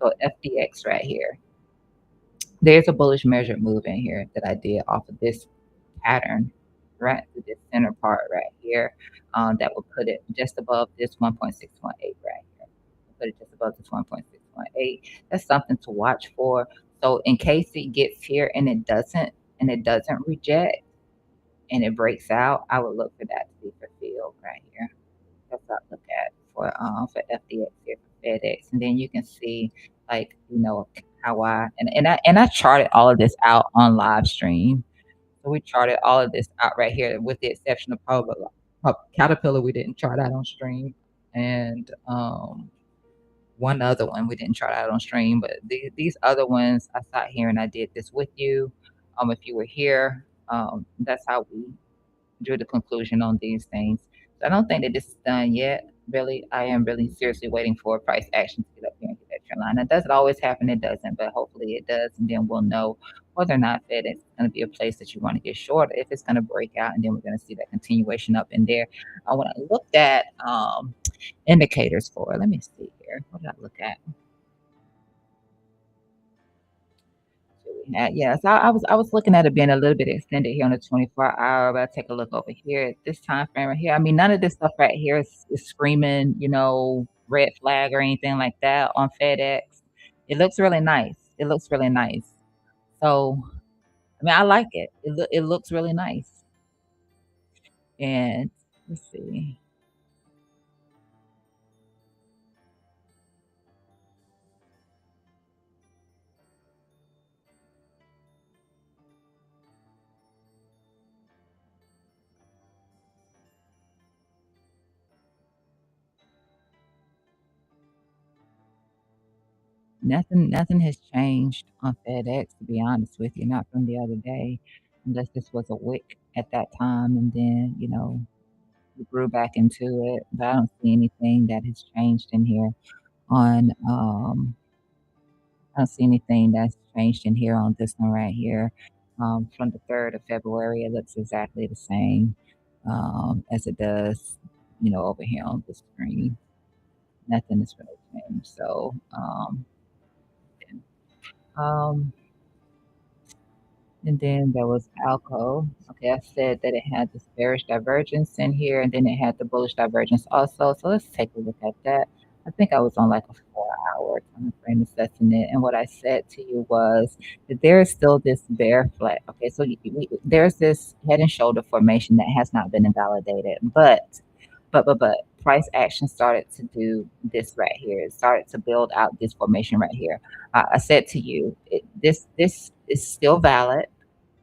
A: So FDX right here. There's a bullish measure move in here that I did off of this pattern, right? To this center part right here. That will put it just above this 1.618 right here. Put it just above this 1.618. That's something to watch for. So in case it gets here and it doesn't reject, and it breaks out, I would look for that to be fulfilled right here. That's what I look at for FDX here for FedEx. And then you can see like, how I charted all of this out on live stream. So we charted all of this out right here with the exception of probably Caterpillar we didn't chart out on stream. And one other one we didn't chart out on stream, but these other ones I sat here and I did this with you. If you were here, that's how we drew the conclusion on these things. So I don't think that this is done yet. Really, I am really seriously waiting for price action to get up here and get that trend line. Now, does it always happen? It doesn't, but hopefully it does, and then we'll know whether or not that is going to be a place that you want to get short, if it's going to break out, and then we're going to see that continuation up in there. I want to look at indicators for. Let me see here. What did I look at? Yeah, so I was looking at it being a little bit extended here on the 24-hour, but I take a look over here at this time frame right here. I mean, none of this stuff right here is screaming, red flag or anything like that on FedEx. It looks really nice. It looks really nice. So, I mean, I like it. It looks really nice. And let's see. Nothing has changed on FedEx, to be honest with you, not from the other day, unless this was a wick at that time, and then, we grew back into it, but I don't see anything that has changed in here on, I don't see anything that's changed in here on this one right here. From the 3rd of February, it looks exactly the same, as it does, over here on the screen. Nothing has really changed. So, um and then there was Alco. Okay, I said that it had this bearish divergence in here, and then it had the bullish divergence also. So let's take a look at that. I think I was on like a 4-hour time frame assessing it, and what I said to you was that there is still this bear flag. Okay, so there's this head and shoulder formation that has not been invalidated, but price action started to do this right here. It started to build out this formation right here. I said to you, this is still valid,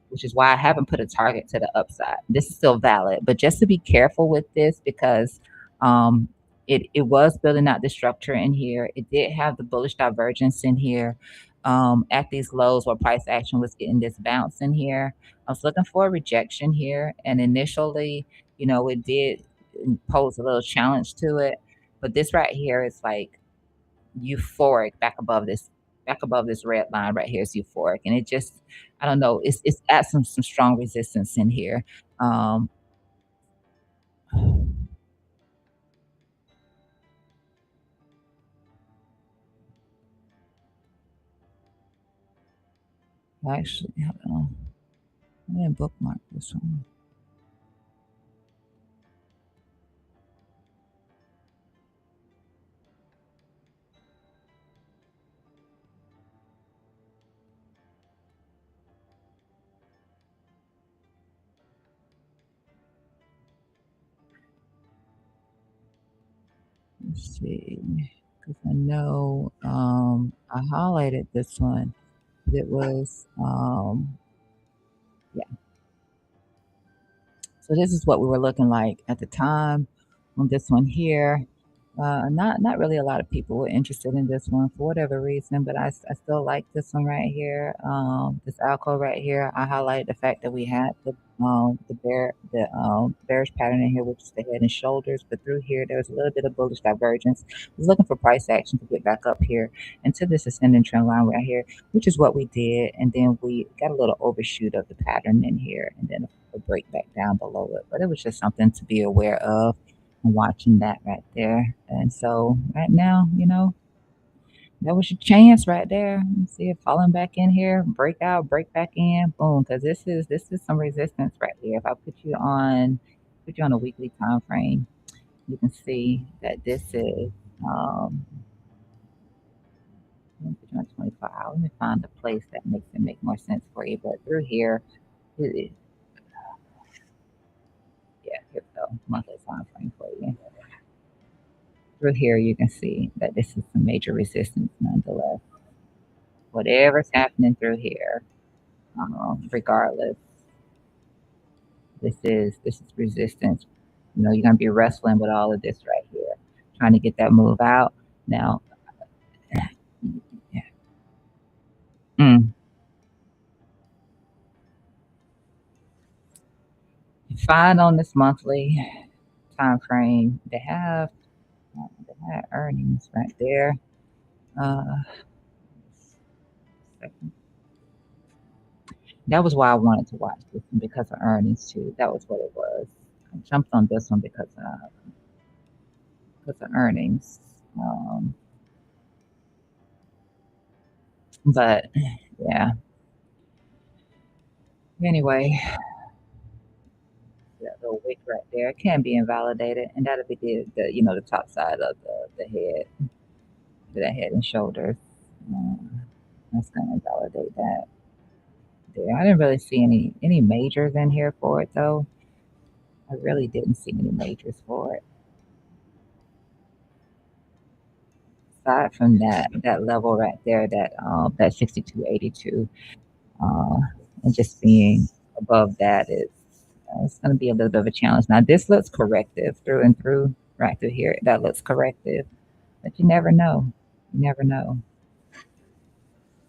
A: which is why I haven't put a target to the upside. This is still valid, but just to be careful with this because um, it was building out the structure in here. It did have the bullish divergence in here at these lows where price action was getting this bounce in here. I was looking for a rejection here, and initially, it did pose a little challenge to it. But this right here is like euphoric back above this red line right here is euphoric. And it just I don't know, it's at some strong resistance in here. Um actually hold on. I didn't bookmark this one. Let's see. Because I know I highlighted this one. It was yeah. So this is what we were looking like at the time on this one here. Not really a lot of people were interested in this one for whatever reason, but I still like this one right here. This alco right here. I highlighted the fact that we had the bearish pattern in here, which is the head and shoulders, but through here there was a little bit of bullish divergence. I was looking for price action to get back up here into this ascending trend line right here, which is what we did, and then we got a little overshoot of the pattern in here, and then a break back down below it. But it was just something to be aware of watching that right there. And so right now, that was your chance right there. You see it falling back in here, break out, break back in, boom. Because this is some resistance right here. If I put you on a weekly time frame, you can see that this is let me put you on 24 hours. Let me find a place that makes it make more sense for you. But through here, it, yeah, here we go. Monthly time frame for you. Through here, you can see that this is some major resistance nonetheless. Whatever's happening through here, regardless, this is resistance. You're gonna be wrestling with all of this right here, trying to get that move out. Now, mm, fine on this monthly time frame. They had earnings right there. Uh, that was why I wanted to watch this one because of earnings too. That was what it was. I jumped on this one because of earnings. Um, but yeah. Anyway, that little wick right there can be invalidated, and that'll be the top side of the head, the head and shoulders. That's gonna invalidate that there. I didn't really see any majors in here for it though. I really didn't see any majors for it. Aside from that level right there, that 6282, uh, and just being above that is it's going to be a little bit of a challenge. Now this looks corrective through and through, right through here. That looks corrective, but you never know. You never know.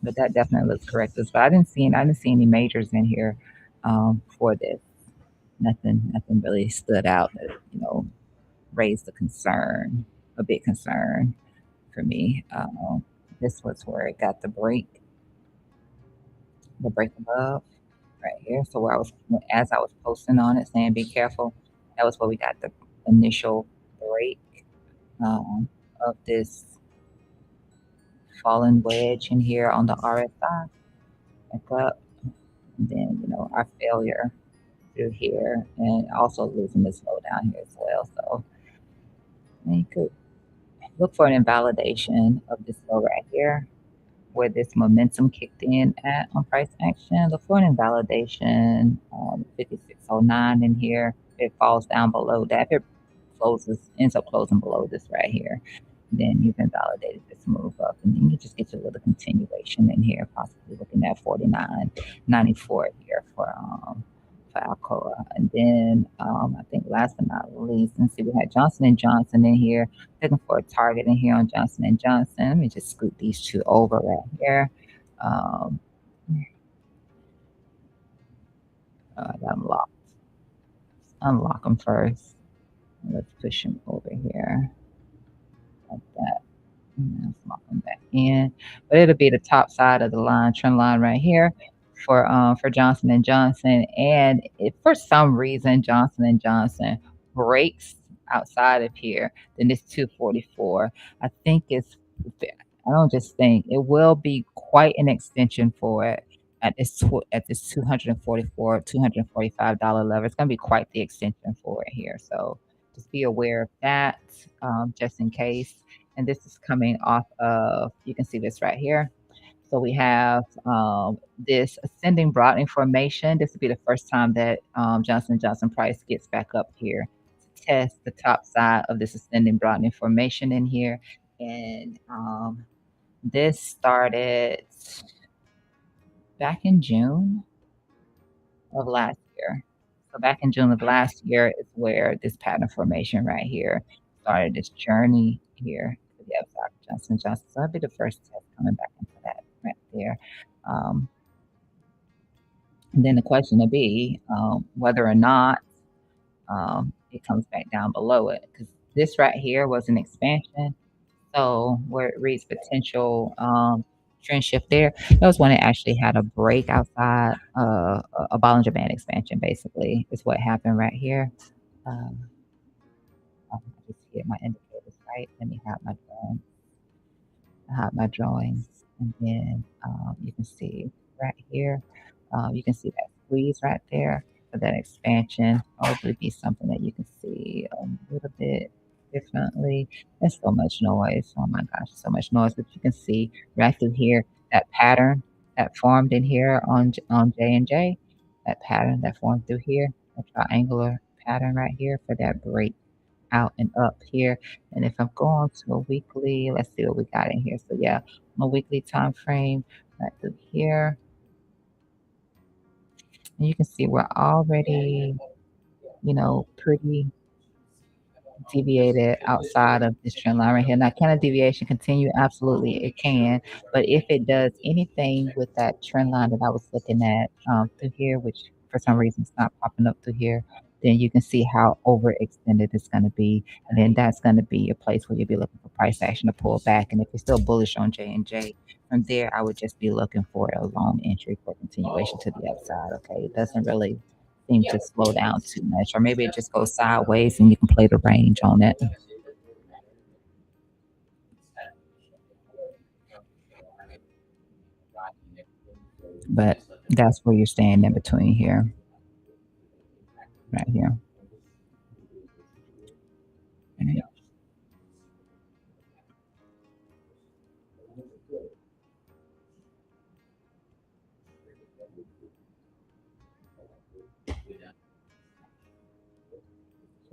A: But that definitely looks corrective. But I didn't see any majors in here for this. Nothing really stood out that raised a big concern for me. This was where it got the break above right here. So as I was posting on it saying be careful, that was where we got the initial break um, of this fallen wedge in here on the RSI back up. And then, our failure through here and also losing this low down here as well. So you could look for an invalidation of this low right here where this momentum kicked in at on price action. Look for an invalidation 5609 in here. If it falls down below that, if it ends up closing below this right here, then you've invalidated this move up, and then you just get your little continuation in here, possibly looking at 49.94 here for Alcoa. And then I think last but not least, let's see, we had Johnson and Johnson in here, looking for a target in here on Johnson and Johnson. Let me just scoot these two over right here. Um, I gotta unlock them first. Let's push him over here like that. And then lock them back in. But it'll be the top side of the line, trend line right here for Johnson and Johnson. And if for some reason Johnson and Johnson breaks outside of here, then it's 244. I think it's I don't just think it will be quite an extension for it at this 244, $245 level. It's gonna be quite the extension for it here. So just be aware of that, just in case. And this is coming off of, you can see this right here. So we have this ascending broadening formation. This would be the first time that Johnson Johnson price gets back up here to test the top side of this ascending broadening formation in here. And this started back in June of last year. So back in June of last year is where this pattern formation right here started this journey here to the upside of Johnson Johnson. So that'd be the first test coming back into that right there. Um, and then the question would be whether or not it comes back down below it, because this right here was an expansion. So where it reads potential trend shift there, that was when it actually had a break outside a Bollinger Band expansion. Basically, is what happened right here. Um, I just hit my indicators right. Let me hide my drawings, and then you can see right here. You can see that squeeze right there for that expansion. Hopefully, be something that you can see a little bit differently. There's so much noise. Oh my gosh, so much noise. But you can see right through here that pattern that formed in here on J and J. That pattern that formed through here, a triangular pattern right here for that break out and up here. And if I'm going to a weekly, let's see what we got in here. So yeah, on a weekly time frame right through here. And you can see we're already, pretty deviated outside of this trend line right here. Now, can a deviation continue? Absolutely, it can. But if it does anything with that trend line that I was looking at through here, which for some reason it's not popping up through here, then you can see how overextended it's going to be. And then that's going to be a place where you'll be looking for price action to pull back. And if you're still bullish on J and J, from there, I would just be looking for a long entry for continuation to the upside. Okay, it doesn't really seem to slow down too much, or maybe it just goes sideways and you can play the range on it. But that's where you're staying in between here, right here. Right.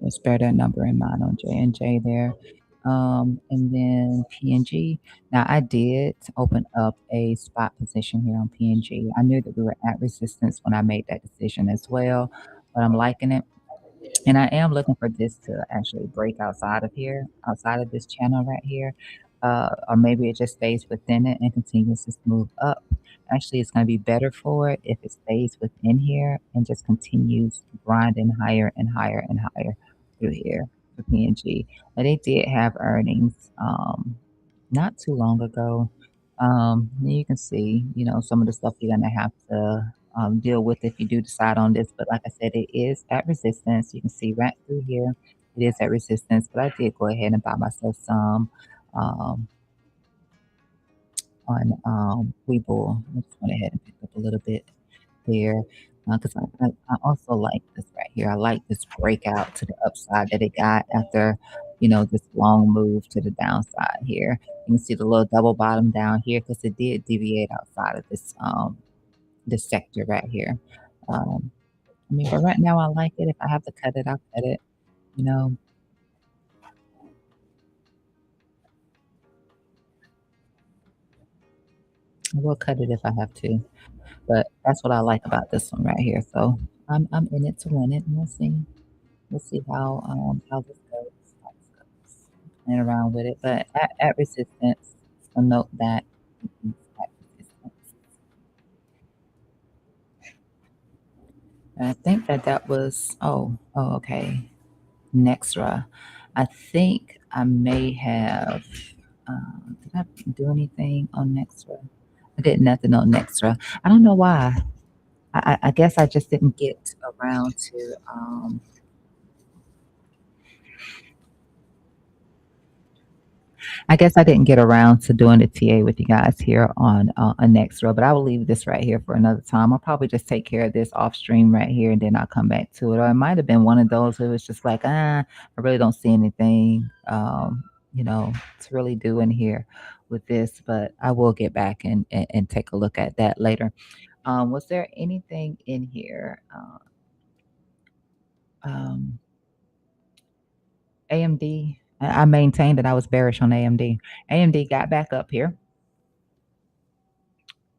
A: Let's bear that number in mind on J and J there. And then PNG. Now I did open up a spot position here on PNG. I knew that we were at resistance when I made that decision as well, but I'm liking it. And I am looking for this to actually break outside of here, outside of this channel right here. Or maybe it just stays within it and continues to move up. Actually, it's going to be better for it if it stays within here and just continues grinding higher and higher and higher through here for PNG. But they did have earnings not too long ago. You can see, some of the stuff you're going to have to deal with if you do decide on this. But like I said, it is at resistance. You can see right through here, it is at resistance. But I did go ahead and buy myself some um, on Webull. I just went ahead and picked up a little bit there because I also like this right here. I like this breakout to the upside that it got after, this long move to the downside here. You can see the little double bottom down here because it did deviate outside of this sector right here. Um, I mean, but right now I like it. If I have to cut it, I'll cut it. You know, I will cut it if I have to. But that's what I like about this one right here. So I'm in it to win it, and we'll see how this goes. How this goes. Playing around with it, but at resistance. So note that it is at resistance. And I think that was. Oh, okay. Nextra. I think I may have. Did I do anything on Nextra? I did nothing on Nextra. I don't know why. I guess I just didn't get around to. I guess I didn't get around to doing the TA with you guys here on Nextra, but I will leave this right here for another time. I'll probably just take care of this off stream right here, and then I'll come back to it. Or it might have been one of those where it was just like, I really don't see anything, to really do in here with this. But I will get back and take a look at that later. Was there anything in here? Um, AMD. I maintained that I was bearish on AMD. AMD got back up here.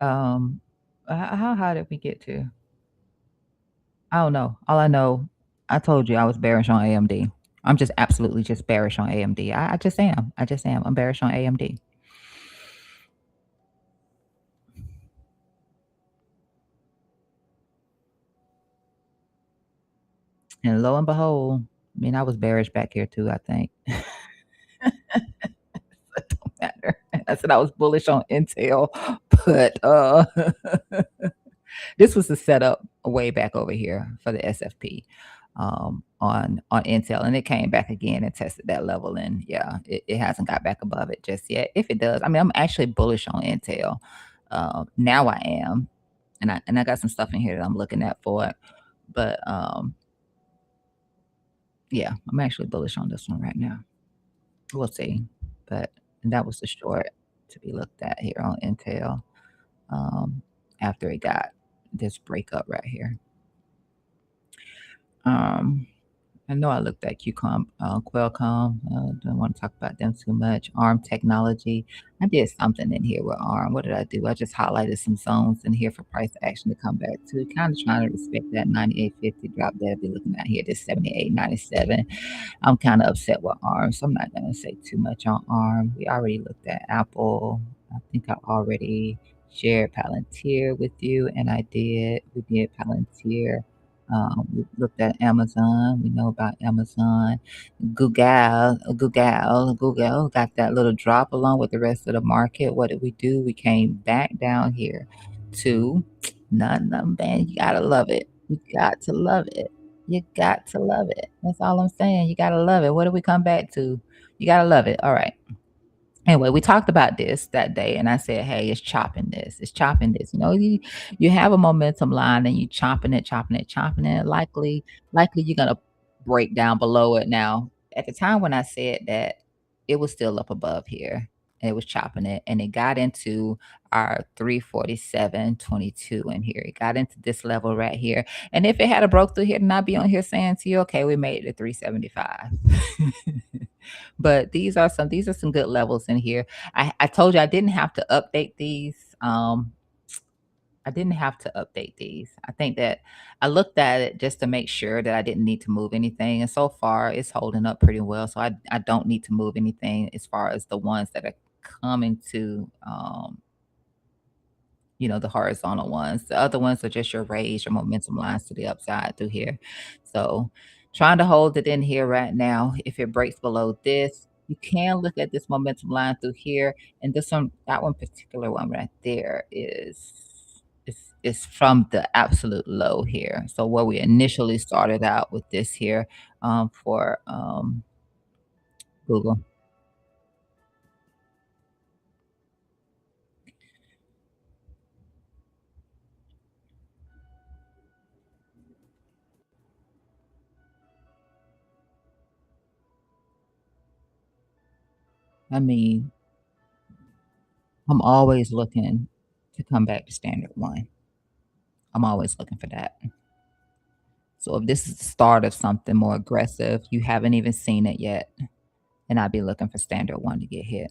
A: How high did we get to? I don't know. All I know, I told you I was bearish on AMD. I'm just absolutely just bearish on AMD. I just am. I just am. I'm bearish on AMD. And lo and behold, I mean, I was bearish back here too, I think. It don't matter. I said I was bullish on Intel, but this was the setup way back over here for the SFP on Intel, and it came back again and tested that level, and yeah, it hasn't got back above it just yet. If it does, I mean, I'm actually bullish on Intel. Now I am, and I got some stuff in here that I'm looking at for it, but yeah, I'm actually bullish on this one right now. We'll see, but that was the short to be looked at here on Intel um, after it got this breakup right here. Um, I know I looked at Qualcomm. Don't want to talk about them too much. ARM technology. I did something in here with ARM. What did I do? I just highlighted some zones in here for price action to come back to. Kind of trying to respect that 98.50 drop that I'll be looking at here, this 78.97. I'm kind of upset with ARM, so I'm not going to say too much on ARM. We already looked at Apple. I think I already shared Palantir with you, and I did. We did Palantir. We looked at Amazon. We know about Amazon. Google got that little drop along with the rest of the market. What did we do? We came back down here to nothing, man. You gotta love it. You got to love it. You got to love it. That's all I'm saying. You gotta love it. What did we come back to? You gotta love it. All right. Anyway, we talked about this that day, and I said, "Hey, it's chopping this. It's chopping this. You have a momentum line, and you chopping it, chopping it, chopping it. Likely, you're gonna break down below it. Now, at the time when I said that, it was still up above here, and it was chopping it, and it got into our 347.22 in here. It got into this level right here, and if it had a broke through here, then I'd be on here saying to you, okay, we made it to 375." But these are some good levels in here. I told you I didn't have to update these. I didn't have to update these. I think that I looked at it just to make sure that I didn't need to move anything. And so far it's holding up pretty well. So I don't need to move anything as far as the ones that are coming to the horizontal ones. The other ones are just your range, your momentum lines to the upside through here. So trying to hold it in here right now. If it breaks below this, you can look at this momentum line through here. And that one particular one right there is from the absolute low here. So where we initially started out with this here for Google. I mean, I'm always looking to come back to standard one. I'm always looking for that. So if this is the start of something more aggressive, you haven't even seen it yet, and I'd be looking for standard one to get hit,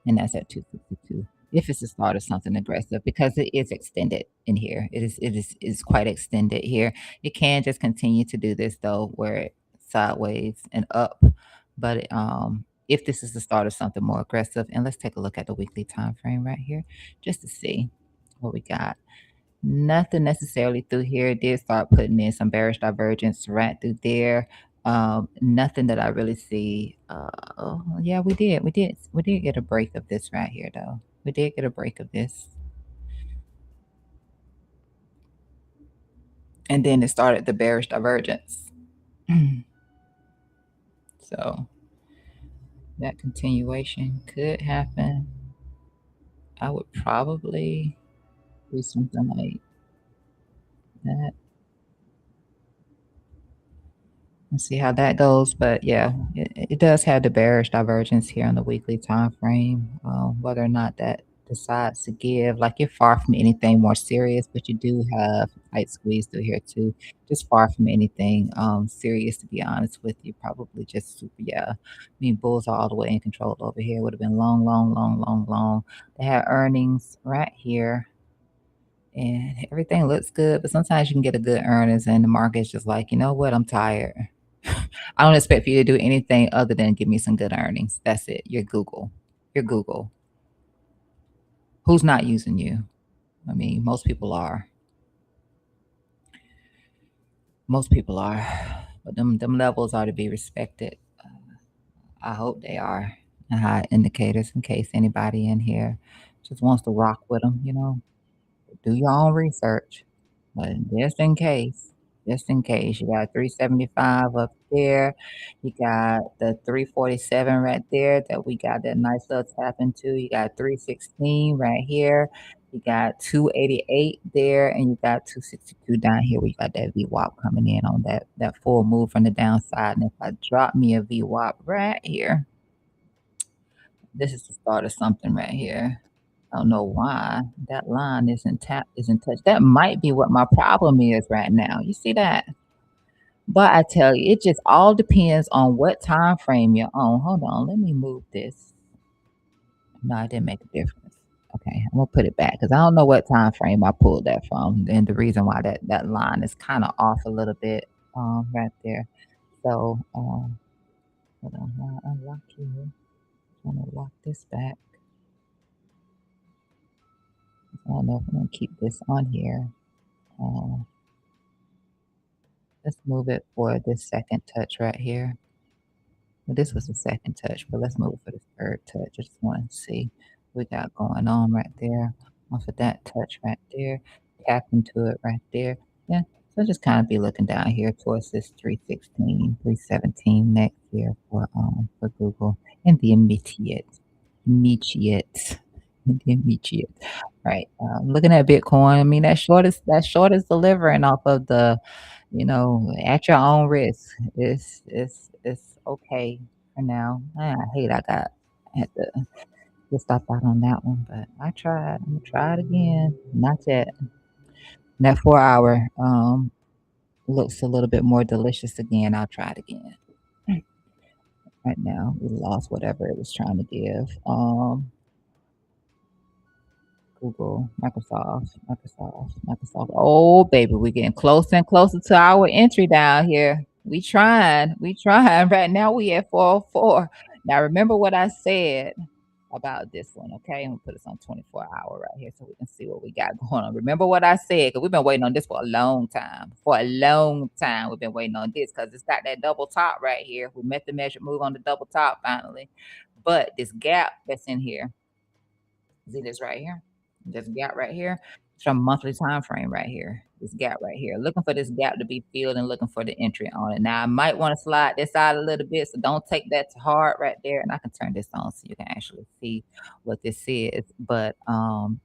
A: and that's at 252. If it's the start of something aggressive, because it is extended in here, it is quite extended here. It can just continue to do this though, where it sideways and up, but if this is the start of something more aggressive, and let's take a look at the weekly time frame right here, just to see what we got. Nothing necessarily through here. It did start putting in some bearish divergence right through there. Nothing that I really see. Oh, yeah, we did get a break of this right here, though. We did get a break of this, and then it started the bearish divergence. So that continuation could happen. I would probably do something like that and see how that goes. But yeah, it does have the bearish divergence here on the weekly time frame. Whether or not that decides to give, like you're far from anything more serious, but you do have a tight squeeze through here too. Just far from anything serious, to be honest with you. Probably just super, yeah. I mean, bulls are all the way in control over here. Would have been long, long, long, long, long. They had earnings right here and everything looks good, but sometimes you can get a good earnings and the market's just like, you know what, I'm tired. I don't expect for you to do anything other than give me some good earnings. That's it. You're Google. You're Google. Who's not using you? I mean, most people are. Most people are. But them levels are to be respected. I hope they are. High indicators in case anybody in here just wants to rock with them, you know. Do your own research. But just in case, you got 375 up there. You got the 347 right there that we got that nice little tap into. You got 316 right here. You got 288 there, and you got 262 down here. We got that VWAP coming in on that full move from the downside. And if I drop me a VWAP right here, this is the start of something right here. I don't know why that line isn't touched. That might be what my problem is right now. You see that? But I tell you, it just all depends on what time frame you're on. Hold on, let me move this. No, it didn't make a difference. Okay, I'm gonna put it back because I don't know what time frame I pulled that from, and the reason why that line is kind of off a little bit, right there. So, hold on, now unlock here. I'm gonna lock this back. I don't know if I'm gonna keep this on here. Uh, let's move it for this second touch right here. Well, this was the second touch, but let's move it for the third touch. I just want to see what we got going on right there. Off of that touch right there, tap into it right there. Yeah, so just kind of be looking down here towards this 316, 317 next here for Google in the immediate, in the immediate. Right. Looking at Bitcoin, I mean that short is delivering off of the at your own risk. It's okay for now. I hate I had to stop out on that one, but I tried. I'm gonna try it again. Not yet. That 4 hour looks a little bit more delicious again. I'll try it again. Right now, we lost whatever it was trying to give. Google, Microsoft. Oh, baby, we're getting closer and closer to our entry down here. We trying. Right now, we at 404. Now, remember what I said about this one, okay? I'm gonna put this on 24-hour right here so we can see what we got going on. Remember what I said, because we've been waiting on this for a long time. For a long time, we've been waiting on this because it's got that double top right here. We met the measured move on the double top finally. But this gap that's in here, see this right here? This gap right here. It's from monthly time frame right here. This gap right here. Looking for this gap to be filled and looking for the entry on it. Now I might want to slide this out a little bit, so don't take that to heart right there. And I can turn this on so you can actually see what this is. But price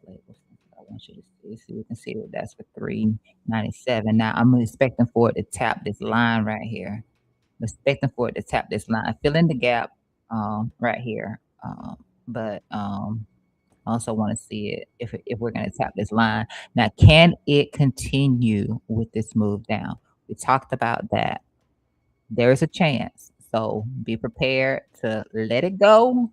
A: labels. I want you to see so you can see what that's for 397. Now I'm expecting for it to tap this line right here. Expecting for it to tap this line, fill in the gap right here. But I also want to see it if we're going to tap this line. Now, can it continue with this move down? We talked about that. There is a chance. So be prepared to let it go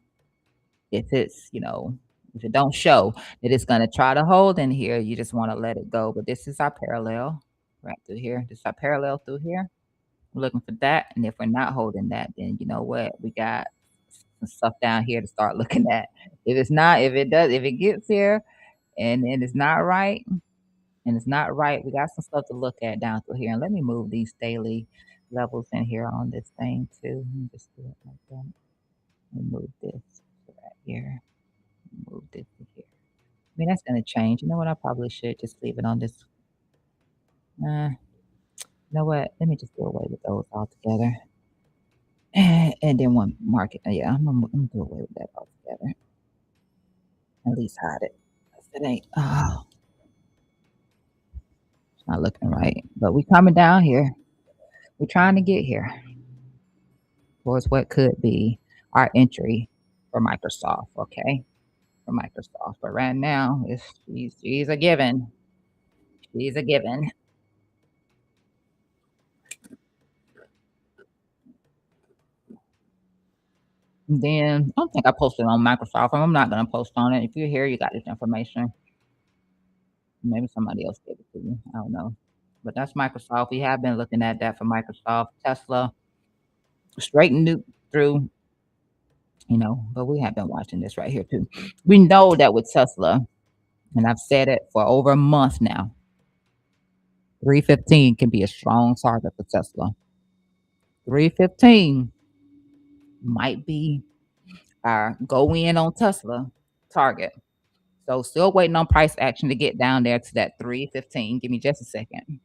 A: if if it don't show that it's going to try to hold in here, you just want to let it go. But this is our parallel right through here. This is our parallel through here. We're looking for that. And if we're not holding that, then you know what? We got some stuff down here to start looking at. If it gets here and it's not right, and it's not right. We got some stuff to look at down through here, and let me move these daily levels in here on this thing too. Let me just do it like that. Let me move this to right here. Move this to here. I mean, that's gonna change. You know what? I probably should just leave it on this. You know what? Let me just do away with those altogether. And then one market. Yeah, I'm gonna do away with that altogether. At least hide it. 'Cause it ain't. Oh, it's not looking right. But we coming down here. We're trying to get here towards what could be our entry for Microsoft. Okay, for Microsoft. But right now, she's a given. She's a given. And then I don't think I posted on Microsoft. I'm not gonna post on it. If you're here, you got this information. Maybe somebody else gave it to you. I don't know. But that's Microsoft. We have been looking at that for Microsoft. Tesla straightened it through, but we have been watching this right here too. We know that with Tesla, and I've said it for over a month now, 315 can be a strong target for Tesla. 315 might be our go in on Tesla target. So still waiting on price action to get down there to that 315. Give me just a second.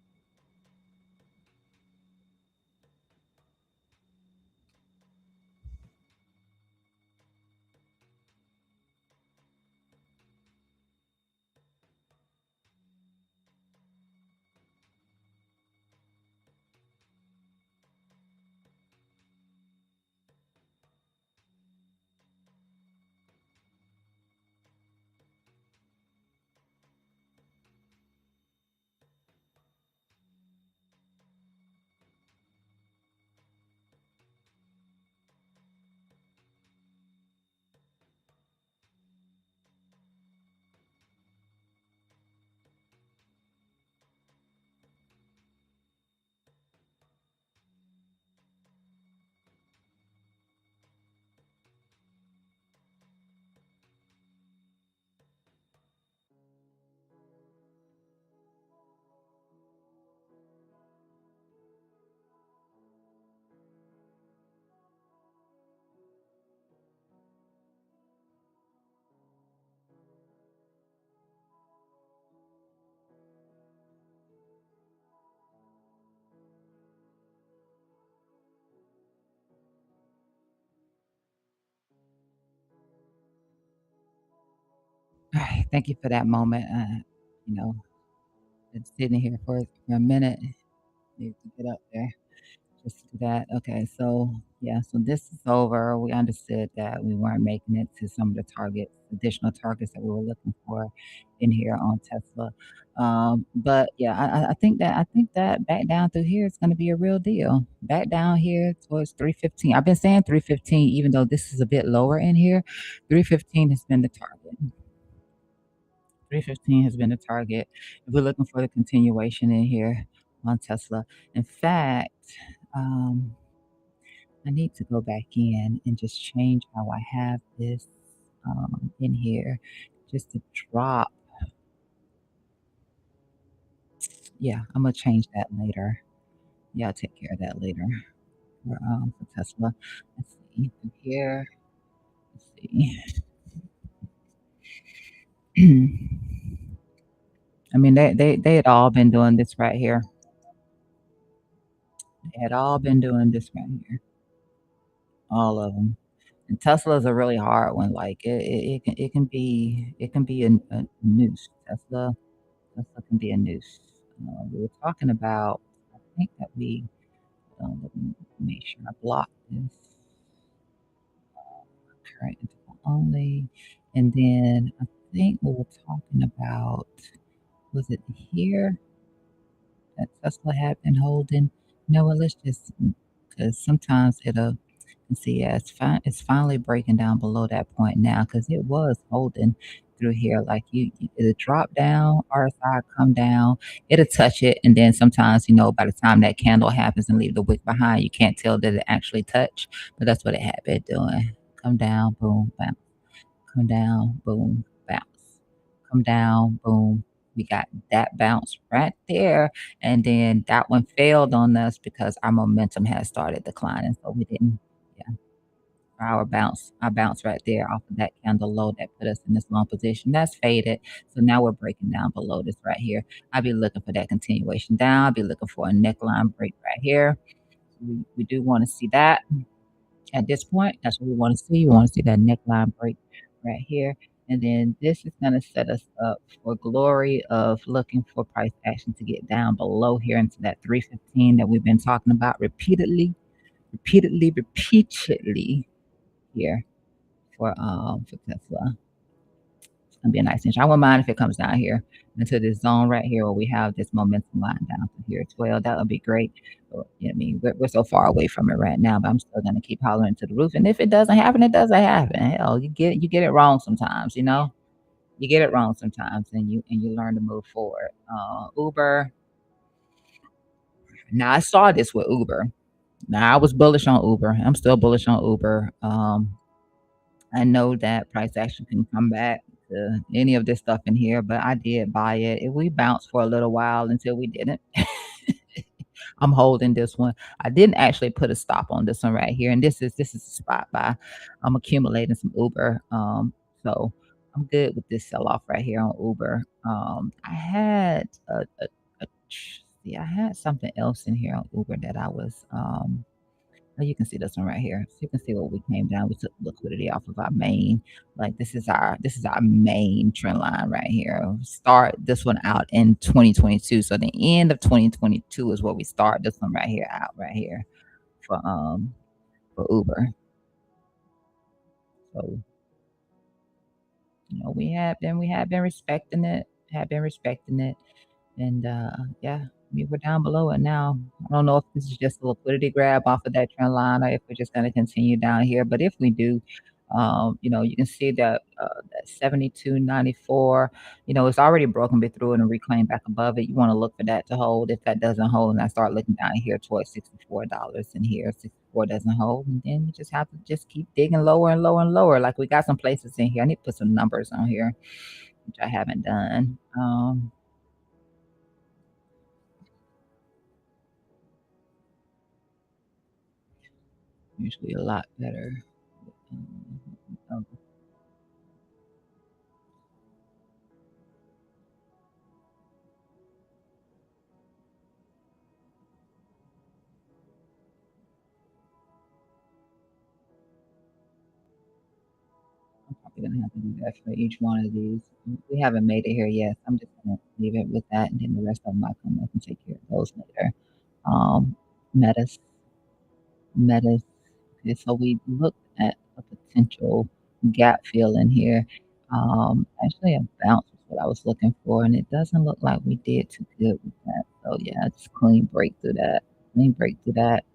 A: All right, thank you for that moment. You know, been sitting here for a minute. Need to get up there just to do that. Okay, so yeah, so this is over. We understood that we weren't making it to some of the targets, additional targets that we were looking for in here on Tesla. But yeah, I think that back down through here is going to be a real deal. Back down here towards 315. I've been saying 315, even though this is a bit lower in here. 315 has been the target. 315 has been the target. If we're looking for the continuation in here on Tesla. In fact, um, I need to go back in and just change how I have this in here just to drop. Yeah, I'm gonna change that later. Yeah, I'll take care of that later for Tesla. Let's see through here. Let's see. I mean, they had all been doing this right here. They had all been doing this right here. All of them. And Tesla's a really hard one. Like it can be a noose. Tesla can be a noose. We were talking about. I think that we let me make sure I block this current interval only, and then I think we were talking about was it here that Tesla had been holding? No, well, let's just because sometimes it'll and see, yeah, it's finally breaking down below that point now because it was holding through here. Like it'll drop down, RSI come down, it'll touch it, and then sometimes by the time that candle happens and leave the wick behind, you can't tell that it actually touched. But that's what it had been doing. Come down, boom, bounce. Come down, boom, bounce. Come down, boom, We got that bounce right there, and then that one failed on us because our momentum had started declining, so we didn't yeah, our bounce right there off of that candle low that put us in this long position. That's faded, so now we're breaking down below this right here. I'll be looking for that continuation down. I'll be looking for a neckline break right here. We do wanna see that. At this point, that's what we wanna see. We wanna see that neckline break right here, and then this is gonna set us up for glory of looking for price action to get down below here into that 315 that we've been talking about repeatedly here for Tesla. It's gonna be a nice inch. I wouldn't mind if it comes down here into this zone right here where we have this momentum line down to here as well. That would be great. But, I mean, we're so far away from it right now, but I'm still gonna keep hollering to the roof. And if it doesn't happen, it doesn't happen. Hell, you get it wrong sometimes, you know? You get it wrong sometimes and you learn to move forward. Uber. Now I saw this with Uber. Now I was bullish on Uber. I'm still bullish on Uber. I know that price action can come back to any of this stuff in here, but I did buy it. We bounced for a little while until we didn't. I'm holding this one. I didn't actually put a stop on this one right here, and this is a spot buy. I'm accumulating some Uber, so I'm good with this sell off right here on Uber. I had I had something else in here on Uber that I was oh, you can see this one right here. So you can see what we came down. We took liquidity off of our main. Like this is our main trend line right here. Start this one out in 2022. So the end of 2022 is where we start this one right here out right here for for Uber. So we have been respecting it. Have been respecting it. And, yeah, I mean, we're down below it now. I don't know if this is just a liquidity grab off of that trend line or if we're just gonna continue down here, but if we do, you can see that 72.94, it's already broken bit through it and reclaimed back above it. You wanna look for that to hold. If that doesn't hold, and I start looking down here towards $64 in here, 64 doesn't hold, and then we just have to just keep digging lower and lower and lower. Like, we got some places in here. I need to put some numbers on here, which I haven't done. Usually a lot better. Um, I'm probably gonna have to do that for each one of these. We haven't made it here yet. I'm just gonna leave it with that, and then the rest of them I come up and take care of those later. Um, Metas, Metas. Okay, so we looked at a potential gap fill in here. Actually, a bounce was what I was looking for, and it doesn't look like we did too good with that. So yeah, just clean break through that. Clean break through that.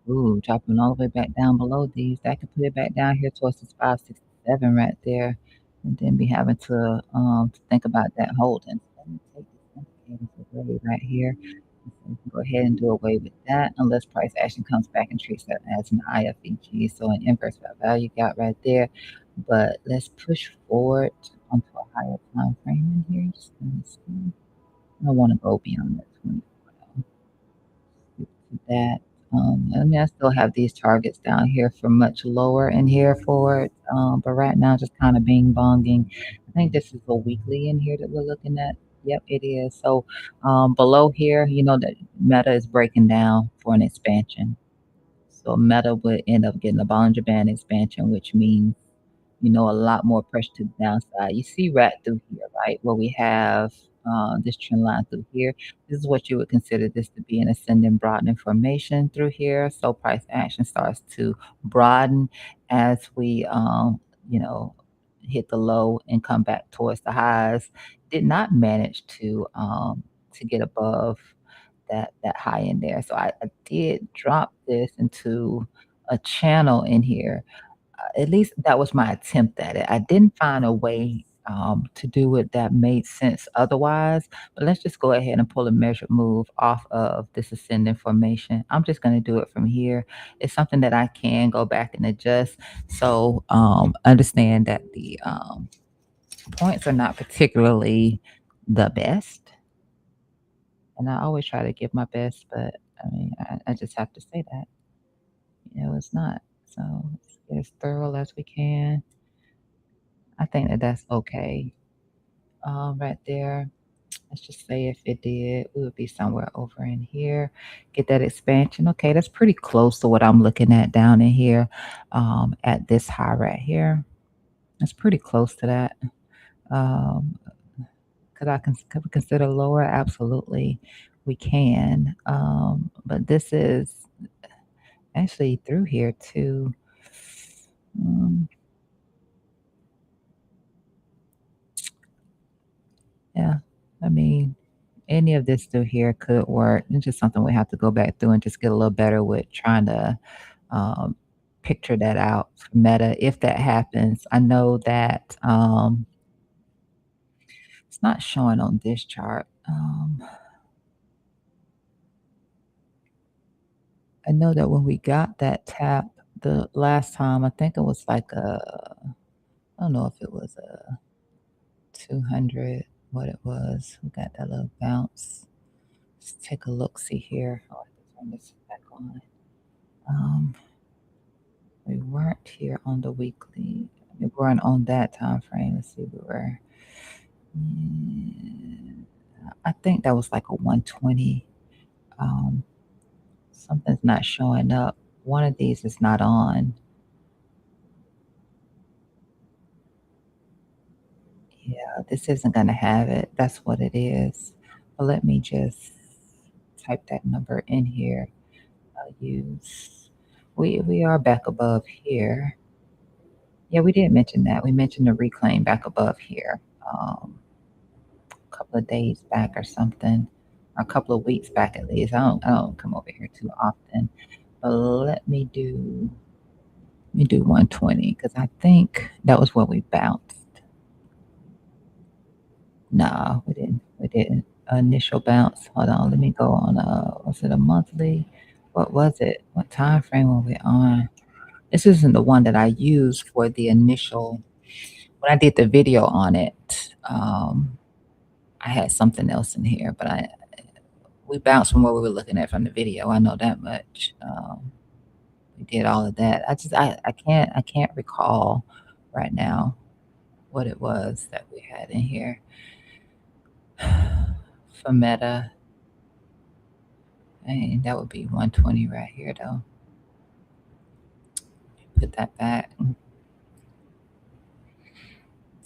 A: Ooh, dropping all the way back down below these. That could put it back down here towards this 567 right there, and then be having to think about that holding. So let me take this indicator away right here. So we can go ahead and do away with that unless price action comes back and treats that as an IFEG, so an inverse value gap right there. But let's push forward onto a higher time frame in here. Just let me see. I don't want to go beyond that 24 to that. I mean, I still have these targets down here for much lower in here for it. But right now, just kind of bing bonging. I think this is a weekly in here that we're looking at. Yep, it is. So below here, that Meta is breaking down for an expansion. So Meta would end up getting a Bollinger Band expansion, which means a lot more pressure to the downside. You see right through here, right, where we have this trend line through here. This is what you would consider this to be an ascending broadening formation through here. So price action starts to broaden as we, you know, hit the low and come back towards the highs. Did not manage to get above that high in there. So I did drop this into a channel in here. At least that was my attempt at it. I didn't find a way, to do it that made sense otherwise, but let's just go ahead and pull a measured move off of this ascending formation. I'm just gonna do it from here. It's something that I can go back and adjust. So, understand that the, points are not particularly the best, and I always try to give my best, but I mean, I just have to say that, it's not. So let's get as thorough as we can. I think that that's okay. Right there. Let's just say if it did, we would be somewhere over in here. Get that expansion. Okay, that's pretty close to what I'm looking at down in here, at this high right here. That's pretty close to that. Um, could we consider lower? Absolutely, we can. But this is actually through here too. Mm, yeah, I mean, any of this through here could work. It's just something we have to go back through and just get a little better with trying to um, picture that out for Meta if that happens. I know that it's not showing on this chart. I know that when we got that tap the last time, I think it was like I don't know if it was a 200, what it was. We got that little bounce. Let's take a look, see here. Oh, I have to turn this back on. Um, we weren't here on the weekly. We weren't on that time frame. Let's see, we were. mm, I think that was like a 120. Um, something's not showing up. One of these is not on. Yeah, this isn't gonna have it. That's what it is. But let me just type that number in here. I'll use. We are back above here. Yeah, we did mention that. We mentioned the reclaim back above here. A couple of days back or something, or a couple of weeks back at least. I don't come over here too often. But let me do 120 because I think that was what we bounced. Nah, we didn't. We didn't. Initial bounce. Hold on. Let me go on. Was it a monthly? What was it? What time frame were we on? This isn't the one that I used for the initial. When I did the video on it, I had something else in here, but we bounced from what we were looking at from the video. I know that much. We did all of that. I can't recall right now what it was that we had in here for Meta. And that would be 120 right here, though. Put that back.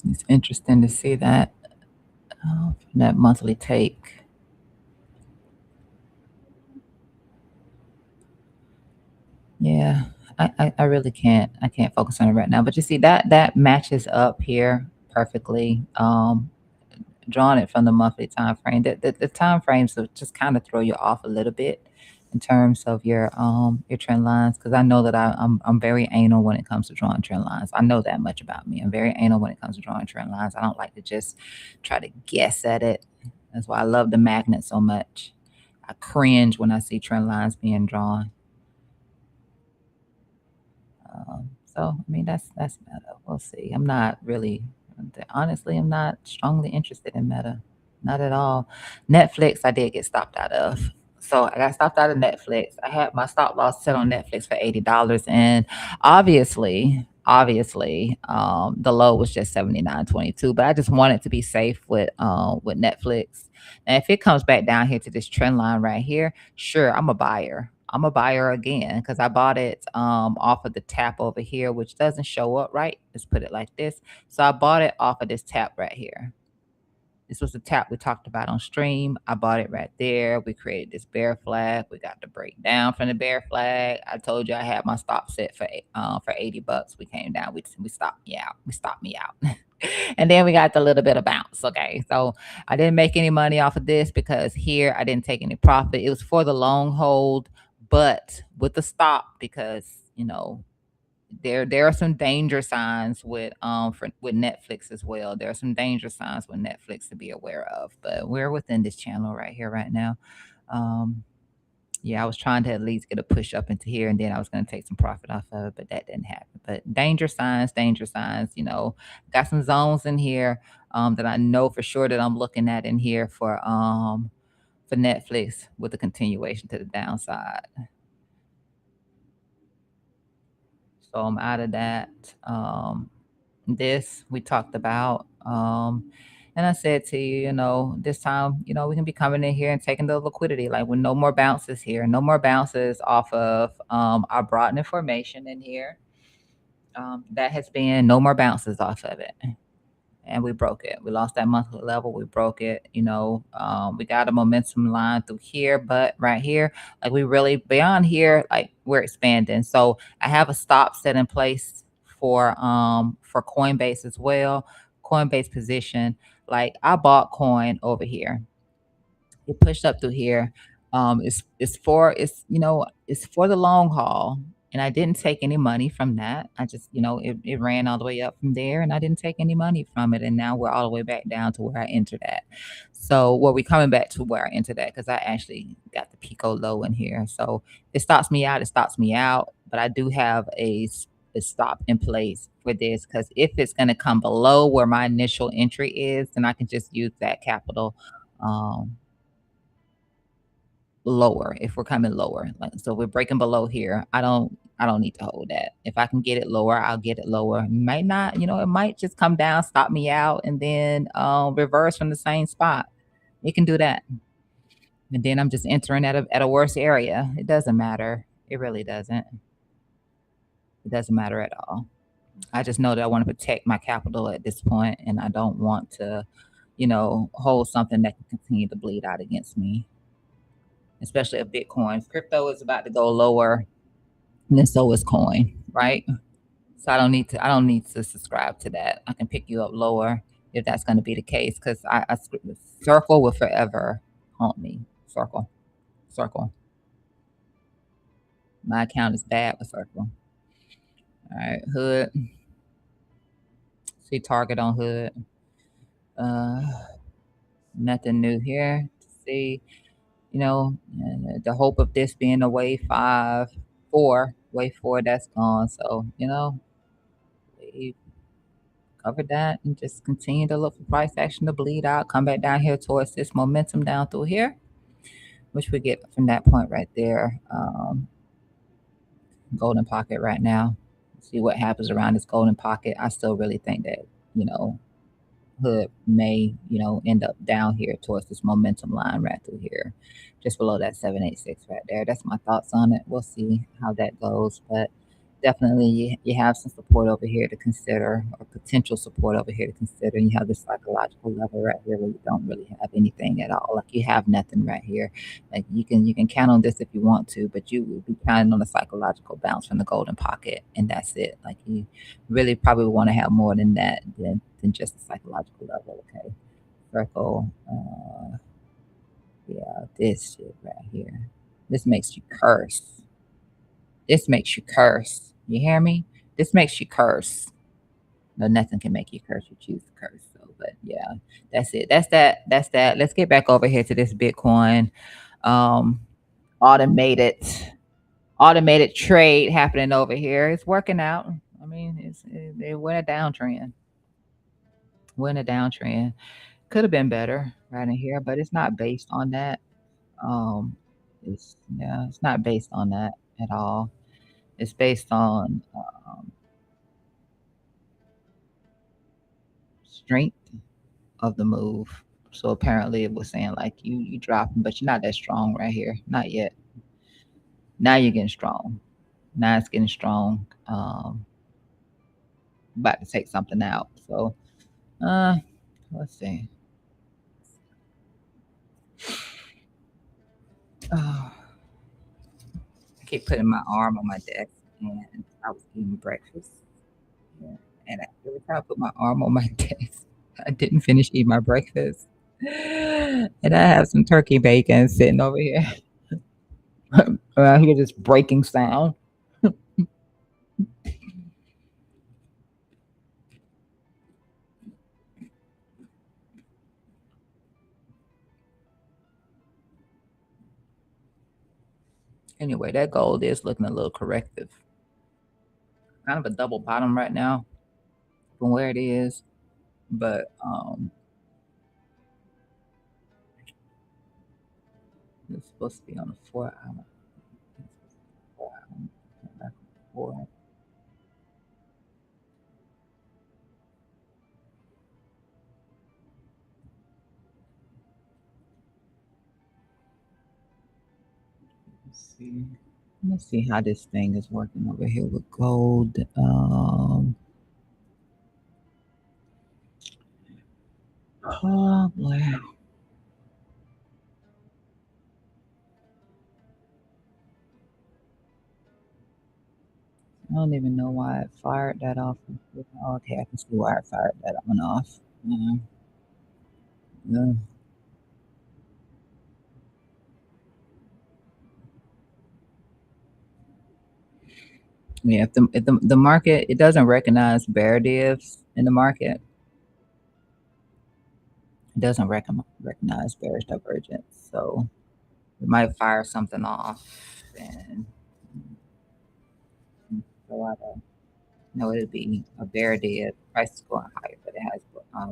A: It's interesting to see that from that monthly take. Yeah, I really can't. I can't focus on it right now. But you see that matches up here perfectly. Drawing it from the monthly time frame. The time frames will just kind of throw you off a little bit in terms of your trend lines because I know that I'm very anal when it comes to drawing trend lines. I know that much about me. I'm very anal when it comes to drawing trend lines. I don't like to just try to guess at it. That's why I love the magnet so much. I cringe when I see trend lines being drawn. So I mean that's Meta. We'll see. I'm not really honestly, I'm not strongly interested in Meta. Not at all. Netflix, I did get stopped out of. So I got stopped out of Netflix. I had my stop loss set on Netflix for $80. And obviously, the low was just 79.22. But I just wanted to be safe with Netflix. And if it comes back down here to this trend line right here, sure, I'm a buyer. I'm a buyer again because I bought it off of the tap over here, which doesn't show up right. Let's put it like this. So I bought it off of this tap right here. This was the tap we talked about on stream. I bought it right there. We created this bear flag. We got the breakdown from the bear flag. I told you I had my stop set for $80. We came down. We stopped me out. We stopped me out. And then we got the little bit of bounce. Okay. So I didn't make any money off of this because here I didn't take any profit. It was for the long hold, but with the stop because, there are some danger signs with Netflix as well. There are some danger signs with Netflix to be aware of, but we're within this channel right here right now. Um, Yeah, I was trying to at least get a push up into here, and then I was gonna take some profit off of it, but that didn't happen. But danger signs, got some zones in here that I know for sure that I'm looking at in here for Netflix with a continuation to the downside. So I'm out of that. This we talked about. And I said to you, this time, we can be coming in here and taking the liquidity, like with no more bounces here, no more bounces off of our broadening formation in here. That has been no more bounces off of it. And we broke it. We lost that monthly level. We broke it. We got a momentum line through here, but right here, like we really beyond here, like we're expanding. So I have a stop set in place for Coinbase as well. Coinbase position. Like I bought coin over here. It pushed up through here. It's for the long haul, and I didn't take any money from that. I just it ran all the way up from there, and I didn't take any money from it. And now we're all the way back down to where I entered at. So, well, we coming back to where I entered at because I actually got the Pico low in here. So it stops me out. It stops me out, but I do have a stop in place for this because if it's going to come below where my initial entry is, then I can just use that capital. Um, Lower if we're coming lower. Like so we're breaking below here. I don't need to hold that. If I can get it lower, I'll get it lower. Might not, it might just come down, stop me out, and then reverse from the same spot. It can do that. And then I'm just entering at a worse area. It doesn't matter. It really doesn't. It doesn't matter at all. I just know that I want to protect my capital at this point and I don't want to, hold something that can continue to bleed out against me, especially if Bitcoin. Crypto is about to go lower, and then so is coin, right? So I don't need to subscribe to that. I can pick you up lower if that's going to be the case because circle will forever haunt me. Circle, circle. My account is bad with circle. All right, hood. See target on hood. Uh, Nothing new here. See, the hope of this being a wave four that's gone. So we cover that and just continue to look for price action to bleed out, come back down here towards this momentum down through here, which we get from that point right there. Golden pocket right now. See what happens around this golden pocket. I still really think that, you know, hood may, end up down here towards this momentum line right through here, just below that 786 right there. That's my thoughts on it. We'll see how that goes, but definitely you have some support over here to consider, or potential support over here to consider. You have this psychological level right here where you don't really have anything at all. Like you have nothing right here. Like you can count on this if you want to, but you will be counting on a psychological bounce from the golden pocket, and that's it. Like you really probably want to have more than that than just the psychological level. Okay, circle. Yeah, this shit right here. This makes you curse. This makes you curse. You hear me? This makes you curse. No, nothing can make you curse. You choose to curse. So, but yeah, that's it. That's that. That's that. Let's get back over here to this Bitcoin. Um, automated, automated trade happening over here. It's working out. I mean, it went a downtrend. Went a downtrend. Could have been better right in here, but it's not based on that. Um, it's not based on that at all. It's based on strength of the move. So apparently it was saying like you dropping, but you're not that strong right here. Not yet. Now you're getting strong. Now it's getting strong. About to take something out. So uh let's see. Oh, I keep putting my arm on my desk and I was eating breakfast. Yeah. And every time I put my arm on my desk, I didn't finish eating my breakfast. And I have some turkey bacon sitting over here. I hear this breaking sound. Anyway, that gold is looking a little corrective. Kind of a double bottom right now from where it is, but it's supposed to be on the 4 hour. It's supposed to be 4 hour. Back on 4. Let's see. Let's see how this thing is working over here with gold. Oh boy. I don't even know why it fired that off. Oh, okay, I can see why it fired that one off. Yeah. Yeah. Yeah, if the market, it doesn't recognize bear divs in the market. It doesn't recognize bearish divergence, so it might fire something off, and so I don't know. It'd be a bear div. Price is going higher, but it has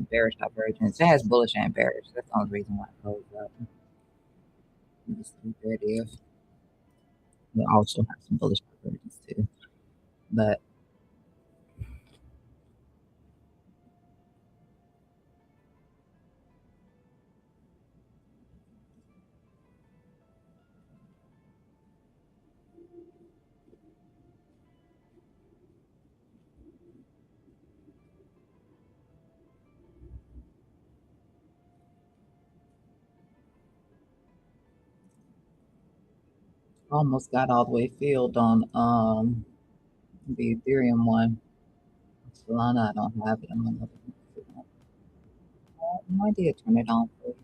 A: bearish divergence. It has bullish and bearish. That's the only reason why it goes up. Just bear div. We also have some bullish divergence too, but almost got all the way filled on the Ethereum one. Solana, I don't have it. I'm gonna look at it. No idea. Turn it on for you.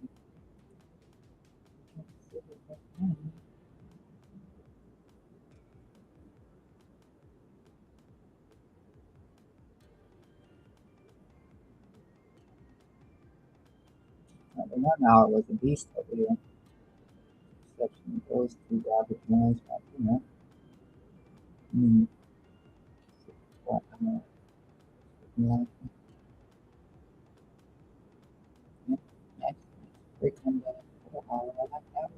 A: The 1 hour was a beast over here. Exception of those two garbage ones, but mm, what, like, yeah, that's pretty come back for a while. I like that one.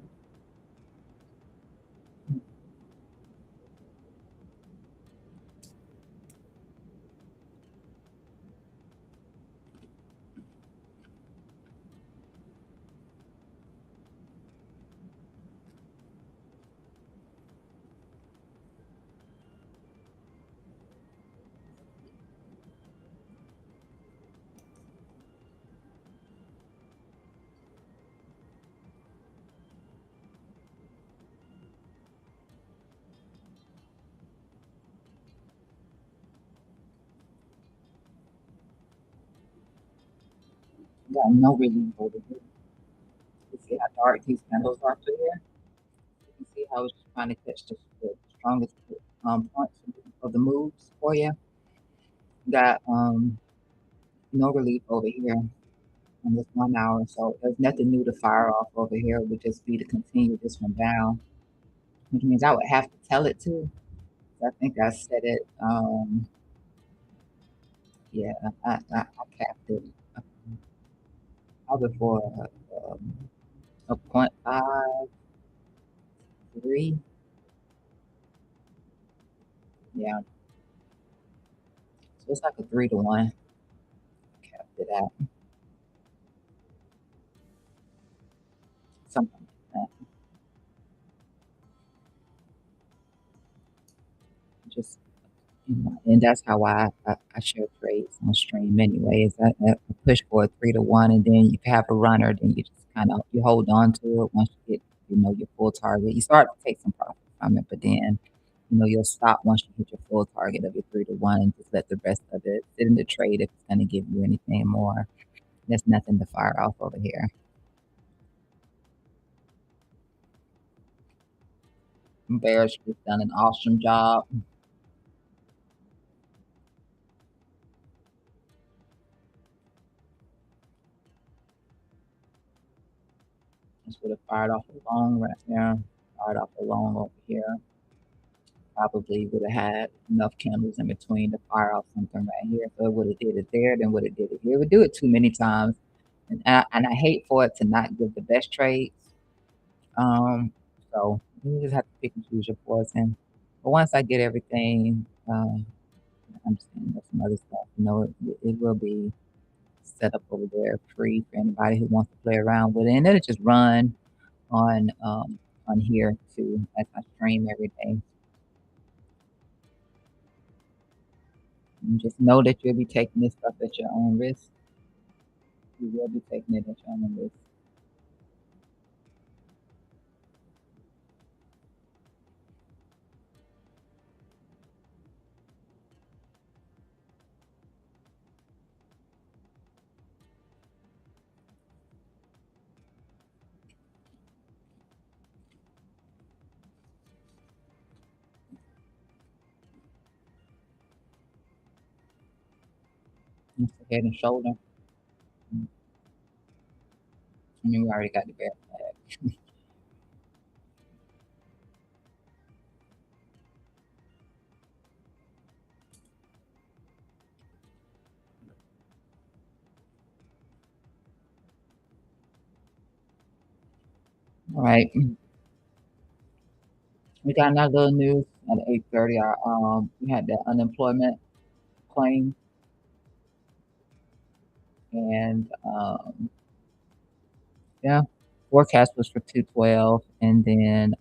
A: Got no relief over here. You see how dark these candles are through here? You can see how it's trying to catch the strongest points of the moves for you. Got no relief over here in this 1 hour. So there's nothing new to fire off over here. It would just be to continue this one down, which means I would have to tell it to. I think I said it. Yeah, I capped it probably for a 0.53. Yeah, so it's like a 3 to 1. Capped it at something like that. Just and that's how I share trades on stream anyway. Is that I push for a 3 to 1, and then you have a runner, then you just kind of you hold on to it once you get your full target. You start to take some profit from it, but then you'll stop once you hit your full target of your 3 to 1 and just let the rest of it sit in the trade if it's going to give you anything more. There's nothing to fire off over here. Bears just done an awesome job. Just would have fired off a long right there. start off along over here. Probably would have had enough candles in between to fire off something right here. So it would have did it there, then would have did it here. It would do it too many times. And I hate for it to not give the best trades. Um, so you just have to pick and choose your poison. But once I get everything, I'm just saying there's some other stuff, it will be set up over there free for anybody who wants to play around with it. And it'll just run on here too as I stream every day. And just know that you'll be taking this stuff at your own risk. You will be taking it at your own risk. It's the head and shoulder. I mean, we already got the bear flag. All right. We got another little news at 8:30. We had that unemployment claim, and yeah, forecast was for 212, and then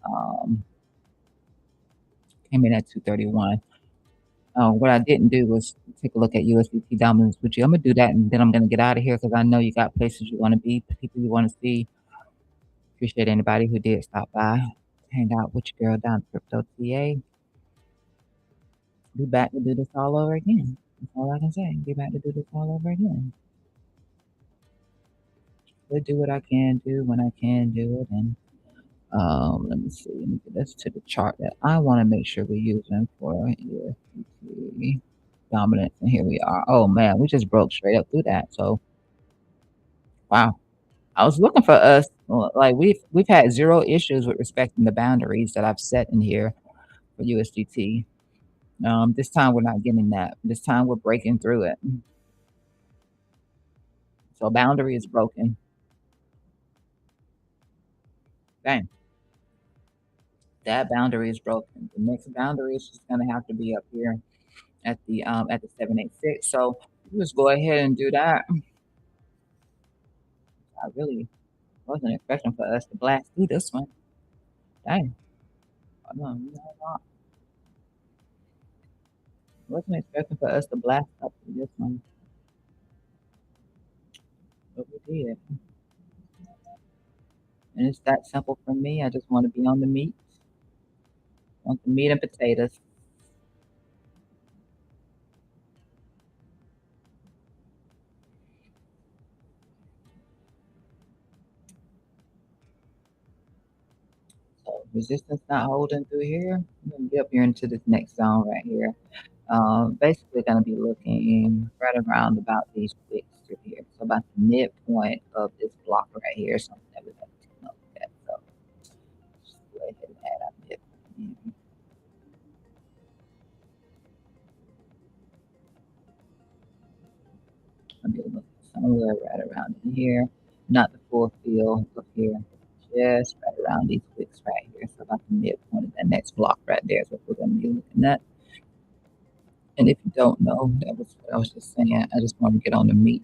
A: came in at 231. What I didn't do was take a look at USDT dominance with you. I'm gonna do that, and then I'm gonna get out of here because I know you got places you want to be, people you want to see. Appreciate anybody who did stop by, hang out with your girl down at Crypto TA. Be back to do this all over again. That's all I can say. Be back to do this all over again. We'll do what I can do when I can do it. And let me see. Let me get this to the chart that I want to make sure we're using for USDT dominance. And here we are. Oh man, we just broke straight up through that. So wow. I was looking for us. Like we've had zero issues with respecting the boundaries that I've set in here for USDT. This time we're not getting that. This time we're breaking through it. So boundary is broken. Bang. That boundary is broken. The next boundary is just gonna have to be up here at the 786. So you just go ahead and do that. I really wasn't expecting for us to blast through this one. Dang. I wasn't expecting for us to blast up through this one, but we did. And it's that simple for me. I just want to be on the meat, want the meat and potatoes. So resistance not holding through here. I'm gonna be up here into this next zone right here. Basically gonna be looking right around about these wicks through here. So about the midpoint of this block right here, something that we're gonna take a look at. So just go ahead and add our midpoint in. I'm gonna look somewhere right around in here. Not the full field up here. Just right around these wicks right here. So about the midpoint of that next block right there is what we're gonna be looking at. And if you don't know, that was what I was just saying. I just want to get on the meat,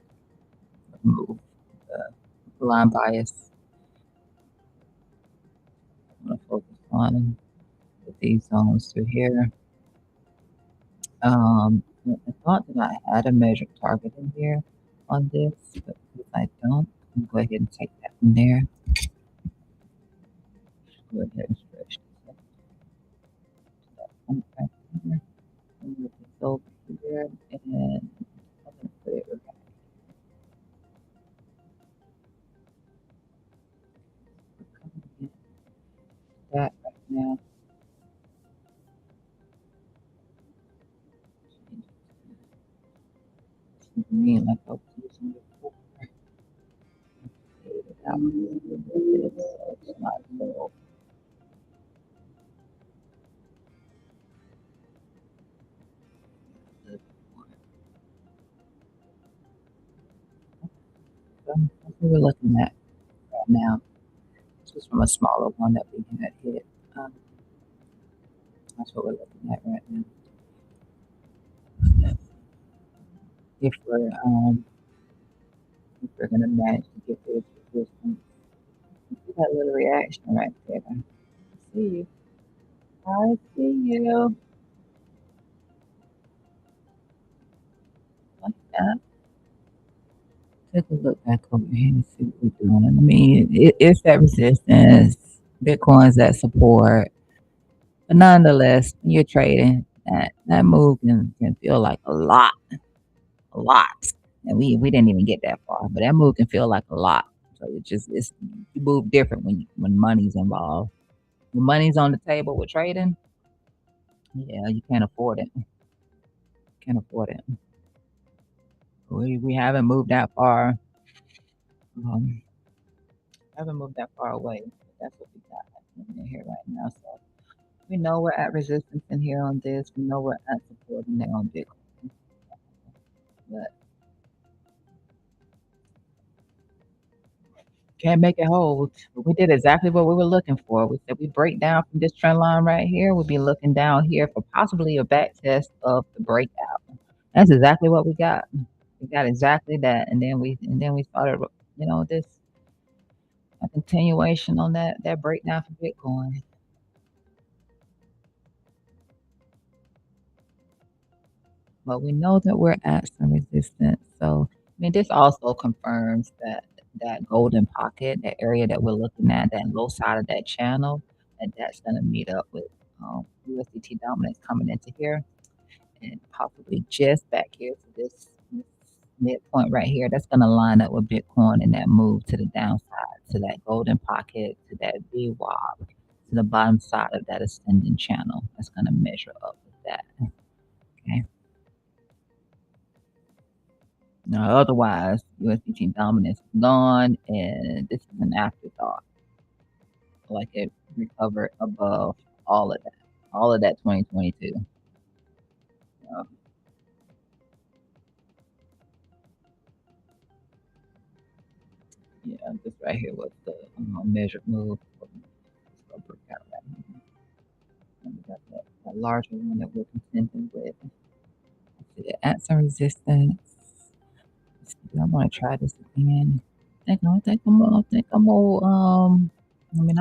A: remove the line bias. I'm going to focus on these zones through here. I thought that I had a measured target in here on this, but if I don't, I'm going to go ahead and take that from there. Go ahead and stretch this up. That one back here. And move this over here, and I'm going to put it right that right now. Mean like I was using before. Fade it out a little bit so it's not so what we're looking at right now. This is from a smaller one that we had hit. Um, that's what we're looking at right now. If we're gonna manage to get this resistance, see that little reaction right there. I see you. I see you. Like that. Take a look back over here and see what we're doing. I mean, it's that resistance. Bitcoin's that support. But nonetheless, when you're trading, that move can feel like a lot. And we didn't even get that far, but that move can feel like a lot. So it's you move different when money's involved. When money's on the table with trading, yeah, you can't afford it. Can't afford it. We haven't moved that far. Um, haven't moved that far away. That's what we got in here right now. So we know we're at resistance in here on this. We know we're at support in there on Bitcoin. But can't make it hold. But we did exactly what we were looking for. We said we break down from this trend line right here. We'll be looking down here for possibly a back test of the breakout. That's exactly what we got. We got exactly that, and then we started, this a continuation on that breakdown for Bitcoin. But we know that we're at some resistance. So I mean, this also confirms that golden pocket, that area that we're looking at, that low side of that channel, and that's going to meet up with USDT dominance coming into here and possibly just back here to this midpoint right here. That's going to line up with Bitcoin and that move to the downside, to that golden pocket, to that VWAP, to the bottom side of that ascending channel. That's going to measure up with that. Okay. Now, otherwise, USDT dominance is gone, and this is an afterthought. Like it recovered above all of that 2022. Um, yeah, this right here was the measured move. Let's go break out right here. And we got that larger one that we're contending with. Let's see, at some resistance. Let's see, I want to try this again. I mean,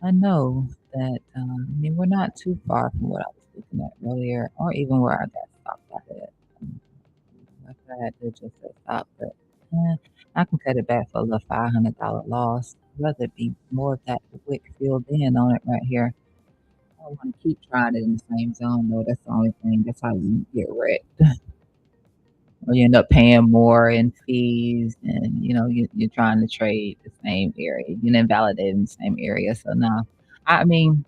A: I know that, I mean, we're not too far from what I was looking at earlier, or even where I got stopped at. Um, If I had to just say stop, but eh, I can cut it back for a little $500 loss. I'd rather be more of that wick filled in on it right here. I don't want to keep trying it in the same zone though. That's the only thing. That's how you get wrecked. Or you end up paying more in fees, and you're trying to trade the same area. You're invalidating the same area. So no, I mean,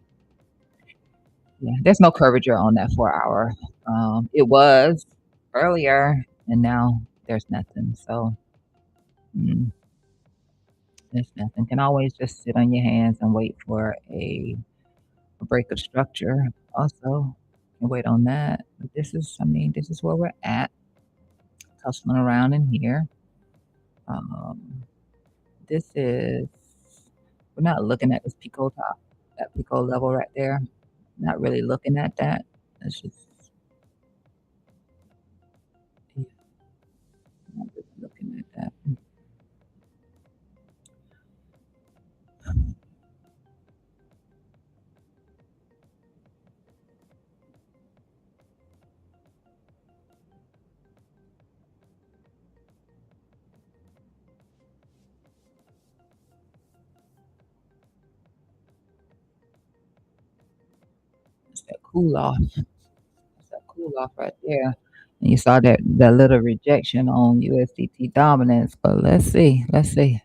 A: yeah, there's no curvature on that 4 hour. It was earlier, and now there's nothing. So mm, there's nothing. Can always just sit on your hands and wait for a break of structure. Also, and wait on that. But this is where we're at, tussling around in here. Um, this is we're not looking at this Pico top, that Pico level right there. Not really looking at that. It's just yeah, not really looking at that. It's that cool off. It's that cool off right there. And you saw that little rejection on USDT dominance. But let's see. Let's see.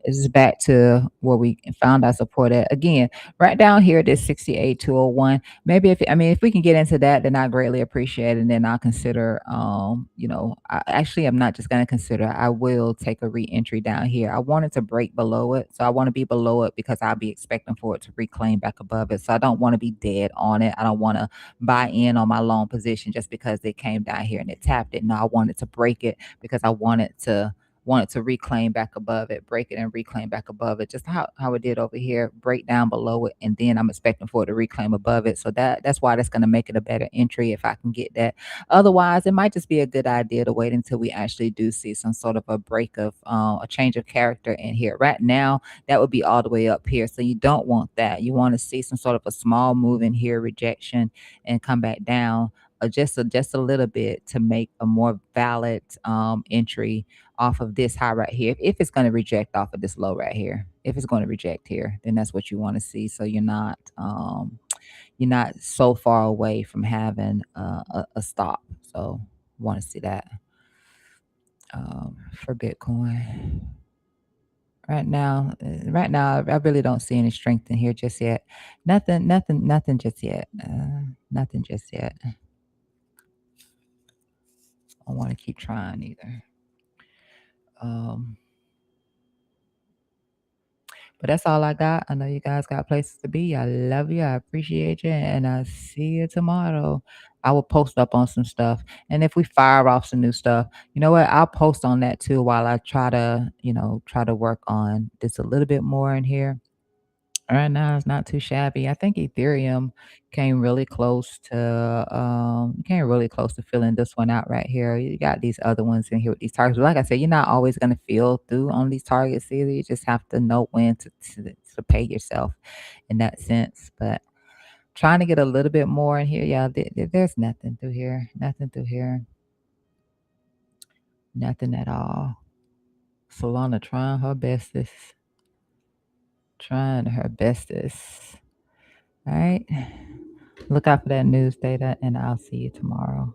A: This is back to where we found our support at. Again, right down here, this 68,201. Maybe if we can get into that, then I greatly appreciate it. And then I'll consider, I'm not just going to consider, I will take a re-entry down here. I wanted to break below it. So I want to be below it because I'll be expecting for it to reclaim back above it. So I don't want to be dead on it. I don't want to buy in on my long position just because it came down here and it tapped it. No, I wanted to break it because I wanted to reclaim back above it, break it and reclaim back above it, just how it did over here, break down below it, and then I'm expecting for it to reclaim above it. So that's why that's going to make it a better entry if I can get that. Otherwise, it might just be a good idea to wait until we actually do see some sort of a break of a change of character in here. Right now, that would be all the way up here. So you don't want that. You want to see some sort of a small move in here, rejection, and come back down. Just a little bit to make a more valid entry off of this high right here. If it's going to reject off of this low right here, if it's going to reject here, then that's what you want to see. So you're not so far away from having a stop. So want to see that for Bitcoin. Right now, I really don't see any strength in here just yet. Nothing just yet. Nothing just yet. I don't want to keep trying either. Um, But that's all I got. I know you guys got places to be. I love you. I appreciate you. And I'll see you tomorrow. I will post up on some stuff. And if we fire off some new stuff, you know what? I'll post on that too while I try to work on this a little bit more in here. Right now, it's not too shabby. I think Ethereum came really close to filling this one out right here. You got these other ones in here with these targets. But like I said, you're not always going to feel through on these targets either. You just have to know when to pay yourself in that sense. But trying to get a little bit more in here. Yeah, there's nothing through here. Nothing through here. Nothing at all. Solana trying her bestest. Trying her bestest. All right. Look out for that news data, and I'll see you tomorrow.